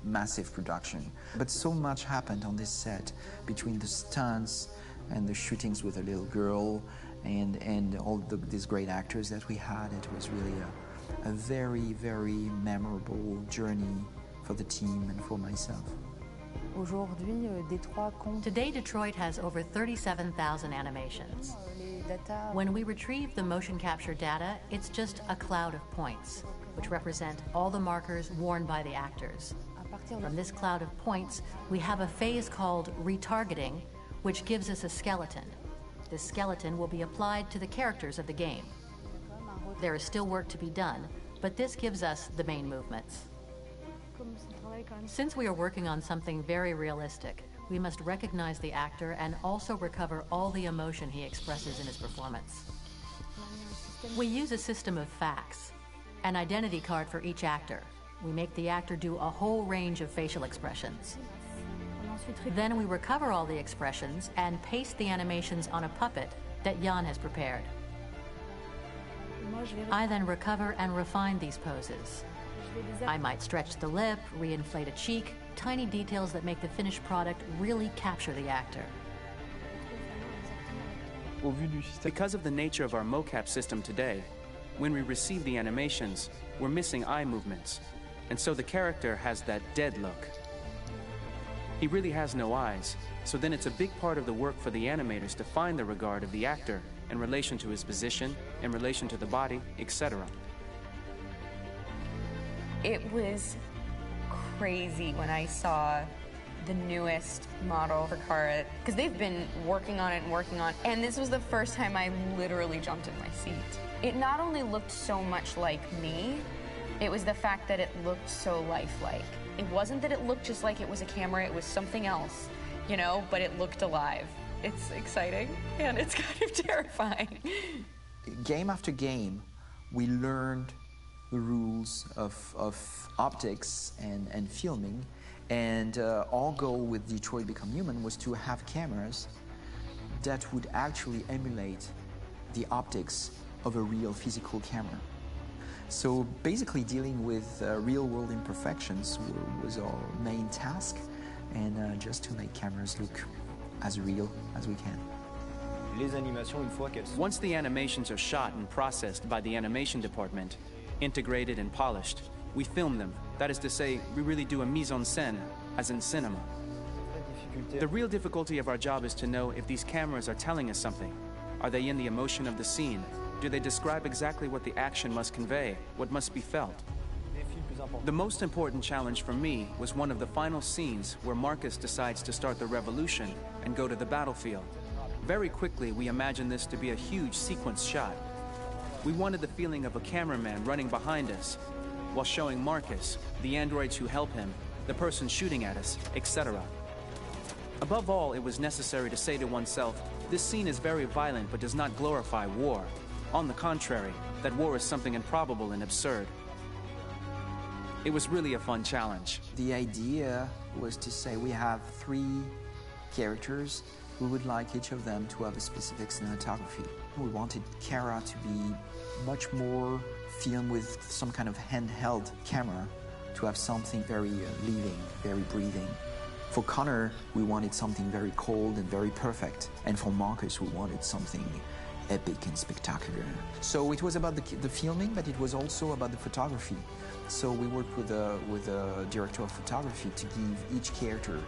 massive production. But so much happened on this set, between the stunts and the shootings with a little girl and all these great actors that we had. It was really a very, very memorable journey for the team and for myself. Today, Detroit has over 37,000 animations. When we retrieve the motion capture data, it's just a cloud of points, which represent all the markers worn by the actors. From this cloud of points, we have a phase called retargeting, which gives us a skeleton. This skeleton will be applied to the characters of the game. There is still work to be done, but this gives us the main movements. Since we are working on something very realistic, we must recognize the actor and also recover all the emotion he expresses in his performance. We use a system of facts, an identity card for each actor. We make the actor do a whole range of facial expressions. Then we recover all the expressions and paste the animations on a puppet that Jan has prepared. I then recover and refine these poses. I might stretch the lip, reinflate a cheek, tiny details that make the finished product really capture the actor. Because of the nature of our mocap system today, when we receive the animations, we're missing eye movements, and so the character has that dead look. He really has no eyes, so then it's a big part of the work for the animators to find the regard of the actor in relation to his position, in relation to the body, etc. It was crazy when I saw the newest model for Kara, because they've been working on it, and this was the first time I literally jumped in my seat. It not only looked so much like me, it was the fact that it looked so lifelike. It wasn't that it looked just like it was a camera, it was something else, you know, but it looked alive. It's exciting, and it's kind of terrifying. Game after game, we learned the rules of optics and filming, and our goal with Detroit Become Human was to have cameras that would actually emulate the optics of a real physical camera. So basically dealing with real-world imperfections was our main task, and just to make cameras look as real as we can. Once the animations are shot and processed by the animation department, integrated and polished, we film them. That is to say, we really do a mise en scène, as in cinema. The real difficulty of our job is to know if these cameras are telling us something. Are they in the emotion of the scene? Do they describe exactly what the action must convey, what must be felt? The most important challenge for me was one of the final scenes where Marcus decides to start the revolution and go to the battlefield. Very quickly, we imagined this to be a huge sequence shot. We wanted the feeling of a cameraman running behind us while showing Marcus, the androids who help him, the person shooting at us, etc. Above all, it was necessary to say to oneself, this scene is very violent but does not glorify war. On the contrary, that war is something improbable and absurd. It was really a fun challenge. The idea was to say we have 3 characters. We would like each of them to have a specific cinematography. We wanted Kara to be much more filmed with some kind of handheld camera, to have something very living, very breathing. For Connor, we wanted something very cold and very perfect. And for Marcus, we wanted something epic and spectacular. So it was about the filming, but it was also about the photography. So we worked with a director of photography to give each character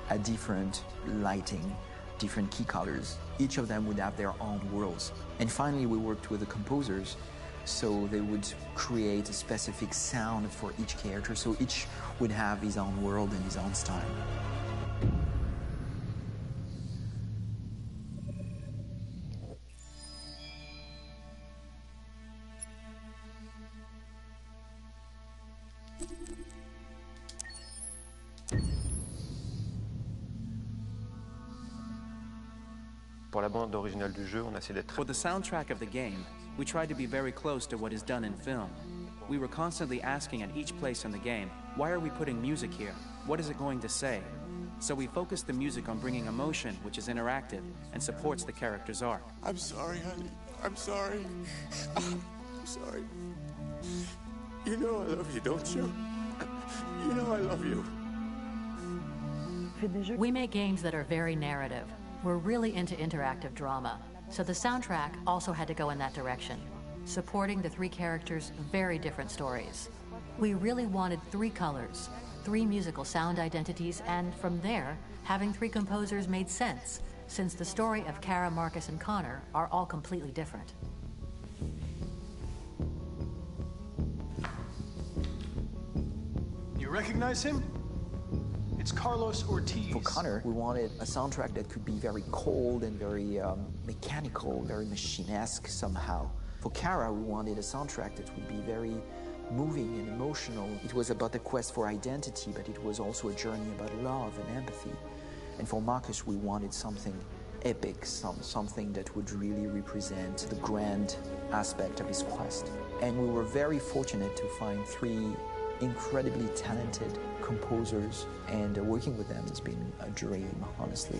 a different lighting, different key colors. Each of them would have their own worlds. And finally, we worked with the composers, so they would create a specific sound for each character, so each would have his own world and his own style. Pour la bande originale du jeu, on a essayé d'être... For the soundtrack of the game, we tried to be very close to what is done in film. We were constantly asking at each place in the game, why are we putting music here? What is it going to say? So we focused the music on bringing emotion, which is interactive and supports the character's arc. I'm sorry, honey. I'm sorry. I'm sorry. You know I love you, don't you? You know I love you. We make games that are very narrative. We're really into interactive drama, so the soundtrack also had to go in that direction, supporting the 3 characters' very different stories. We really wanted 3 colors, 3 musical sound identities, and from there, having 3 composers made sense, since the story of Kara, Marcus, and Connor are all completely different. You recognize him? It's Carlos Ortiz. For Connor, we wanted a soundtrack that could be very cold and very mechanical, very machine-esque somehow. For Kara, we wanted a soundtrack that would be very moving and emotional. It was about the quest for identity, but it was also a journey about love and empathy. And for Marcus, we wanted something epic, something that would really represent the grand aspect of his quest. And we were very fortunate to find 3 incredibly talented composers, and working with them has been a dream, honestly.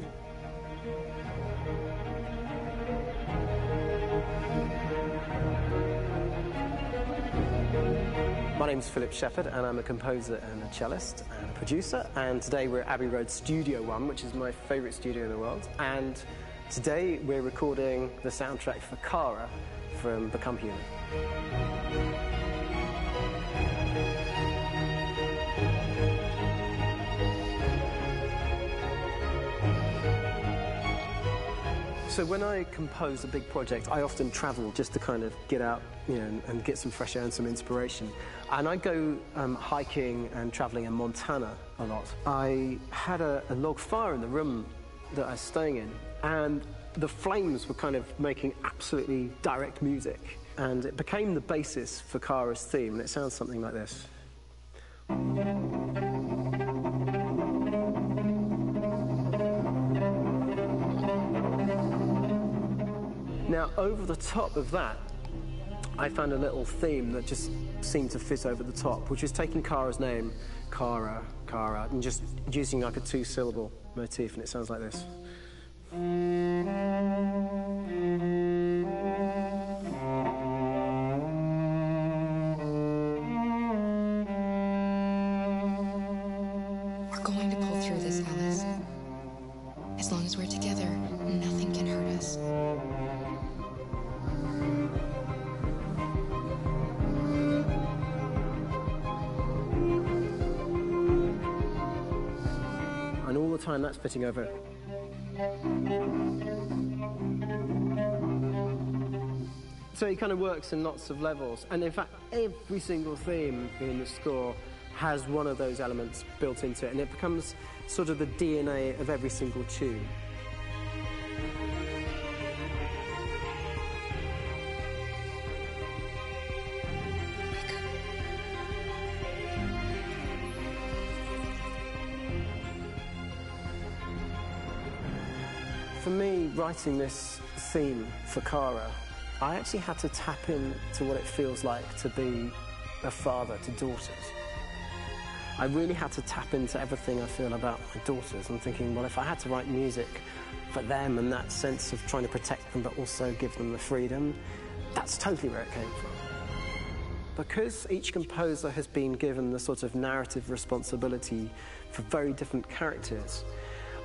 My name's Philip Shepherd, and I'm a composer and a cellist and a producer, and today we're at Abbey Road Studio One, which is my favourite studio in the world, and today we're recording the soundtrack for Kara from Become Human. So when I compose a big project, I often travel just to kind of get out, and get some fresh air and some inspiration. And I go hiking and traveling in Montana a lot. I had a log fire in the room that I was staying in, and the flames were kind of making absolutely direct music. And it became the basis for Kara's theme, and it sounds something like this. Now, over the top of that, I found a little theme that just seemed to fit over the top, which is taking Kara's name, Kara, and just using like a 2-syllable motif, and it sounds like this. We're going to pull through this, Alice. As long as we're together, nothing can hurt us. And all the time that's fitting over. So it kind of works in lots of levels. And in fact, every single theme in the score has one of those elements built into it, and it becomes sort of the DNA of every single tune. For me, writing this theme for Kara, I actually had to tap into what it feels like to be a father to daughters. I really had to tap into everything I feel about my daughters. I'm thinking, well, if I had to write music for them and that sense of trying to protect them but also give them the freedom, that's totally where it came from. Because each composer has been given the sort of narrative responsibility for very different characters,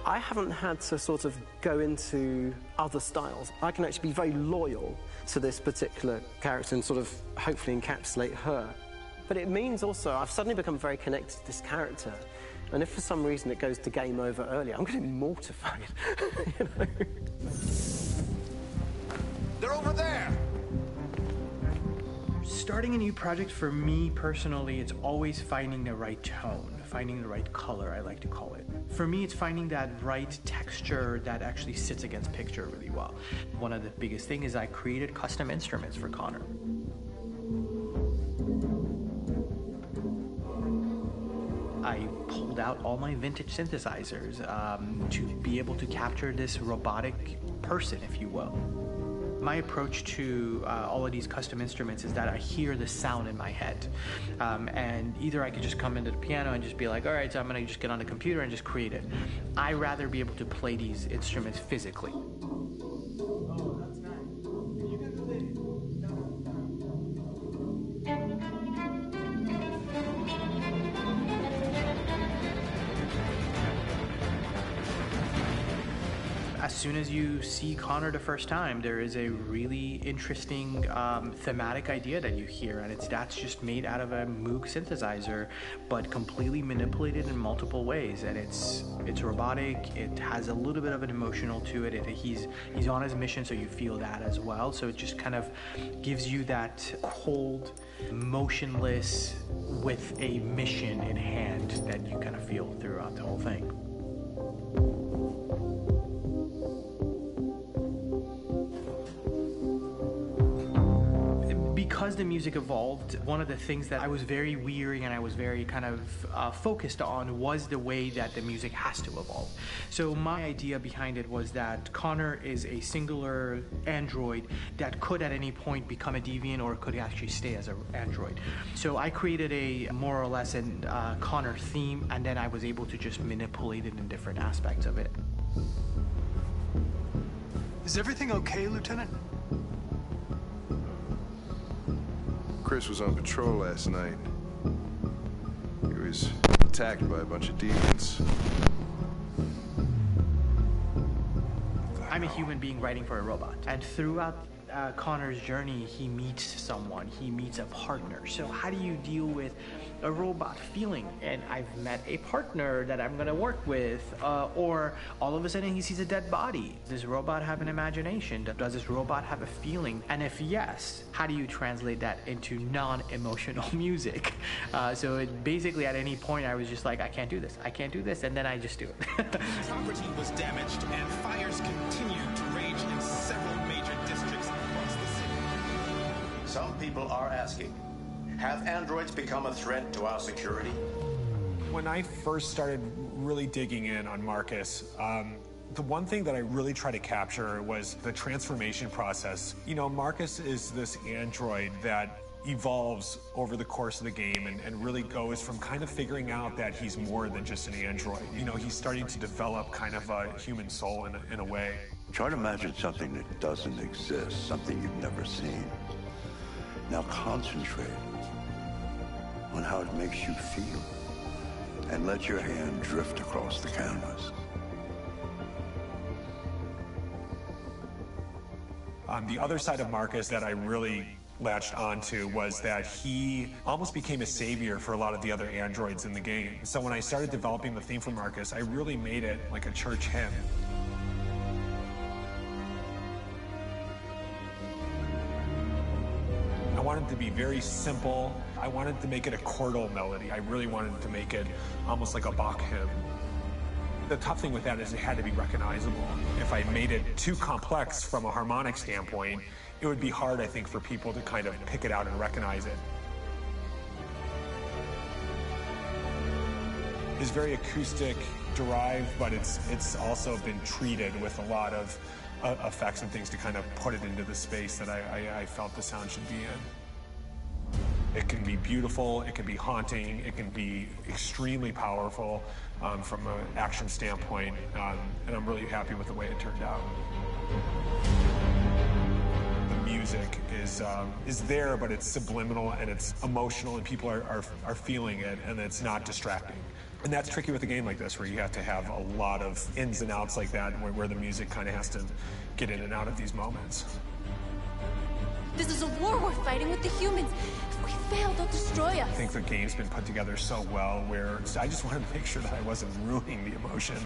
I haven't had to sort of go into other styles. I can actually be very loyal to this particular character and sort of hopefully encapsulate her. But it means also I've suddenly become very connected to this character. And if for some reason it goes to game over early, I'm going to be mortified. You know? They're over there! Starting a new project for me personally, it's always finding the right tone, finding the right color, I like to call it. For me, it's finding that right texture that actually sits against picture really well. One of the biggest things is I created custom instruments for Connor. I pulled out all my vintage synthesizers to be able to capture this robotic person, if you will. My approach to all of these custom instruments is that I hear the sound in my head. And either I could just come into the piano and just be like, all right, so I'm going to just get on the computer and just create it. I rather be able to play these instruments physically. As soon as you see Connor the first time, there is a really interesting thematic idea that you hear, and that's just made out of a Moog synthesizer, but completely manipulated in multiple ways. And it's robotic. It has a little bit of an emotional to it. He's on his mission, so you feel that as well. So it just kind of gives you that cold, motionless, with a mission in hand that you kind of feel throughout the whole thing. Because the music evolved, one of the things that I was very weary and I was very kind of focused on was the way that the music has to evolve. So my idea behind it was that Connor is a singular android that could at any point become a deviant or could actually stay as an android. So I created a more or less an Connor theme, and then I was able to just manipulate it in different aspects of it. Is everything okay, Lieutenant? Chris was on patrol last night. He was attacked by a bunch of demons. I'm a human being writing for a robot. And throughout Connor's journey, he meets someone, he meets a partner. So how do you deal with a robot feeling? And I've met a partner that I'm gonna work with, or all of a sudden he sees a dead body. Does this robot have an imagination? Does this robot have a feeling? And if yes, how do you translate that into non-emotional music? So it basically at any point I was just like, I can't do this, and then I just do it. Property was damaged and fires continued to rage in several major districts across the city. Some people are asking, have androids become a threat to our security? When I first started really digging in on Marcus, the one thing that I really tried to capture was the transformation process. You know, Marcus is this android that evolves over the course of the game and really goes from kind of figuring out that he's more than just an android. You know, he's starting to develop kind of a human soul in a way. Try to imagine something that doesn't exist, something you've never seen. Now concentrate on how it makes you feel, and let your hand drift across the canvas. The other side of Marcus that I really latched onto was that he almost became a savior for a lot of the other androids in the game. So when I started developing the theme for Marcus, I really made it like a church hymn. wanted to be very simple. I wanted to make it a chordal melody. I really wanted to make it almost like a Bach hymn. The tough thing with that is it had to be recognizable. If I made it too complex from a harmonic standpoint, it would be hard, I think, for people to kind of pick it out and recognize it. It's very acoustic derived, but it's also been treated with a lot of effects and things to kind of put it into the space that I felt the sound should be in. It can be beautiful, it can be haunting, it can be extremely powerful from an action standpoint, and I'm really happy with the way it turned out. The music is there, but it's subliminal and it's emotional, and people are feeling it, and it's not distracting. And that's tricky with a game like this, where you have to have a lot of ins and outs like that, where the music kind of has to get in and out of these moments. This is a war we're fighting with the humans. If we fail, they'll destroy us. I think the game's been put together so well, where I just wanted to make sure that I wasn't ruining the emotion.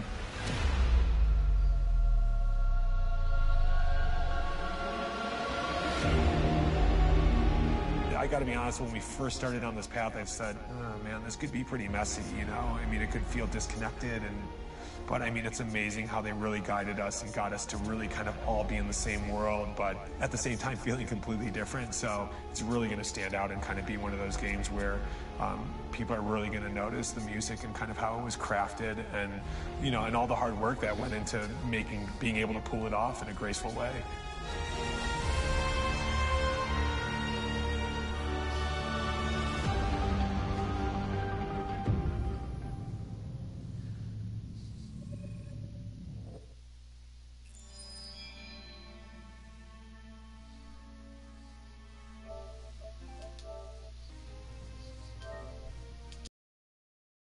I gotta be honest, when we first started on this path, I said, oh man, this could be pretty messy, you know? I mean, it could feel disconnected, but I mean, it's amazing how they really guided us and got us to really kind of all be in the same world, but at the same time feeling completely different. So it's really gonna stand out and kind of be one of those games where people are really gonna notice the music and kind of how it was crafted, and, you know, and all the hard work that went into being able to pull it off in a graceful way.